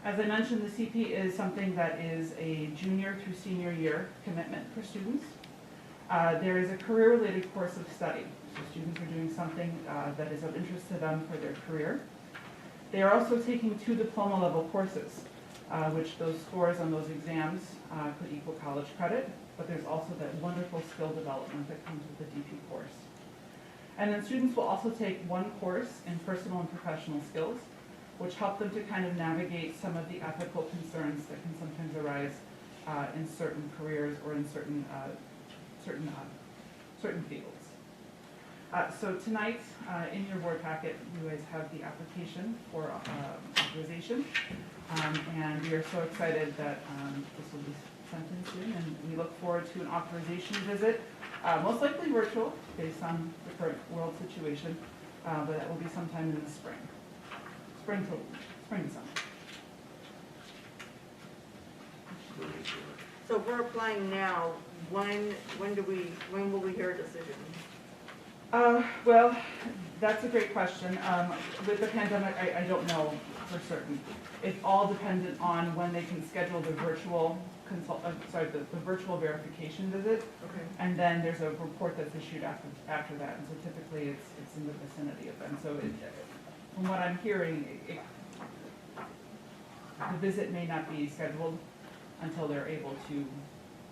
As I mentioned, the CP is something that is a junior through senior year commitment for students. There is a career-related course of study. So students are doing something that is of interest to them for their career. They are also taking 2 diploma-level courses, which those scores on those exams could equal college credit, but there's also that wonderful skill development that comes with the DP course. And then students will also take 1 course in personal and professional skills, which help them to kind of navigate some of the ethical concerns that can sometimes arise in certain careers or in certain fields. So tonight, in your board packet, you guys have the application for authorization, and we are so excited that this will be sent in soon, and we look forward to an authorization visit, most likely virtual, based on the current world situation, but that will be sometime in the spring to summer. So if we're applying now, when will we hear a decision? Well, That's a great question. With the pandemic, I don't know for certain. It's all dependent on when they can schedule the virtual the virtual verification visit. Okay. And then there's a report that's issued after that. And so typically it's in the vicinity of them. So from what I'm hearing, the visit may not be scheduled until they're able to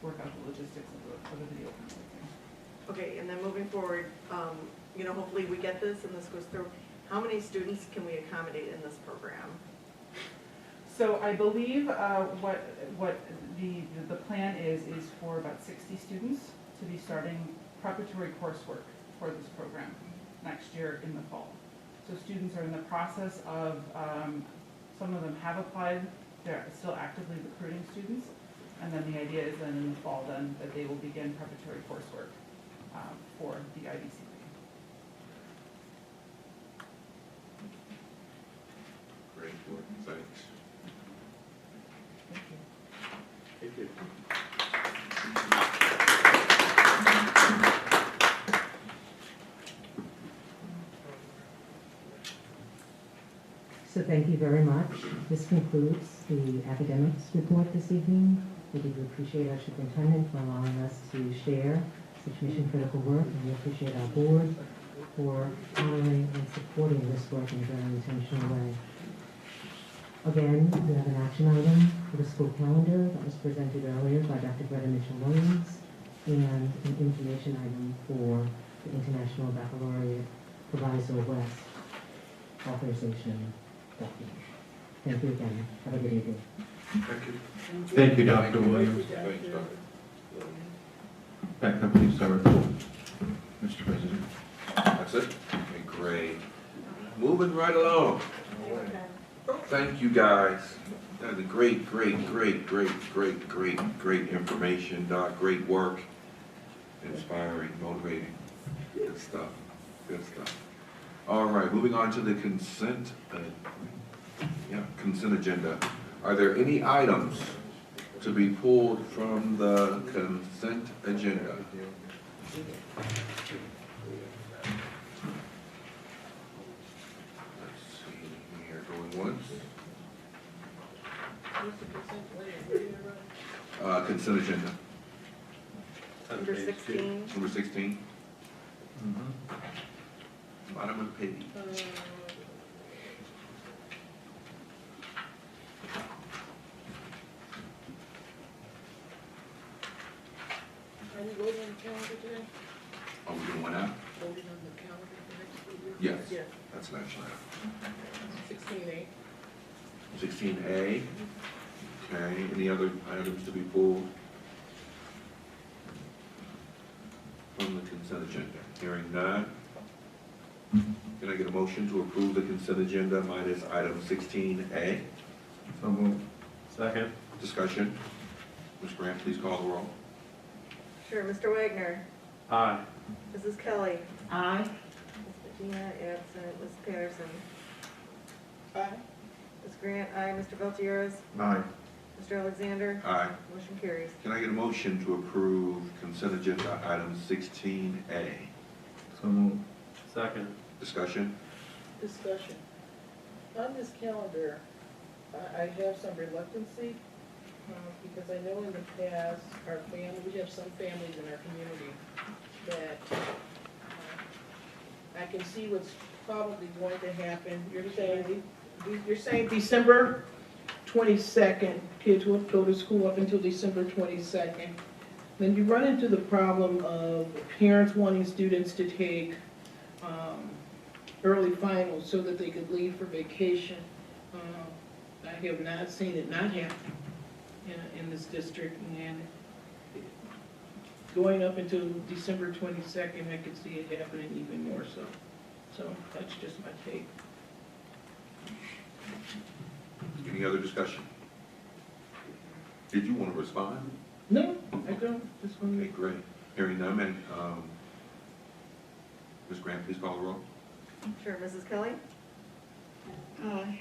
work out the logistics of the video conferencing. Okay, and then moving forward, you know, hopefully we get this and this goes through. How many students can we accommodate in this program? So I believe what the plan is for about 60 students to be starting preparatory coursework for this program next year in the fall. So students are in the process of, some of them have applied, they're still actively recruiting students, and then the idea is then in the fall then that they will begin preparatory coursework for the IBCP. Great work, thanks. Thank you. So thank you very much. This concludes the academics report this evening. We do appreciate our superintendent for allowing us to share such mission critical work, and we appreciate our board for honoring and supporting this work in a very intentional way. Again, we have an action item for the school calendar that was presented earlier by Dr. Greta Mitchell-Williams, and an information item for the International Baccalaureate Proviso West authorization document. Thank you again. Have a good evening. Thank you. Thank you, Dr. Williams. Thanks, Dr. Back up to you, sir, Mr. President. That's it? Okay, great. Moving right along. Thank you, guys. That was a great information, Doc. Great work. Inspiring, motivating. Good stuff. Good stuff. All right, moving on to the consent agenda. Are there any items to be pulled from the consent agenda? Let's see here, going once. Consent agenda. Number 16. Number 16. Bottom of the page. Are we voting on the calendar today? Are we doing one out? Voting on the calendar for next school year? Yes. Yes. That's an action item. 16A. 16A. Okay, any other items to be pulled from the consent agenda? Hearing none. Can I get a motion to approve the consent agenda minus item 16A? So moved. Second. Discussion. Ms. Grant, please call the roll. Sure, Mr. Wagner. Aye. Mrs. Kelly. Aye. Ms. Medina, absent. Ms. Patterson. Aye. Ms. Grant, aye. Mr. Gutierrez. Aye. Mr. Alexander. Aye. Motion carries. Can I get a motion to approve consent agenda item 16A? So moved. Second. Discussion. Discussion. On this calendar, I have some reluctancy, because I know in the past, we have some families in our community that I can see what's probably going to happen. You're saying December 22nd, kids will go to school up until December 22nd. Then you run into the problem of parents wanting students to take early finals so that they could leave for vacation. I have not seen it not happen in this district, and going up until December 22nd, I could see it happening even more so. So that's just my take. Any other discussion? Did you want to respond? No, I don't. Just want Okay, great. Hearing none, and Ms. Grant, please call the roll. Sure, Mrs. Kelly. Aye.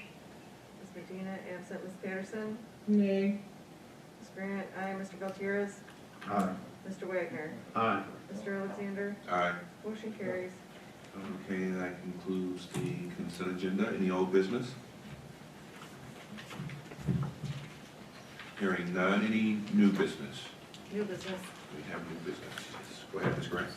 Ms. Medina, absent. Ms. Patterson. Nay. Ms. Grant, aye. Mr. Gutierrez. Aye. Mr. Wagner. Aye. Mr. Alexander. Aye. Motion carries. Okay, that concludes the consent agenda. Any old business? Hearing none. Any new business? New business. We have new business. Yes. Go ahead, Ms. Grant.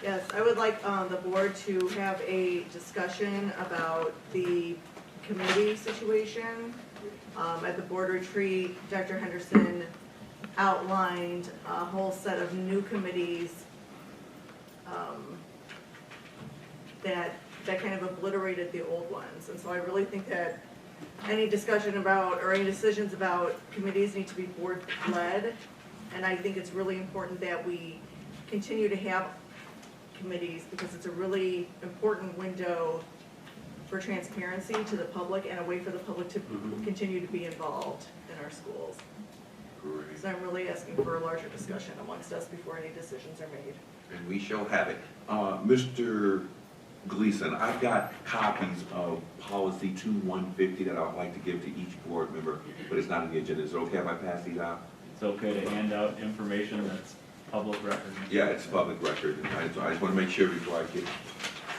Yes, I would like the board to have a discussion about the committee situation. At the board retreat, Dr. Henderson outlined a whole set of new committees that kind of obliterated the old ones. And so I really think that any discussion about or any decisions about committees need to be board-led. And I think it's really important that we continue to have committees because it's a really important window for transparency to the public and a way for the public to continue to be involved in our schools. Great. So I'm really asking for a larger discussion amongst us before any decisions are made. And we shall have it. Mr. Gleason, I've got copies of policy 2150 that I'd like to give to each board member, but it's not in the agenda. Is it okay if I pass these out? It's okay to hand out information that's public record. Yeah, it's public record. I just want to make sure before I get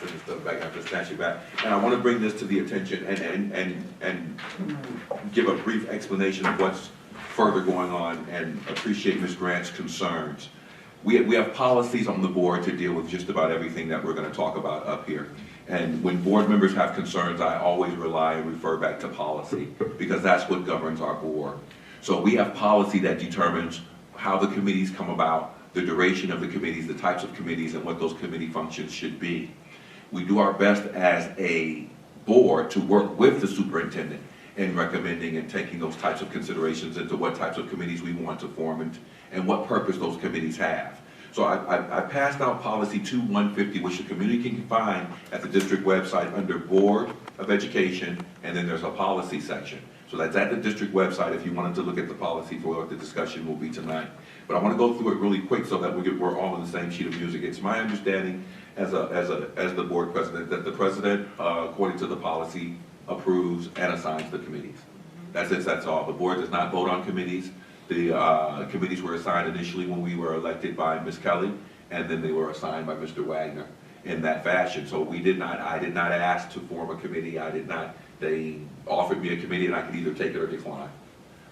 this stuff back, I have to snatch it back. And I want to bring this to the attention and give a brief explanation of what's further going on and appreciate Ms. Grant's concerns. We have policies on the board to deal with just about everything that we're going to talk about up here. And when board members have concerns, I always rely and refer back to policy because that's what governs our board. So we have policy that determines how the committees come about, the duration of the committees, the types of committees, and what those committee functions should be. We do our best as a board to work with the superintendent in recommending and taking those types of considerations into what types of committees we want to form and what purpose those committees have. So I passed out policy 2150, which the community can find at the district website under Board of Education, and then there's a policy section. So that's at the district website if you wanted to look at the policy for what the discussion will be tonight. But I want to go through it really quick so that we're all on the same sheet of music. It's my understanding as the board president that the president, according to the policy, approves and assigns the committees. That's it, that's all. The board does not vote on committees. The committees were assigned initially when we were elected by Ms. Kelly, and then they were assigned by Mr. Wagner in that fashion. So I did not ask to form a committee. They offered me a committee and I could either take it or decline.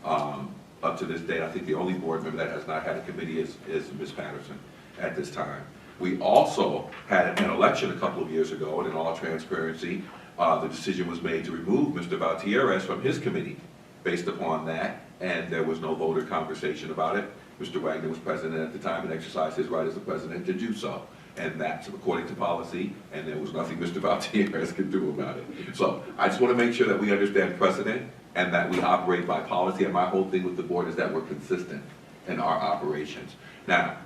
Up to this date, I think the only board member that has not had a committee is Ms. Patterson at this time. We also had an election a couple of years ago, and in all transparency, the decision was made to remove Mr. Valtierrez from his committee based upon that, and there was no voter conversation about it. Mr. Wagner was president at the time and exercised his right as the president to do so. And that's according to policy, and there was nothing Mr. Valtierrez could do about it. So I just want to make sure that we understand precedent and that we operate by policy, and my whole thing with the board is that we're consistent in our operations. Now,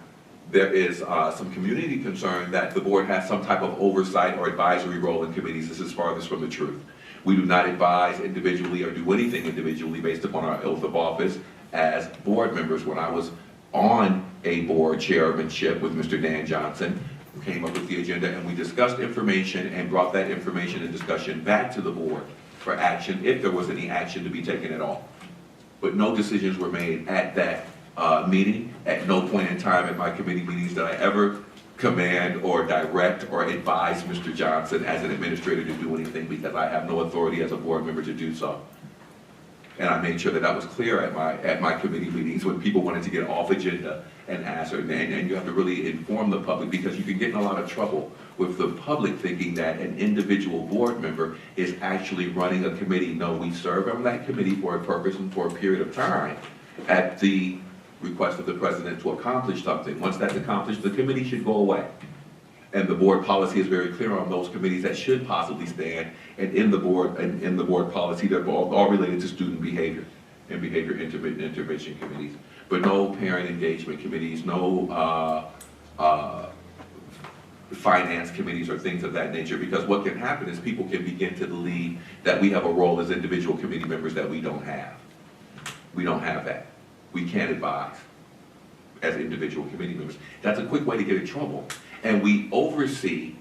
there is some community concern that the board has some type of oversight or advisory role in committees. This is farthest from the truth. We do not advise individually or do anything individually based upon our oath of office as board members. When I was on a board chairmanship with Mr. Dan Johnson, we came up with the agenda and we discussed information and brought that information and discussion back to the board for action if there was any action to be taken at all. But no decisions were made at that meeting. At no point in time at my committee meetings did I ever command or direct or advise Mr. Johnson as an administrator to do anything because I have no authority as a board member to do so. And I made sure that that was clear at my committee meetings when people wanted to get off agenda and ask, and you have to really inform the public because you can get in a lot of trouble with the public thinking that an individual board member is actually running a committee. No, we serve on that committee for a purpose and for a period of time at the request of the president to accomplish something. Once that's accomplished, the committee should go away. And the board policy is very clear on those committees that should possibly stand. And in the board policy, they're all related to student behavior and behavior intervention committees. But no parent engagement committees, no finance committees or things of that nature. Because what can happen is people can begin to believe that we have a role as individual committee members that we don't have. We don't have that. We can't advise as individual committee members. That's a quick way to get in trouble. And we oversee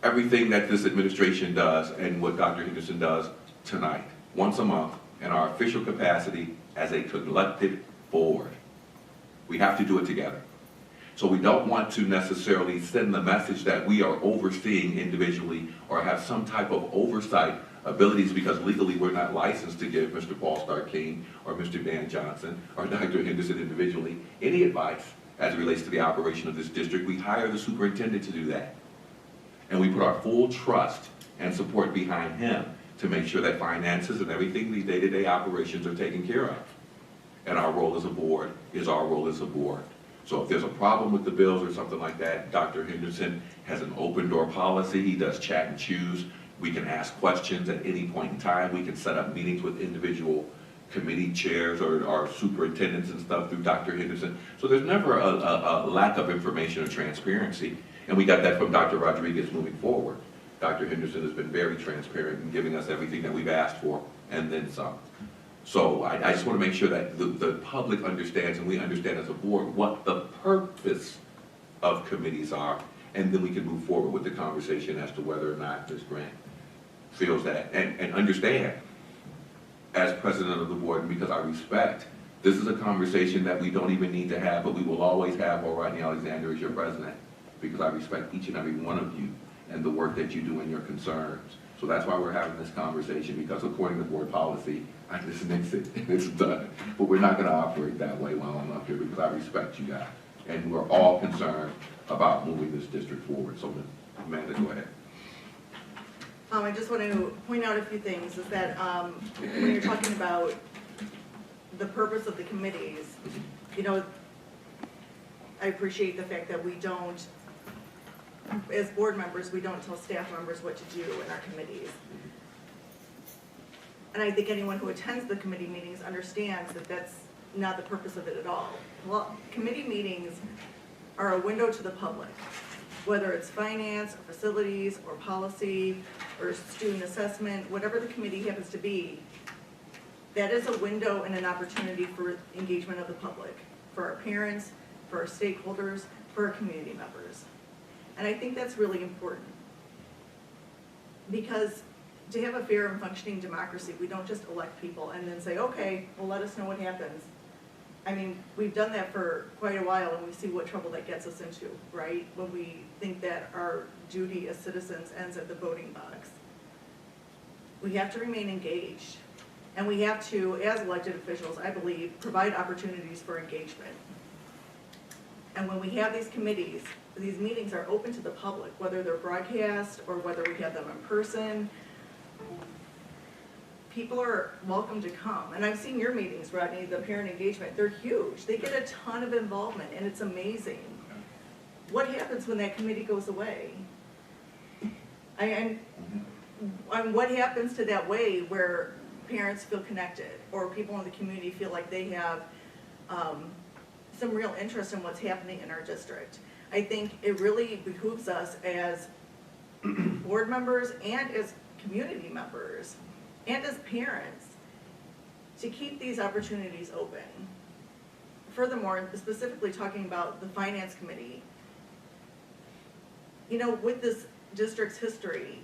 everything that this administration does and what Dr. Henderson does tonight, once a month, in our official capacity as a collective board. We have to do it together. So we don't want to necessarily send the message that we are overseeing individually or have some type of oversight abilities, because legally we're not licensed to give Mr. Paul Stark King or Mr. Dan Johnson or Dr. Henderson individually any advice as it relates to the operation of this district. We hire the superintendent to do that. And we put our full trust and support behind him to make sure that finances and everything, these day-to-day operations are taken care of. And our role as a board is our role as a board. So if there's a problem with the bills or something like that, Dr. Henderson has an open door policy. He does chat and choose. We can ask questions at any point in time. We can set up meetings with individual committee chairs or superintendents and stuff through Dr. Henderson. So there's never a lack of information or transparency. And we got that from Dr. Rodriguez moving forward. Dr. Henderson has been very transparent in giving us everything that we've asked for and then some. So I just want to make sure that the public understands and we understand as a board what the purpose of committees are, and then we can move forward with the conversation as to whether or not Ms. Grant feels that, and understand as president of the board, and because I respect, this is a conversation that we don't even need to have, but we will always have while Rodney Alexander is your president, because I respect each and every one of you and the work that you do and your concerns. So that's why we're having this conversation, because according to board policy, I dismiss it and it's done. But we're not going to operate that way while I'm up here, because I respect you guys. And we're all concerned about moving this district forward. So Amanda, go ahead. I just want to point out a few things, is that when you're talking about the purpose of the committees, you know, I appreciate the fact that we don't, as board members, we don't tell staff members what to do in our committees. And I think anyone who attends the committee meetings understands that that's not the purpose of it at all. Well, committee meetings are a window to the public, whether it's finance, or facilities, or policy, or student assessment, whatever the committee happens to be. That is a window and an opportunity for engagement of the public, for our parents, for our stakeholders, for our community members. And I think that's really important, because to have a fair and functioning democracy, we don't just elect people and then say, okay, well, let us know what happens. I mean, we've done that for quite a while, and we see what trouble that gets us into, right? When we think that our duty as citizens ends at the voting box. We have to remain engaged, and we have to, as elected officials, I believe, provide opportunities for engagement. And when we have these committees, these meetings are open to the public, whether they're broadcast or whether we have them in person. People are welcome to come. And I've seen your meetings, Rodney, the parent engagement. They're huge. They get a ton of involvement, and it's amazing. What happens when that committee goes away? And what happens to that way where parents feel connected, or people in the community feel like they have some real interest in what's happening in our district? I think it really behooves us as board members and as community members and as parents to keep these opportunities open. Furthermore, specifically talking about the finance committee, you know, with this district's history,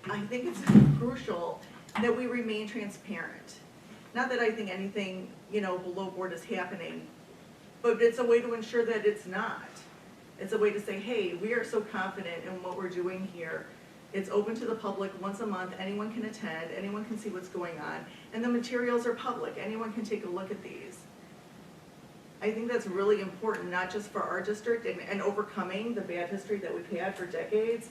I think it's crucial that we remain transparent. Not that I think anything, you know, below board is happening, but it's a way to ensure that it's not. It's a way to say, hey, we are so confident in what we're doing here. It's open to the public once a month. Anyone can attend. Anyone can see what's going on. And the materials are public. Anyone can take a look at these. I think that's really important, not just for our district and overcoming the bad history that we've had for decades,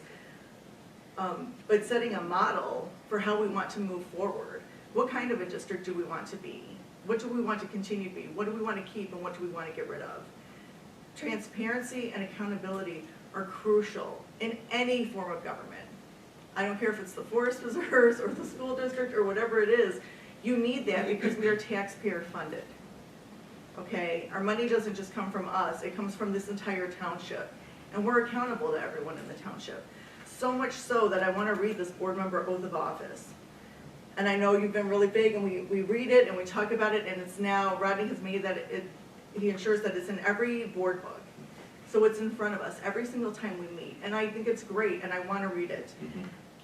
but setting a model for how we want to move forward. What kind of a district do we want to be? What do we want to continue to be? What do we want to keep, and what do we want to get rid of? Transparency and accountability are crucial in any form of government. I don't care if it's the forest preserves or the school district or whatever it is. You need that because we are taxpayer funded. Okay? Our money doesn't just come from us. It comes from this entire township. And we're accountable to everyone in the township. So much so that I want to read this board member oath of office. And I know you've been really big, and we read it and we talk about it, and it's now, Rodney has made that he ensures that it's in every board book. So it's in front of us every single time we meet. And I think it's great, and I want to read it.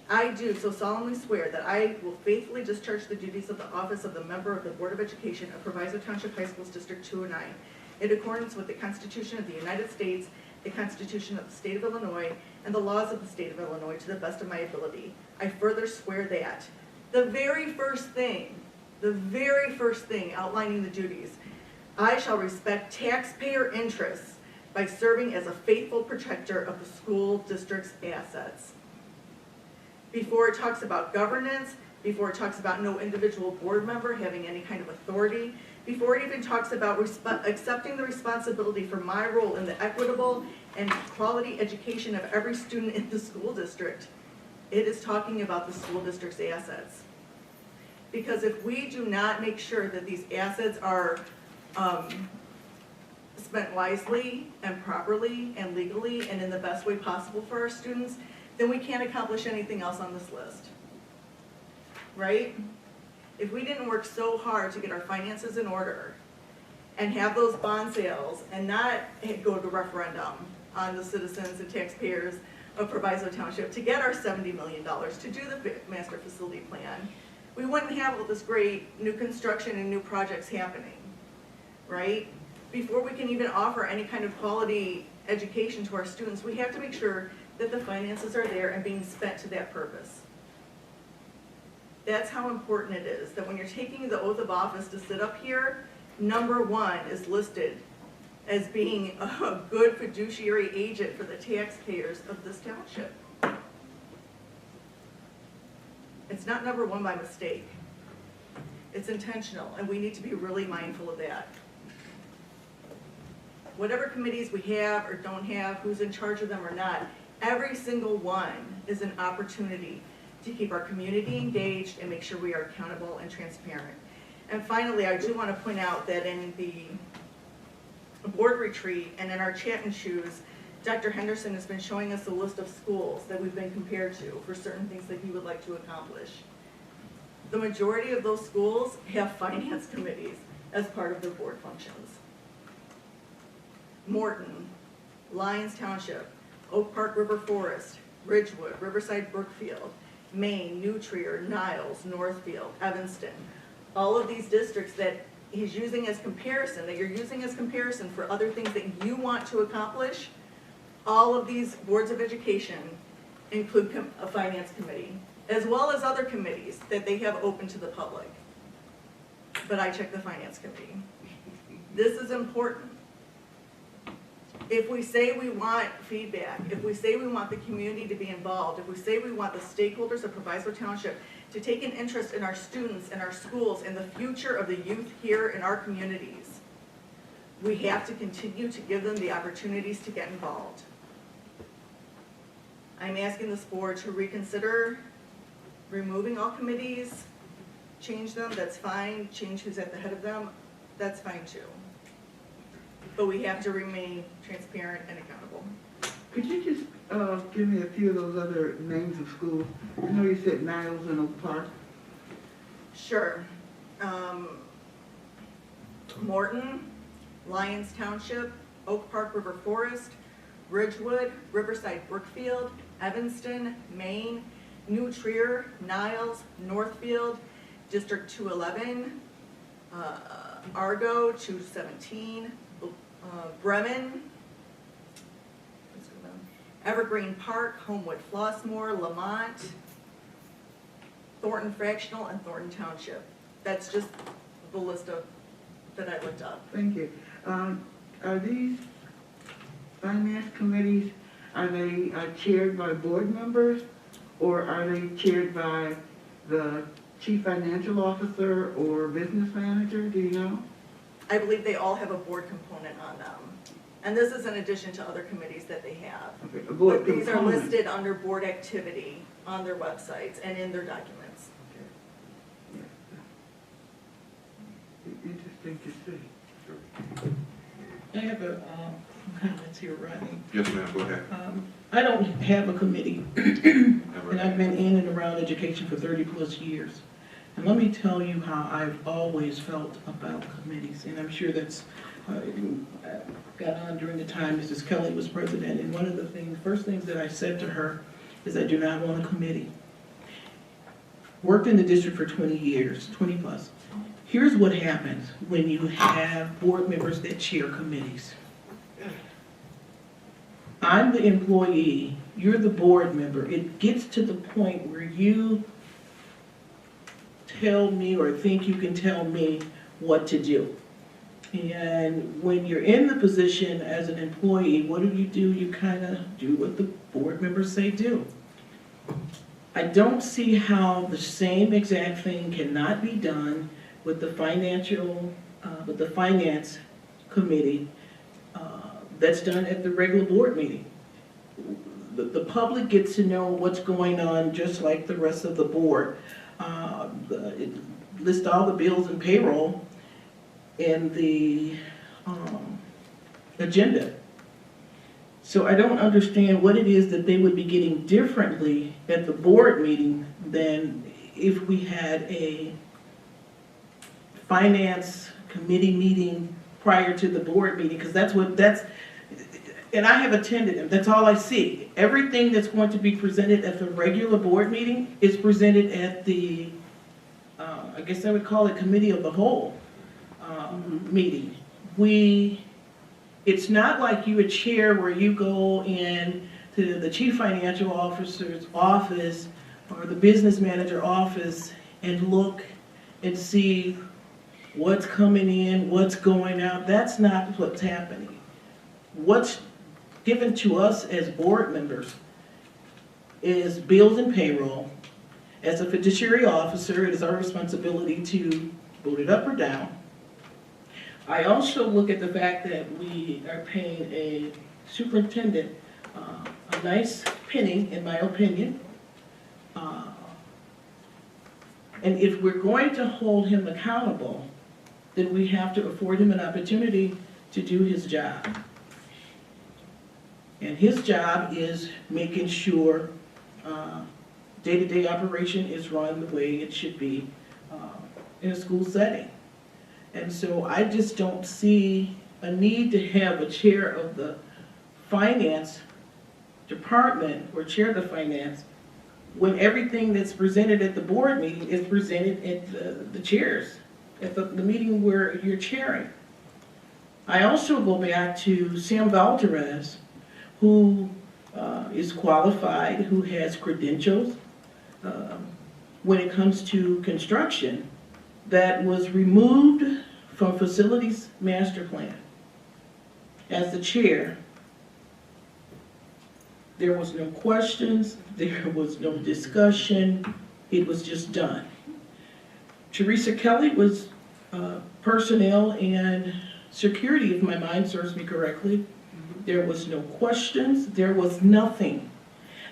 I do so solemnly swear that I will faithfully discharge the duties of the office of the member of the Board of Education of Proviso Township High Schools District 209 in accordance with the Constitution of the United States, the Constitution of the State of Illinois, and the laws of the State of Illinois to the best of my ability. I further swear that the very first thing outlining the duties, I shall respect taxpayer interests by serving as a faithful protector of the school district's assets. Before it talks about governance, before it talks about no individual board member having any kind of authority, before it even talks about accepting the responsibility for my role in the equitable and quality education of every student in the school district, it is talking about the school district's assets. Because if we do not make sure that these assets are spent wisely and properly and legally and in the best way possible for our students, then we can't accomplish anything else on this list. Right? If we didn't work so hard to get our finances in order and have those bond sales and not go to referendum on the citizens and taxpayers of Proviso Township to get our $70 million to do the master facility plan, we wouldn't have all this great new construction and new projects happening, right? Before we can even offer any kind of quality education to our students, we have to make sure that the finances are there and being spent to that purpose. That's how important it is, that when you're taking the oath of office to sit up here, number one is listed as being a good fiduciary agent for the taxpayers of this township. It's not number one by mistake. It's intentional, and we need to be really mindful of that. Whatever committees we have or don't have, who's in charge of them or not, every single one is an opportunity to keep our community engaged and make sure we are accountable and transparent. And finally, I do want to point out that in the board retreat and in our chat and choose, Dr. Henderson has been showing us a list of schools that we've been compared to for certain things that he would like to accomplish. The majority of those schools have finance committees as part of their board functions. Morton, Lyons Township, Oak Park River Forest, Ridgewood, Riverside Brookfield, Maine, New Trier, Niles, Northfield, Evanston. All of these districts that he's using as comparison, that you're using as comparison for other things that you want to accomplish, all of these boards of education include a finance committee, as well as other committees that they have open to the public. But I check the finance committee. This is important. If we say we want feedback, if we say we want the community to be involved, if we say we want the stakeholders of Proviso Township to take an interest in our students and our schools and the future of the youth here in our communities, we have to continue to give them the opportunities to get involved. I'm asking this board to reconsider removing all committees, change them, that's fine, change who's at the head of them, that's fine too. But we have to remain transparent and accountable. Could you just give me a few of those other names of schools? I know you said Niles and Oak Park. Sure. Morton, Lyons Township, Oak Park River Forest, Ridgewood, Riverside Brookfield, Evanston, Maine, New Trier, Niles, Northfield, District 211, Argo 217, Bremen, Evergreen Park, Homewood Flossmoor, Lamont, Thornton Fractional, and Thornton Township. That's just the list of that I looked up. Thank you. Are these finance committees, are they chaired by board members, or are they chaired by the chief financial officer or business manager? Do you know? I believe they all have a board component on them. And this is in addition to other committees that they have. Okay, a board but these component. are listed under board activity on their websites and in their documents. Interesting to see. I have a comments here, Rodney. Yes, ma'am, go ahead. I don't have a committee, and I've been in and around education for 30 plus years. And let me tell you how I've always felt about committees, and I'm sure that's got on during the time Mrs. Kelly was president. And one of the first things that I said to her is I do not want a committee. Worked in the district for 20 years, 20 plus. Here's what happens when you have board members that chair committees. I'm the employee, you're the board member. It gets to the point where you tell me or think you can tell me what to do. And when you're in the position as an employee, what do? You kind of do what the board members say do. I don't see how the same exact thing cannot be done with the finance committee that's done at the regular board meeting. The public gets to know what's going on just like the rest of the board. It lists all the bills and payroll in the agenda. So I don't understand what it is that they would be getting differently at the board meeting than if we had a finance committee meeting prior to the board meeting, because and I have attended them, that's all I see. Everything that's going to be presented at the regular board meeting is presented at the, I guess I would call it committee of the whole meeting. It's not like you a chair where you go in to the chief financial officer's office or the business manager office and look and see what's coming in, what's going out. That's not what's happening. What's given to us as board members is bills and payroll. As a fiduciary officer, it is our responsibility to vote it up or down. I also look at the fact that we are paying a superintendent a nice penny, in my opinion. And if we're going to hold him accountable, then we have to afford him an opportunity to do his job. And his job is making sure day-to-day operation is run the way it should be in a school setting. And so I just don't see a need to have a chair of the finance department or chair of the finance when everything that's presented at the board meeting is presented at the chairs, at the meeting where you're chairing. I also go back to Sam Valterez, who is qualified, who has credentials when it comes to construction, that was removed from facilities master plan as the chair. There was no questions, there was no discussion, it was just done. Teresa Kelly was personnel and security, if my mind serves me correctly. There was no questions, there was nothing.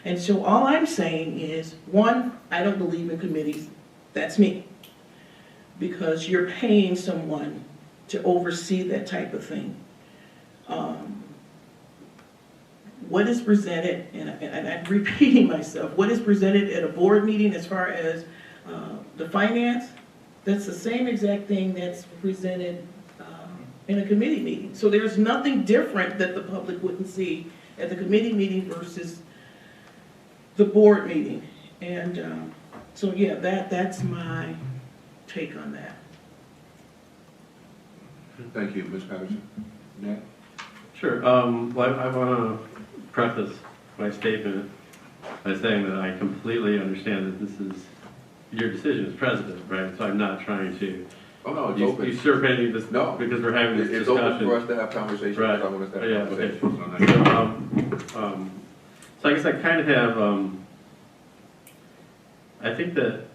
And so all I'm saying is, one, I don't believe in committees. That's me. Because you're paying someone to oversee that type of thing. What is presented, and I'm repeating myself, what is presented at a board meeting as far as the finance, that's the same exact thing that's presented in a committee meeting. So there's nothing different that the public wouldn't see at the committee meeting versus the board meeting. And so yeah, that's my take on that. Thank you, Ms. Patterson. Nat? Sure. Well, I want to preface my statement by saying that I completely understand that this is your decision as president, right? So I'm not trying to usurp any of this because we're having this discussion. It's open for us to have conversations. Right. I want us to have Yeah, conversations on okay. that. So I guess I kind of have, I think that,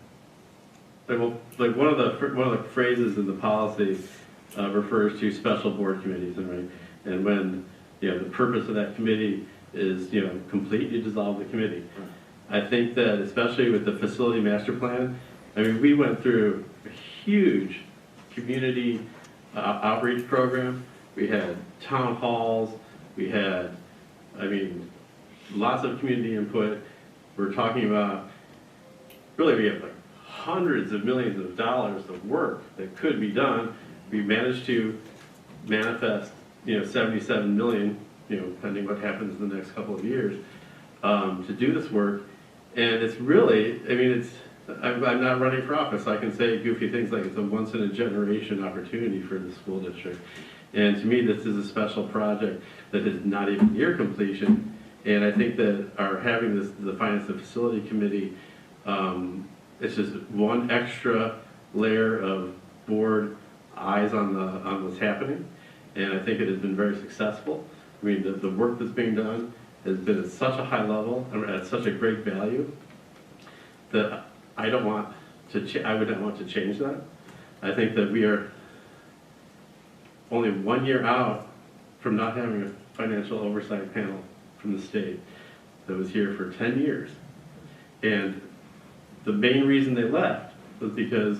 like one of the phrases in the policy refers to special board committees, and when the purpose of that committee is complete, you dissolve the committee. I think that especially with the facility master plan, I mean, we went through a huge community outreach program. We had town halls, we had, lots of community input. We're talking about, really we have like hundreds of millions of dollars of work that could be done. We managed to manifest, 77 million, depending what happens in the next couple of years, to do this work. And it's really, I'm not running for office. I can say goofy things like it's a once-in-a-generation opportunity for the school district. And to me, this is a special project that is not even near completion. And I think that our having the Finance and Facility Committee, it's just one extra layer of board eyes on what's happening. And I think it has been very successful. I mean, the work that's being done has been at such a high level and at such a great value that I would not want to change that. I think that we are only 1 year out from not having a financial oversight panel from the state that was here for 10 years. And the main reason they left was because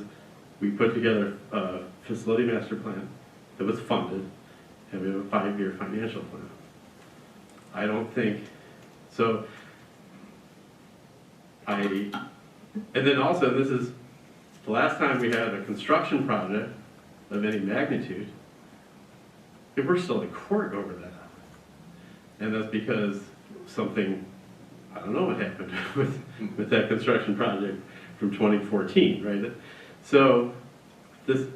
we put together a facility master plan that was funded, and we have a 5-year financial plan. I don't think, so and then also this is the last time we had a construction project of any magnitude, and we're still in court over that. And that's because something, I don't know what happened with that construction project from 2014, right? So this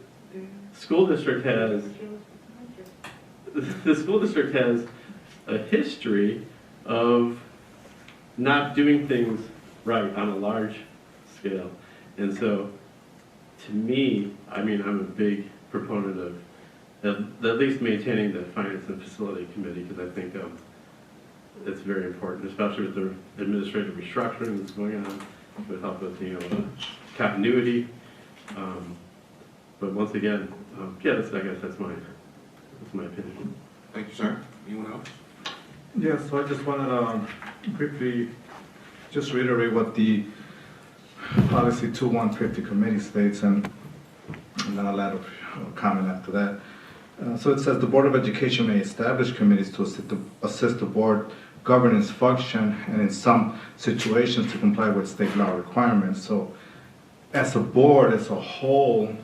school district has a history of not doing things right on a large scale. And so to me, I mean, I'm a big proponent of at least maintaining the Finance and Facility Committee, because I think it's very important, especially with the administrative restructuring that's going on. It would help with, continuity. But once again, yeah, I guess that's my opinion. Thank you, sir. Anyone else? Yeah, so I just wanted to briefly just reiterate what the policy 2150 committee states, and then I'll add a comment after that. So it says the Board of Education may establish committees to assist the board governance function and in some situations to comply with state law requirements. So as a board, as a whole,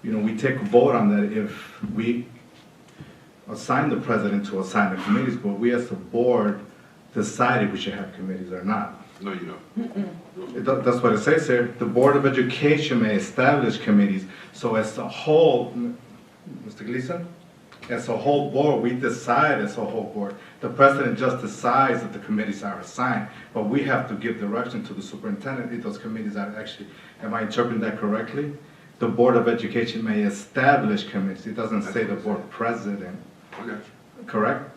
we take a vote on that if we assign the president to assign the committees, but we as a board decide if we should have committees or not. No, you don't. That's what it says here. The Board of Education may establish committees. So as a whole, Mr. Gleason, as a whole board, we decide as a whole board. The president just decides that the committees are assigned, but we have to give direction to the superintendent if those committees are actually, am I interpreting that correctly? The Board of Education may establish committees. It doesn't say the board president. Okay. Correct?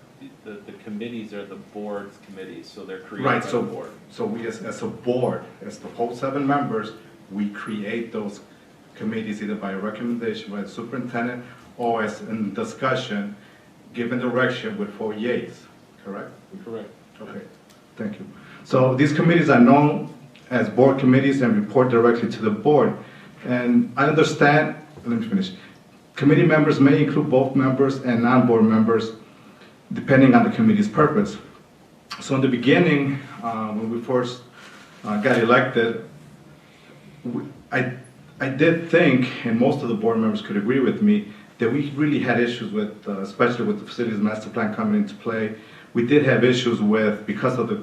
The committees are the board's committees, so they're created Right, by so, the board. so we as a board, as the whole 7 members, we create those committees either by recommendation by the superintendent or as in discussion, given direction with 4 yeas, correct? Correct. Okay, thank you. So these committees are known as board committees and report directly to the board. And I understand, let me finish. Committee members may include both members and non-board members, depending on the committee's purpose. So in the beginning, when we first got elected, I did think, and most of the board members could agree with me, that we really had issues with, especially with the facilities master plan coming into play. We did have issues with, because of the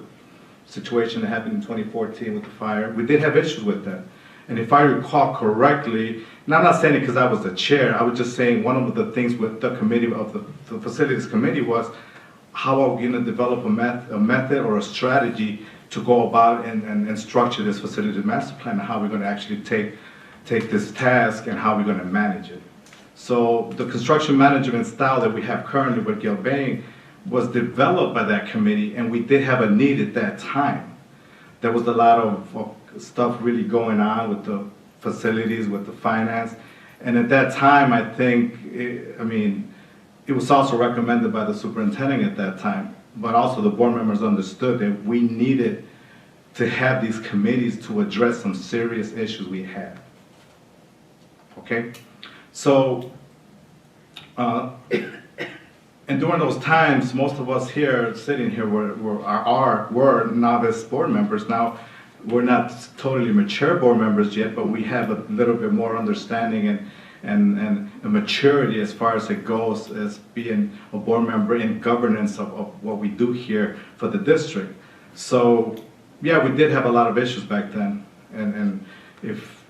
situation that happened in 2014 with the fire, we did have issues with that. And if I recall correctly, and I'm not saying it because I was the chair, I was just saying one of the things with the committee, of the facilities committee, was how are we going to develop a method or a strategy to go about and structure this facility master plan, and how we're going to actually take this task and how we're going to manage it. So the construction management style that we have currently with Gilbane was developed by that committee, and we did have a need at that time. There was a lot of stuff really going on with the facilities, with the finance, and at that time, I think, it was also recommended by the superintendent at that time, but also the board members understood that we needed to have these committees to address some serious issues we had. Okay? So, and during those times, most of us here, sitting here, were novice board members. Now, we're not totally mature board members yet, but we have a little bit more understanding and a maturity as far as it goes as being a board member in governance of what we do here for the district. So, yeah, we did have a lot of issues back then. And if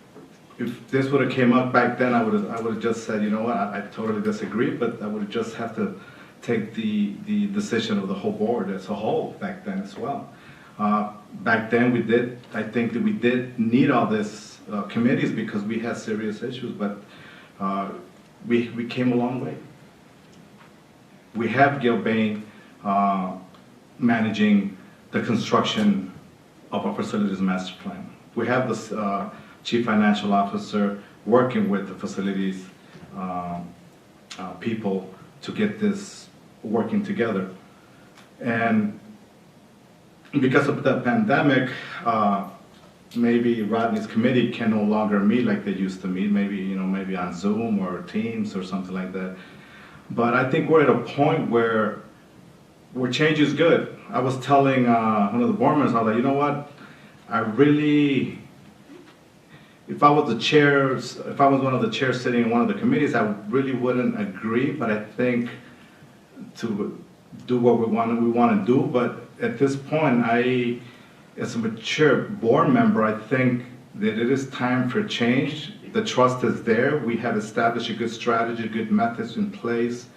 this would have came up back then, I would have just said, you know what, I totally disagree, but I would have just have to take the decision of the whole board as a whole back then as well. Back then I think that we did need all this committees because we had serious issues, but we came a long way. We have Gil Bain managing the construction of our facilities master plan. We have this chief financial officer working with the facilities people to get this working together. And because of the pandemic, maybe Rodney's committee can no longer meet like they used to meet, maybe on Zoom or Teams or something like that. But I think we're at a point where change is good. I was telling one of the board members, I was like, you know what, if I was one of the chairs sitting in one of the committees, I really wouldn't agree, but I think to do what we want to do, but at this point, as a mature board member, I think that it is time for change. The trust is there. We have established a good strategy, good methods in place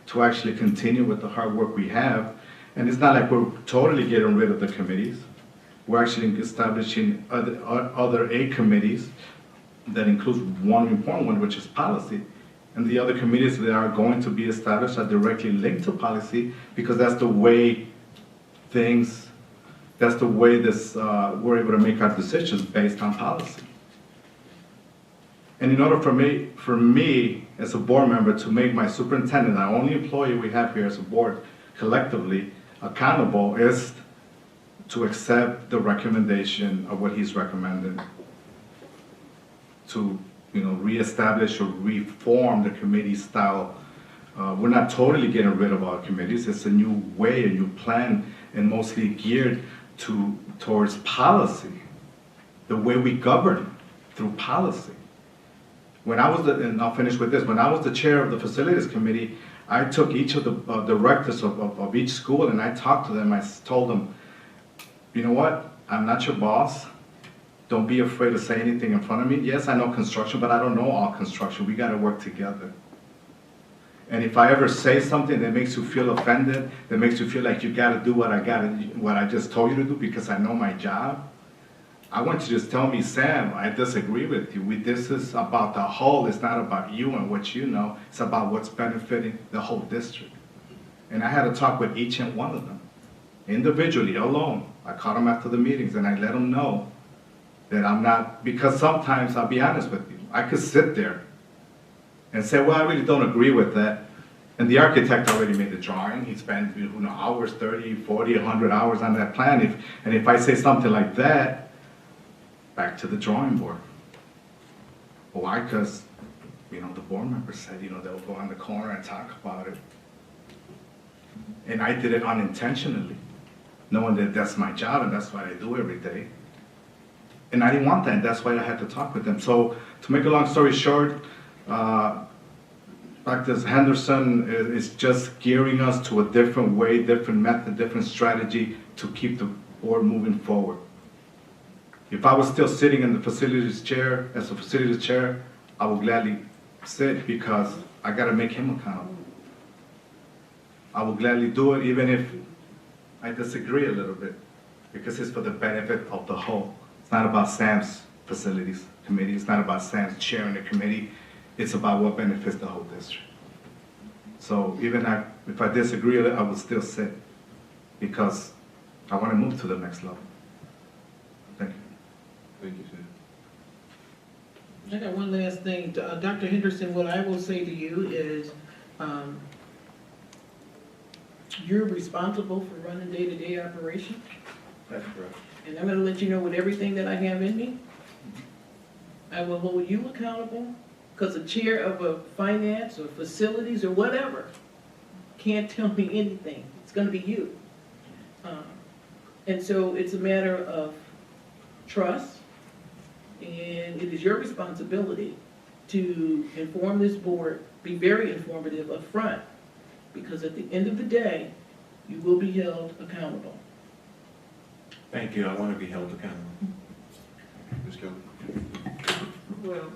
to actually continue with the hard work we have. And it's not like we're totally getting rid of the committees. We're actually establishing other 8 committees that includes one important one, which is policy. And the other committees that are going to be established are directly linked to policy because that's the way we're able to make our decisions based on policy. And in order for me as a board member to make my superintendent, the only employee we have here as a board collectively accountable, is to accept the recommendation of what he's recommended to reestablish or reform the committee style. We're not totally getting rid of our committees. It's a new way, a new plan, and mostly geared towards policy, the way we govern through policy. And I'll finish with this, when I was the chair of the facilities committee, I took each of the directors of each school and I talked to them. I told them, you know what, I'm not your boss. Don't be afraid to say anything in front of me. Yes, I know construction, but I don't know all construction. We got to work together. And if I ever say something that makes you feel offended, that makes you feel like you got to do what I just told you to do because I know my job, I want you to just tell me, Sam, I disagree with you. This is about the whole. It's not about you and what you know. It's about what's benefiting the whole district. And I had to talk with each and one of them, individually, alone. I called them after the meetings and I let them know that I'm not, because sometimes, I'll be honest with you, I could sit there and say, well, I really don't agree with that. And the architect already made the drawing. He spent hours, 30, 40, 100 hours on that plan. If I say something like that, back to the drawing board. Why? Because, the board member said, they'll go on the corner and talk about it. And I did it unintentionally, knowing that that's my job and that's what I do every day. And I didn't want that, and that's why I had to talk with them. So, to make a long story short, Dr. Henderson is just gearing us to a different way, different method, different strategy to keep the board moving forward. If I was still sitting in the facilities chair, as a facilities chair, I would gladly sit because I got to make him accountable. I will gladly do it even if I disagree a little bit because it's for the benefit of the whole. It's not about Sam's facilities committee. It's not about Sam's chairing the committee. It's about what benefits the whole district. So even if I disagree, I will still sit because I want to move to the next level. Thank you. Thank you, Sam. I got one last thing. Dr. Henderson, what I will say to you is you're responsible for running day-to-day operations. That's correct. And I'm going to let you know with everything that I have in me, I will hold you accountable because the chair of a finance or facilities or whatever can't tell me anything. It's going to be you. And so it's a matter of trust, and it is your responsibility to inform this board, be very informative up front, because at the end of the day, you will be held accountable. Thank you. I want to be held accountable. Ms. Kelly? Well,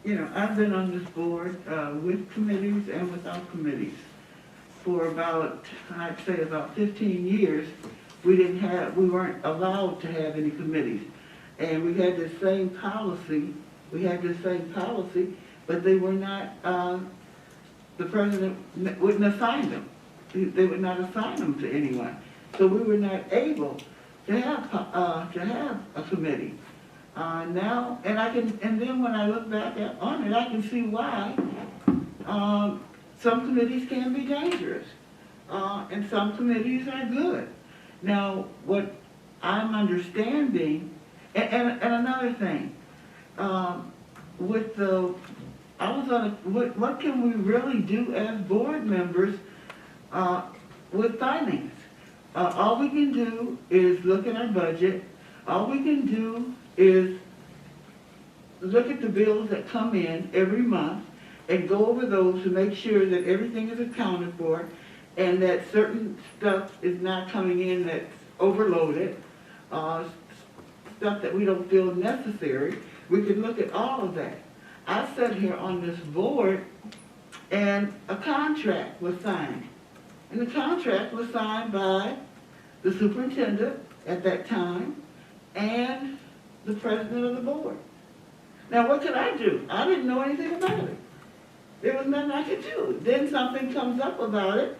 you know, I've been on this board with committees and without committees for about, I'd say about 15 years. We weren't allowed to have any committees. And we had the same policy, but they were not, the president wouldn't assign them. They would not assign them to anyone. So we were not able to have a committee. Now, and then when I look back on it, I can see why some committees can be dangerous, and some committees are good. Now, what I'm understanding, and another thing, what can we really do as board members with finance? All we can do is look at our budget. All we can do is look at the bills that come in every month and go over those to make sure that everything is accounted for and that certain stuff is not coming in that's overloaded, stuff that we don't feel necessary. We can look at all of that. I sat here on this board and a contract was signed. And the contract was signed by the superintendent at that time and the president of the board. Now, what could I do? I didn't know anything about it. There was nothing I could do. Then something comes up about it,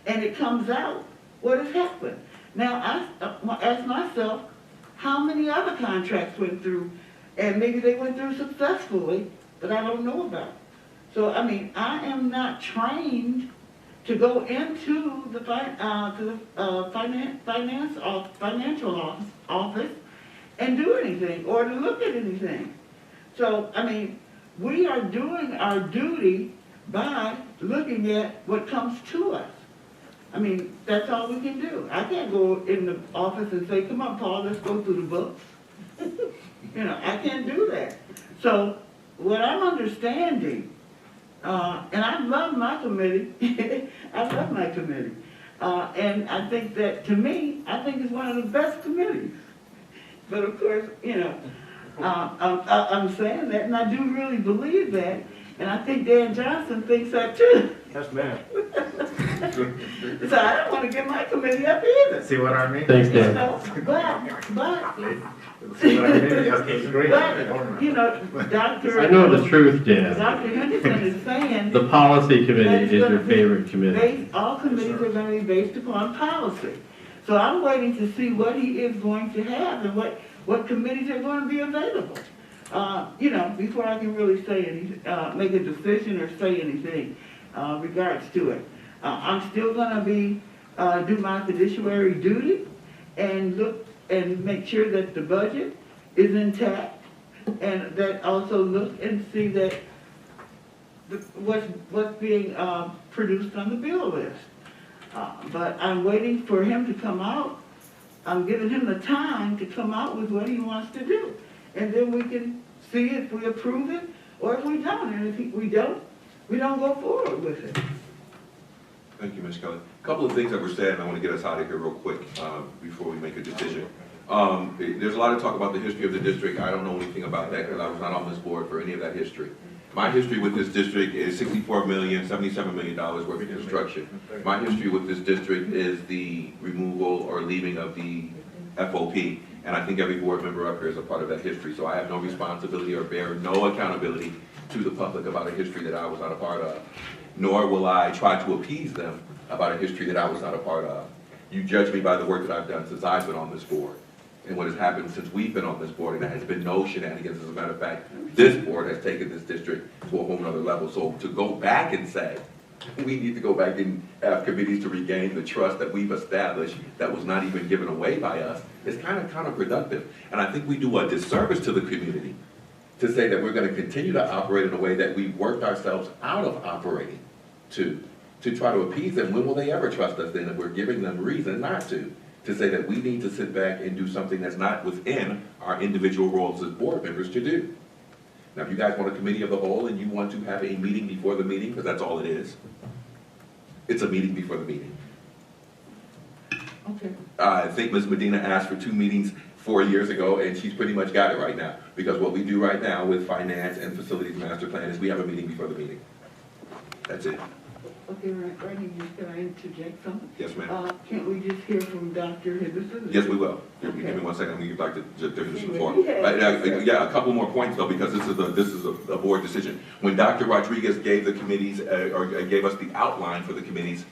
and it comes out what has happened. Now, I ask myself, how many other contracts went through, and maybe they went through successfully, but I don't know about. So, I mean, I am not trained to go into the financial office and do anything or to look at anything. So, I mean, we are doing our duty by looking at what comes to us. I mean, that's all we can do. I can't go in the office and say, come on, Paul, let's go through the books. You know, I can't do that. So, what I'm understanding, and I love my committee, I love my committee. And I think that, to me, I think it's one of the best committees. But of course, you know, I'm saying that, and I do really believe that, and I think Dan Johnson thinks that too. Yes, ma'am. So I don't want to get my committee up either. See what I mean? Thanks, Dan. See what I mean? Yes, that's great. But, you know, I know the truth, Dan. Dr. Henderson is saying The policy committee is your favorite committee. all committees are going to be based upon policy. So I'm waiting to see what he is going to have and what committees are going to be available. You know, before I can really say anything, make a decision or say anything regards to it. I'm still going to be do my fiduciary duty and look and make sure that the budget is intact, and that also look and see that what's being produced on the bill list. But I'm waiting for him to come out. I'm giving him the time to come out with what he wants to do. And then we can see if we approve it or if we don't. And if we don't go forward with it. Thank you, Ms. Kelly. A couple of things that were said, and I want to get us out of here real quick before we make a decision. There's a lot of talk about the history of the district. I don't know anything about that because I was not on this board for any of that history. My history with this district is $64 million, $77 million worth of construction. My history with this district is the removal or leaving of the FOP, and I think every board member up here is a part of that history. So I have no responsibility or bear no accountability to the public about a history that I was not a part of, nor will I try to appease them about a history that I was not a part of. You judge me by the work that I've done since I've been on this board and what has happened since we've been on this board, and there has been no shenanigans. As a matter of fact, this board has taken this district to a whole nother level. So to go back and say, we need to go back and have committees to regain the trust that we've established that was not even given away by us is kind of counterproductive. And I think we do a disservice to the community to say that we're going to continue to operate in a way that we've worked ourselves out of operating to try to appease them. When will they ever trust us then if we're giving them reason not to say that we need to sit back and do something that's not within our individual roles as board members to do? Now, if you guys want a committee of the whole and you want to have a meeting before the meeting, because that's all it is, it's a meeting before the meeting. Okay. I think Ms. Medina asked for 2 meetings 4 years ago, and she's pretty much got it right now. Because what we do right now with finance and facilities master plan is we have a meeting before the meeting. That's it. Okay, Randy, can I interject something? Yes, ma'am. Can't we just hear from Dr. Henderson? Yes, we will. Give me 1 second. I'm going to give Dr. Henderson the floor. Yeah, a couple more points though, because this is a board decision. When Dr. Rodriguez gave the committees, or gave us the outline for the committees,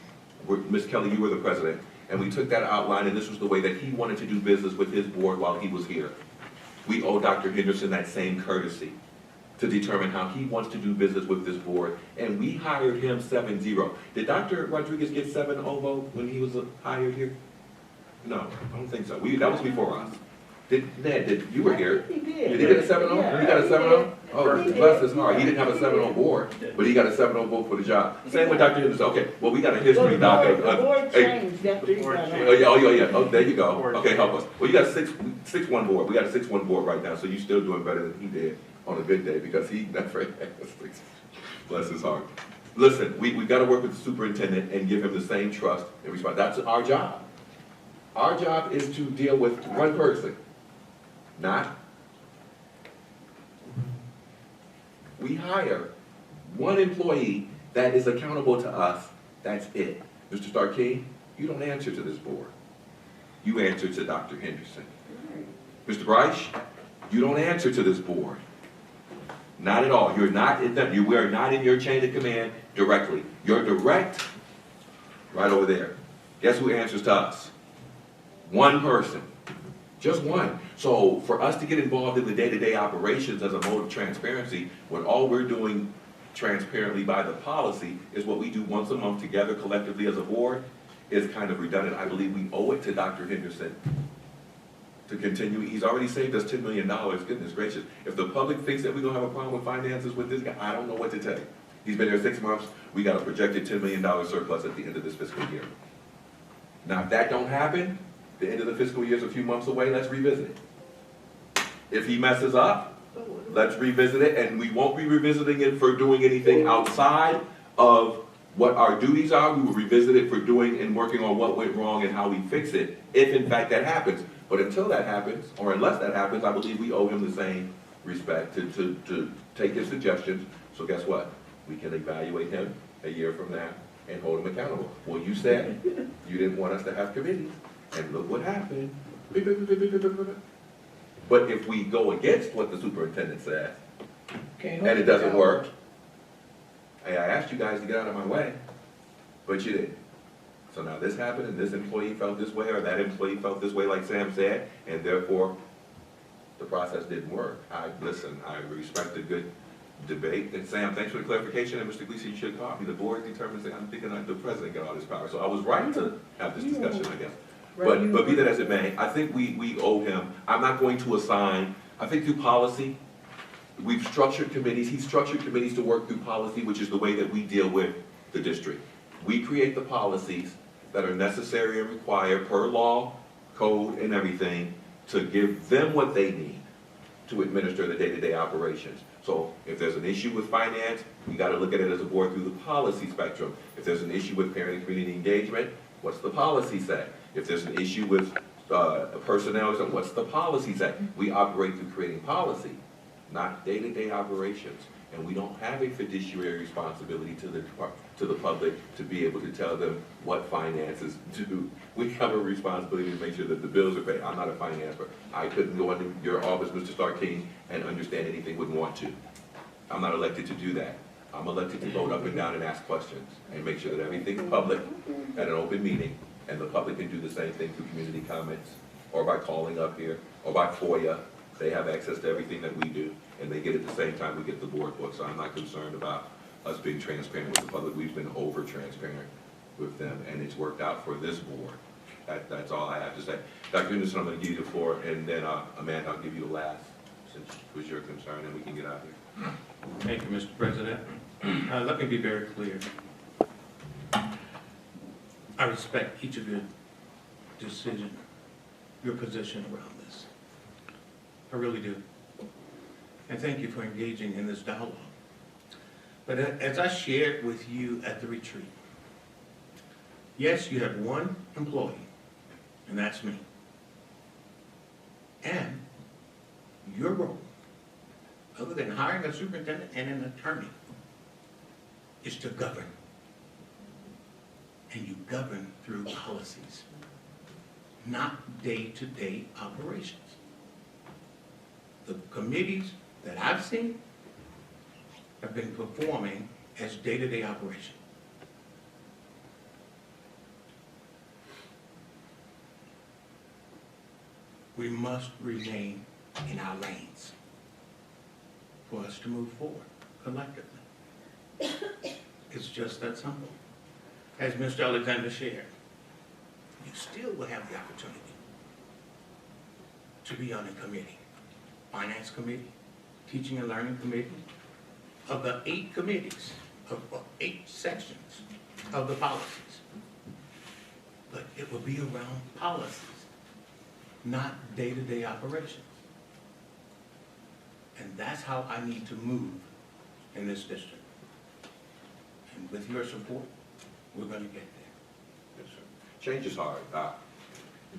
Ms. Kelly, you were the president, and we took that outline, and this was the way that he wanted to do business with his board while he was here. We owe Dr. Henderson that same courtesy to determine how he wants to do business with this board, and we hired him 7-0. Did Dr. Rodriguez get 7-0 vote when he was hired here? No, I don't think so. That was before us. Ned, you were here. He did. Did he get a 7-0? Yeah, He got a 7-0? He Oh, did. bless his heart. He didn't have a 7-0 board, but he got a 7-0 vote for the job. Same with Dr. Henderson. Okay, well, we got a history, Doc. The board changed after he got on. Oh, yeah. Oh, there you go. Okay, help us. Well, you got a 6-1 board. We got a 6-1 board right now, so you're still doing better than he did on a good day because he never had a 6. Bless his heart. Listen, we got to work with the superintendent and give him the same trust and response. That's our job. Our job is to deal with one person, not. We hire one employee that is accountable to us. That's it. Mr. Starkey, you don't answer to this board. You answer to Dr. Henderson. Mr. Bryce, you don't answer to this board. Not at all. You're not in that. We are not in your chain of command directly. You're direct right over there. Guess who answers to us? One person. Just one. So for us to get involved in the day-to-day operations as a mode of transparency, when all we're doing transparently by the policy is what we do once a month together collectively as a board, is kind of redundant. I believe we owe it to Dr. Henderson to continue. He's already saved us $10 million. Goodness gracious. If the public thinks that we're going to have a problem with finances with this guy, I don't know what to tell you. He's been here 6 months. We got a projected $10 million surplus at the end of this fiscal year. Now, if that don't happen, the end of the fiscal year is a few months away, let's revisit it. If he messes up, let's revisit it, and we won't be revisiting it for doing anything outside of what our duties are. We will revisit it for doing and working on what went wrong and how we fix it, if in fact that happens. But until that happens, or unless that happens, I believe we owe him the same respect to take his suggestions. So guess what? We can evaluate him a year from now and hold him accountable. Well, you said you didn't want us to have committees, and look what happened. But if we go against what the superintendent says, and it doesn't work, hey, I asked you guys to get out of my way, but you didn't. So now this happened, and this employee felt this way, or that employee felt this way, like Sam said, and therefore the process didn't work. I respect a good debate. And Sam, thanks for the clarification, and Mr. Gleason, you should have taught me. The board determines that I'm thinking that the president got all this power. So I was right to have this discussion, I guess. But be that as it may, I think we owe him. I'm not going to assign, I think through policy, we've structured committees. He's structured committees to work through policy, which is the way that we deal with the district. We create the policies that are necessary and required per law, code, and everything to give them what they need to administer the day-to-day operations. So if there's an issue with finance, we got to look at it as a board through the policy spectrum. If there's an issue with parent and community engagement, what's the policy say? If there's an issue with personnel, what's the policy say? We operate through creating policy, not day-to-day operations. And we don't have a fiduciary responsibility to the public to be able to tell them what finances do. We have a responsibility to make sure that the bills are paid. I'm not a finance person. I couldn't go into your office, Mr. Starkey, and understand anything, wouldn't want to. I'm not elected to do that. I'm elected to vote up and down and ask questions and make sure that everything's public at an open meeting, and the public can do the same thing through community comments or by calling up here or by FOIA. They have access to everything that we do, and they get it at the same time we get the board book. So I'm not concerned about us being transparent with the public. We've been over-transparent with them, and it's worked out for this board. That's all I have to say. Dr. Henderson, I'm going to give you the floor, and then Amanda, I'll give you the last, since it was your concern, and we can get out of here. Thank you, Mr. President. Let me be very clear. I respect each of your decision, your position around this. I really do. And thank you for engaging in this dialogue. But as I shared with you at the retreat, yes, you have one employee, and that's me. your role, other than hiring a superintendent and an attorney, is to govern. And you govern through policies, not day-to-day operations. The committees that I've seen have been performing as day-to-day operations. We must remain in our lanes for us to move forward collectively. It's just that simple. As Mr. Alexander shared, you still will have the opportunity to be on a committee, finance committee, teaching and learning committee, of the 8 committees, of 8 sections of the policies. But it will be around policies, not day-to-day operations. And that's how I need to move in this district. And with your support, we're going to get there. Yes, sir. Change is hard.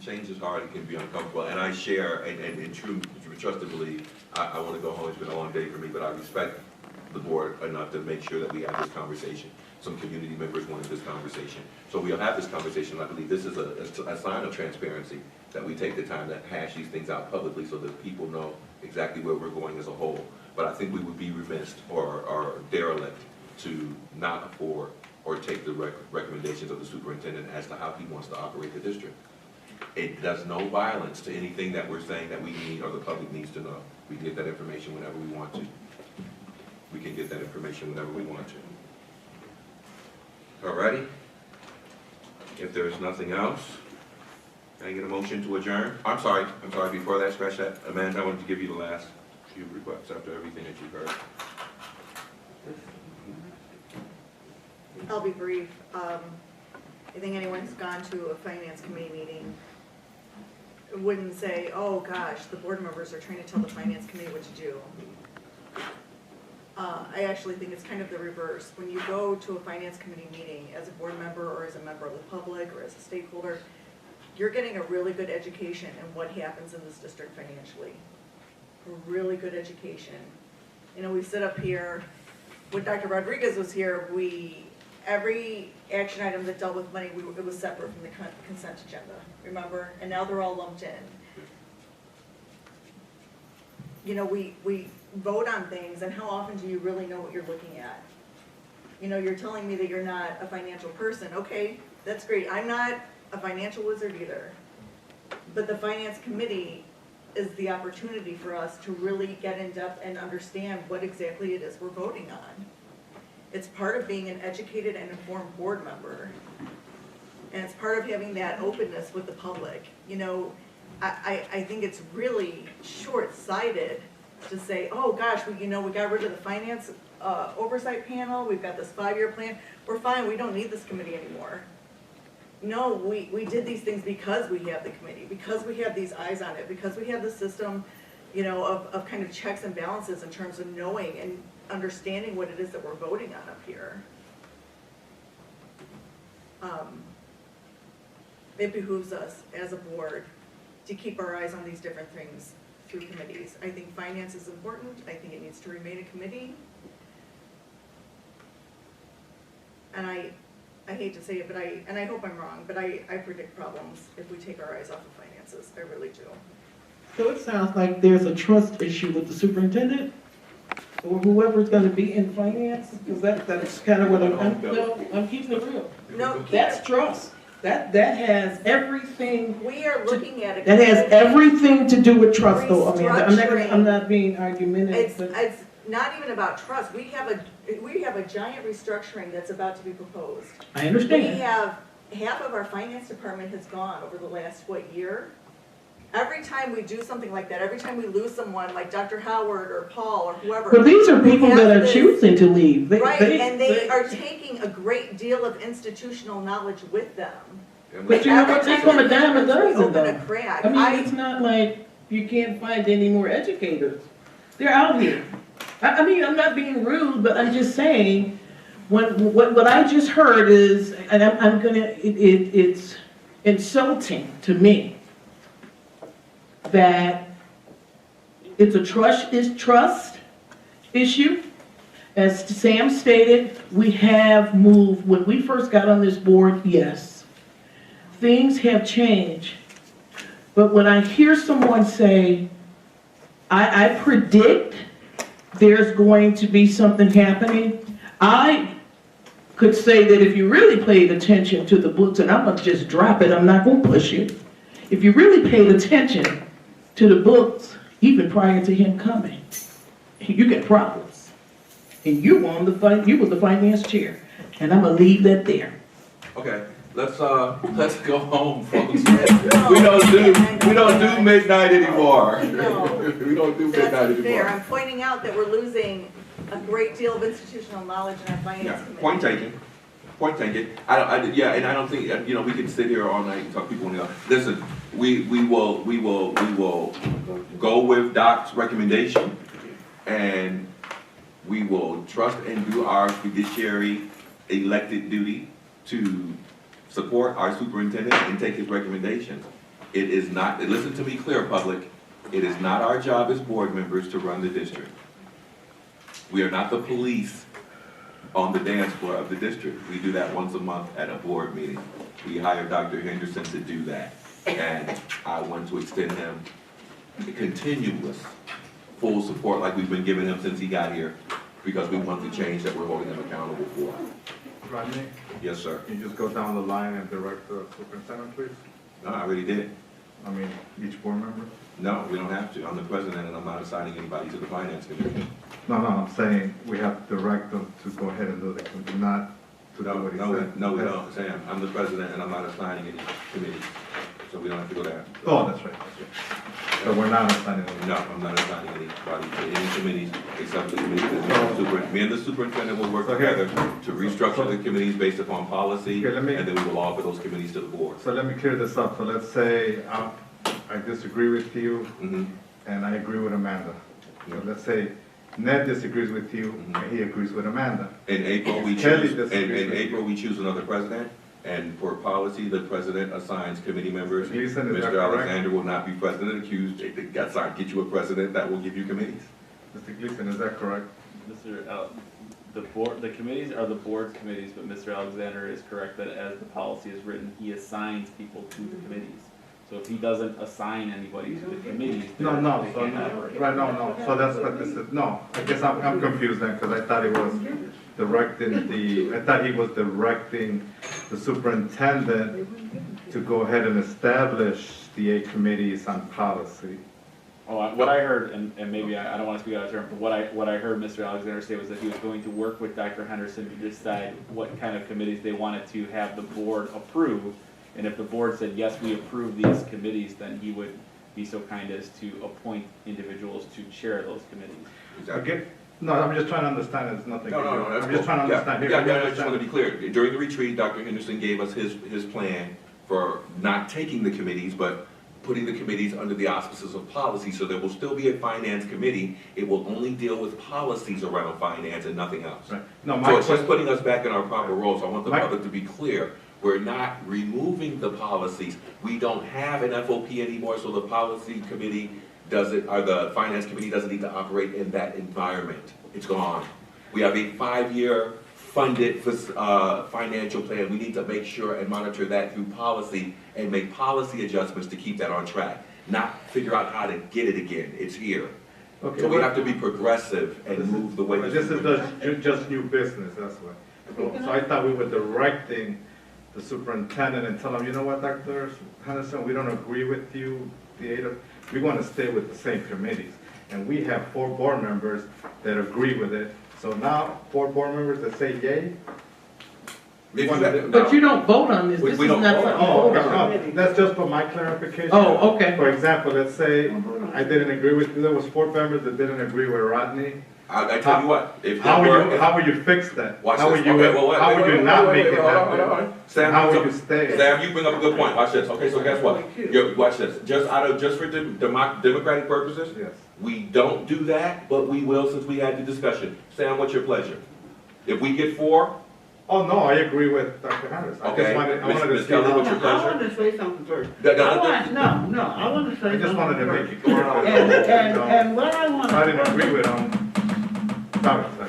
Change is hard. It can be uncomfortable. And I share, and true, trust and believe, I want to go home. It's been a long day for me, but I respect the board enough to make sure that we have this conversation. Some community members wanted this conversation. So we'll have this conversation. I believe this is a sign of transparency, that we take the time to hash these things out publicly so that people know exactly where we're going as a whole. But I think we would be remiss or derelict to not afford or take the recommendations of the superintendent as to how he wants to operate the district. It does no violence to anything that we're saying that we need or the public needs to know. We get that information whenever we want to. We can get that information whenever we want to. Alrighty. If there's nothing else, can I get a motion to adjourn? I'm sorry, before that, scratch that. Amanda, I wanted to give you the last few requests after everything that you've heard. I'll be brief. I think anyone who's gone to a finance committee meeting wouldn't say, oh gosh, the board members are trying to tell the finance committee what to do. I actually think it's kind of the reverse. When you go to a finance committee meeting as a board member or as a member of the public or as a stakeholder, you're getting a really good education in what happens in this district financially. A really good education. You know, we sit up here, when Dr. Rodriguez was here, every action item that dealt with money, it was separate from the consent agenda, remember? And now they're all lumped in. You know, we vote on things, and how often do you really know what you're looking at? You know, you're telling me that you're not a financial person. Okay, that's great. I'm not a financial wizard either. But the finance committee is the opportunity for us to really get in depth and understand what exactly it is we're voting on. It's part of being an educated and informed board member. And it's part of having that openness with the public. You know, I think it's really short-sighted to say, oh gosh, we got rid of the finance oversight panel, we've got this 5-year plan, we're fine, we don't need this committee anymore. No, we did these things because we have the committee, because we have these eyes on it, because we have the system, you know, of kind of checks and balances in terms of knowing and understanding what it is that we're voting on up here. It behooves us as a board to keep our eyes on these different things through committees. I think finance is important. I think it needs to remain a committee. And I hate to say it, but I hope I'm wrong, but I predict problems if we take our eyes off of finances. I really do. So it sounds like there's a trust issue with the superintendent or whoever's going to be in finance, because that's kind of what I'm keeping it real. No, that's trust. That has everything. We are looking at it. That has everything to do with trust, though. I'm not being argumentative. It's not even about trust. We have a giant restructuring that's about to be proposed. I understand. We have half of our finance department has gone over the last year. Every time we do something like that, every time we lose someone like Dr. Howard or Paul or whoever. But these are people that are choosing to leave. And they are taking a great deal of institutional knowledge with them. But you know what? Take them a dime a dozen, open though. a crack. I mean, it's not like you can't find any more educators. They're out here. I mean, I'm not being rude, but I'm just saying, what I just heard is, and it's insulting to me that It's a trust issue. As Sam stated, we have moved, when we first got on this board, yes, things have changed. But when I hear someone say, I predict there's going to be something happening, I could say that if you really paid attention to the books, and I'm gonna just drop it, I'm not gonna push it. If you really paid attention to the books, even prior to him coming, you get problems. And you were the finance chair, and I'm gonna leave that there. Okay, let's go home, folks. We don't do midnight anymore. We don't do midnight That's anymore. fair. I'm pointing out that we're losing a great deal of institutional knowledge in our finance Yeah, committee. point taken. Point taken. Yeah, and I don't think, we can sit here all night and talk people in the, listen, we will go with Doc's recommendation, and we will trust and do our fiduciary elected duty to support our superintendent and take his recommendations. It is not, listen to me clear, public, it is not our job as board members to run the district. We are not the police on the dance floor of the district. We do that once a month at a board meeting. We hired Dr. Henderson to do that. And I want to extend him continuous full support like we've been giving him since he got here, because we want the change that we're holding him accountable for. Rodney? Yes, sir. Can you just go down the line and direct the superintendent, please? No, I already did. I mean, each board member? No, we don't have to. I'm the president and I'm not assigning anybody to the finance committee. No, I'm saying we have to direct them to go ahead and do the committee, not to do what he said. No, we don't, Sam. I'm the president and I'm not assigning any committees. So we don't have to go there. Oh, that's right. So we're not assigning them? No, I'm not assigning anybody to any committees except the committee. Me and the superintendent will work together to restructure the committees based upon policy, and then we will offer those committees to the board. So let me clear this up. So let's say I disagree with you, and I agree with Amanda. So let's say Ned disagrees with you, and he agrees with Amanda. In April, we choose another president. And for policy, the president assigns committee members. Mr. Alexander will not be president accused. That's not get you a president that will give you committees. Mr. Gleason, is that correct? The committees are the board's committees, but Mr. Alexander is correct that as the policy is written, he assigns people to the committees. So if he doesn't assign anybody to the committees, No. So that's what this is. No, I guess I'm confused then, because I thought he was directing the superintendent to go ahead and establish the 8 committees on policy. What I heard, and maybe I don't want to speak out of turn, but what I heard Mr. Alexander say was that he was going to work with Dr. Henderson to decide what kind of committees they wanted to have the board approve. And if the board said, yes, we approve these committees, then he would be so kind as to appoint individuals to chair those committees. Okay. No, I'm just trying to understand. It's nothing. No, I'm just trying to understand. I just want to be clear. During the retreat, Dr. Henderson gave us his plan for not taking the committees, but putting the committees under the auspices of policy. So there will still be a finance committee. It will only deal with policies around finance and nothing else. Right. No, so it's just putting us back in our proper roles. So I want the public to be clear. We're not removing the policies. We don't have an FOP anymore, so the policy committee the finance committee doesn't need to operate in that environment. It's gone. We have a 5-year funded financial plan. We need to make sure and monitor that through policy and make policy adjustments to keep that on track, not figure out how to get it again. It's here. Okay, so we have to be progressive and move the way. This is just new business, that's why. So I thought we were directing the superintendent and tell him, you know what, Dr. Henderson, we don't agree with you, we want to stay with the same committees. And we have 4 board members that agree with it. So now 4 board members that say yay. But you don't vote on this. This is not something. That's just for my clarification. Oh, okay. For example, let's say I didn't agree with you. There was 4 members that didn't agree with Rodney. I tell you what. How will you fix that? How will you not make it happen? Sam, how will you stay? Sam, you bring up a good point. Watch this. Okay, so guess what? Watch this. Just for democratic purposes, yes. We don't do that, but we will since we had the discussion. Sam, what's your pleasure? If we get 4, Oh, no, I agree with Dr. Harris. I Okay. just wanted, I wanted to Ms. see Kelly, how. what's your I pleasure? want to say something first. No, no, I no, want, no, I want to say I something just wanted to first. make it clear. And what I want to. I didn't agree with, sorry,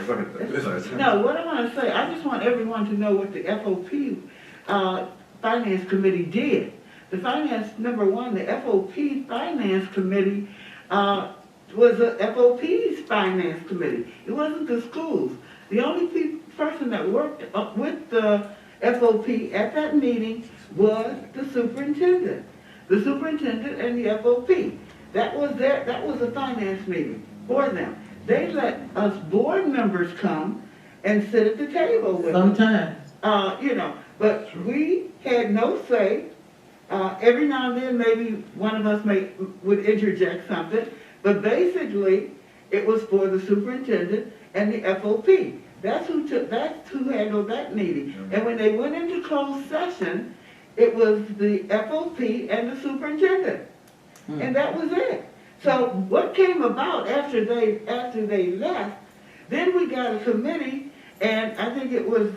go ahead. Sorry. No, what I want to say, I just want everyone to know what the FOP, Finance Committee did. The finance, number one, the FOP Finance Committee, was the FOP's Finance Committee. It wasn't the schools. The only person that worked with the FOP at that meeting was the superintendent. The superintendent and the FOP. That was a finance meeting for them. They let us board members come and sit at the table with us. Sometimes. You know, but we had no say. Every now and then, maybe one of us would interject something, but basically, it was for the superintendent and the FOP. That's who handled that meeting. And when they went into closed session, it was the FOP and the superintendent. And that was it. So what came about after they left, then we got a committee, and I think it was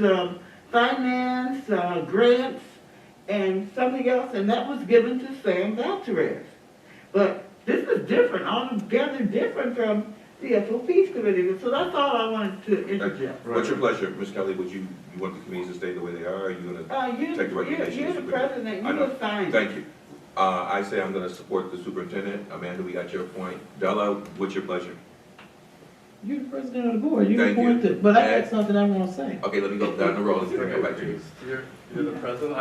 finance, grants, and something else, and that was given to Sam Valterez. But this is different, altogether different from the FOP's committee. So that's all I wanted to interject. What's your pleasure, Ms. Kelly? Would you want the committees to stay the way they are? Or are you going to take the recommendation? You're the president, you assign. Thank you. I say I'm going to support the superintendent. Amanda, we got your point. Della, what's your pleasure? You're the president of the board, you Thank you. appointed, but I got something I want to say. Okay, let me go down the road and then go back to you. You're the president,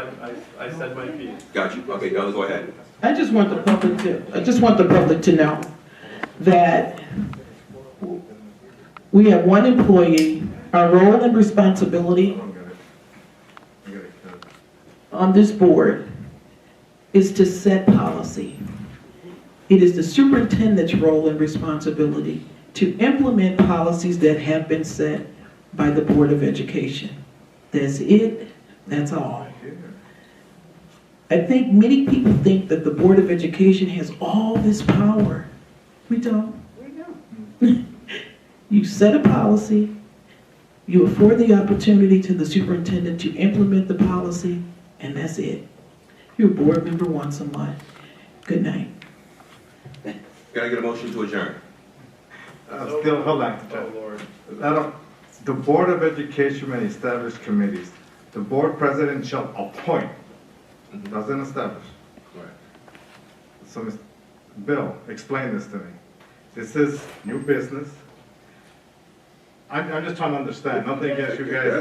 I said my piece. Got you. Okay, Della, go ahead. I just want the public to know that we have one employee, our role and responsibility on this board is to set policy. It is the superintendent's role and responsibility to implement policies that have been set by the Board of Education. That's it, that's all. I think many people think that the Board of Education has all this power. We don't. You set a policy, you afford the opportunity to the superintendent to implement the policy, and that's it. You're a board member once a month. Good night. Can I get a motion to adjourn? Still, hold on. The Board of Education may establish committees. The board president shall appoint, doesn't establish. Right. So, Bill, explain this to me. This is new business. I'm just trying to understand, nothing against you guys.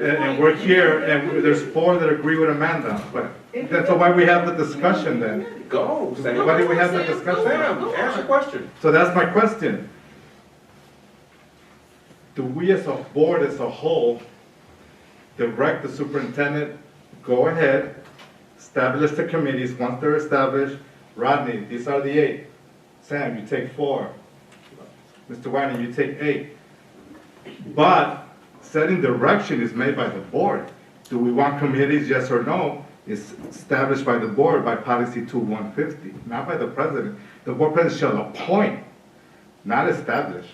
And we're here, and there's 4 that agree with Amanda, but that's why we have the discussion then. Go, Sam. Why do we have the discussion? Sam, ask your question. So that's my question. Do we as a board as a whole direct the superintendent, go ahead, establish the committees, once they're established, Rodney, these are the 8. Sam, you take 4. Mr. Wagner, you take 8. But setting direction is made by the board. Do we want committees, yes or no? It's established by the board by policy 2150, not by the president. The board president shall appoint, not establish.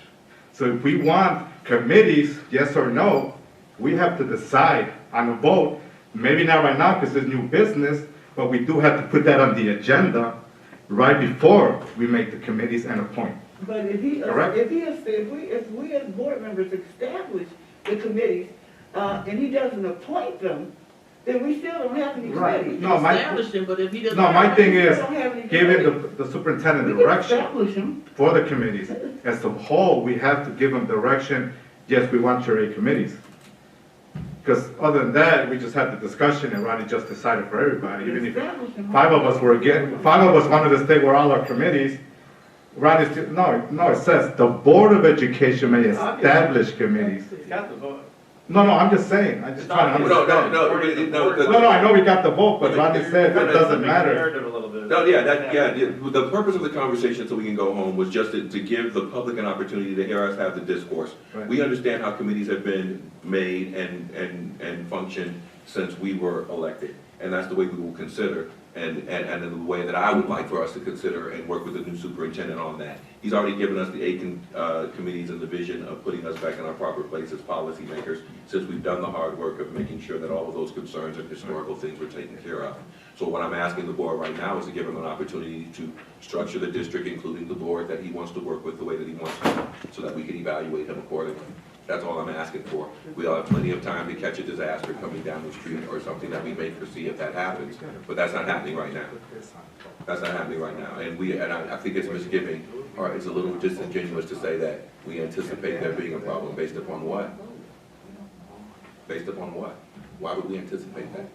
So if we want committees, yes or no, we have to decide on a vote. Maybe not right now because it's new business, but we do have to put that on the agenda right before we make the committees and appoint. But if we as board members establish the committees, and he doesn't appoint them, then we still don't have any committees. No, my thing is giving the superintendent direction for the committees. As a whole, we have to give them direction, yes, we want your 8 committees. Because other than that, we just had the discussion and Ronnie just decided for everybody. Even if 5 of us wanted to stay with all our committees, Ronnie, no, it says the Board of Education may establish committees. No, I'm just saying, I'm just trying to understand. No, I know we got the vote, but Rodney said it doesn't matter. No, the purpose of the conversation, so we can go home, was just to give the public an opportunity to hear us have the discourse. Right. We understand how committees have been made and function since we were elected, and that's the way we will consider and in the way that I would like for us to consider and work with the new superintendent on that. He's already given us the 8 committees and the vision of putting us back in our proper place as policymakers, since we've done the hard work of making sure that all of those concerns and historical things were taken care of. So what I'm asking the board right now is to give him an opportunity to structure the district, including the board that he wants to work with the way that he wants to, so that we can evaluate him accordingly. That's all I'm asking for. We'll have plenty of time to catch a disaster coming down the street or something that we may foresee if that happens, but that's not happening right now. That's not happening right now. And I think it's misgiving, or it's a little disingenuous to say that we anticipate there being a problem. Based upon what? Based upon what? Why would we anticipate that?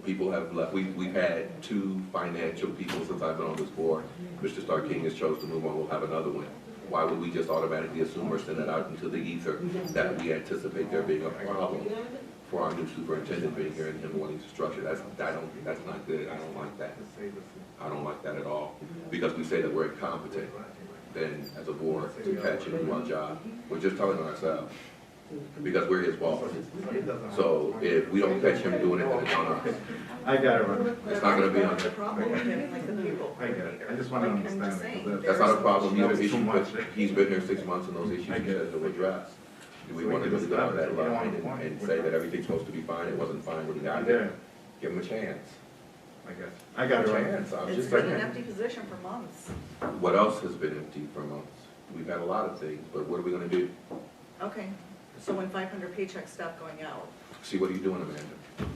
People have left. We've had 2 financial people since I've been on this board. Mr. Starking has chose to move on. We'll have another one. Why would we just automatically assume or send it out into the ether that we anticipate there being a problem for our new superintendent being here and him wanting to structure? That's not good. I don't like that. I don't like that at all. Because we say that we're incompetent, then as a board, to catch and do our job. We're just telling ourselves. Because we're his boss. So if we don't catch him doing it, then it's on us. I got it right. It's not gonna be on him. I get it. I just want to understand. That's not a problem. He's been here 6 months and those issues he has to address. Do we want to really go down that line and say that everything's supposed to be fine? It wasn't fine when he got here. Give him a chance. I guess. I got it right. It's been an empty position for months. What else has been empty for months? We've had a lot of things, but what are we gonna do? Okay, so when 500 paychecks stop going out, See, what are you doing, Amanda?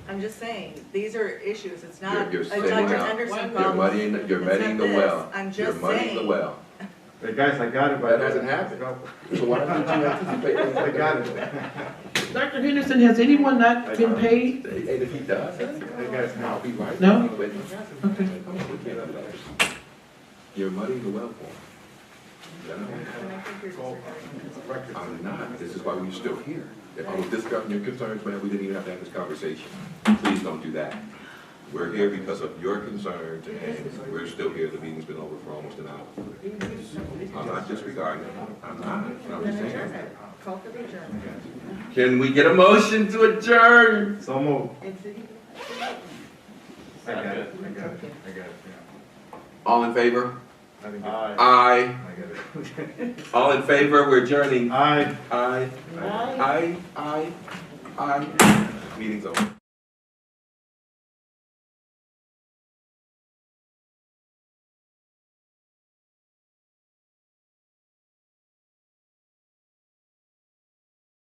I'm just saying, these are issues, it's not You're a saying Dr. now, Anderson You're problem. muddying It's the not well. this. I'm You're just muddying the saying. well. Hey guys, I got it, but That hasn't happened. So why don't you anticipate that? I got it. Dr. Henderson, has anyone not been paid? And if he does, Hey guys, I'll be right. No? Okay. You're muddying the well for him. I'm not. This is why we're still here. If I was discussing your concerns, man, we didn't even have to have this conversation. Please don't do that. We're here because of your concerns, and we're still here. The meeting's been over for almost an hour. I'm not disregarding it. I'm not. I'm just saying. Call for the adjournment. Can we get a motion to adjourn? So move. I got it. I got it. Yeah. All in favor? Aye. Aye. I got it. All in favor? We're adjourning. Aye. Aye. Aye. Aye. Aye. Meeting's over.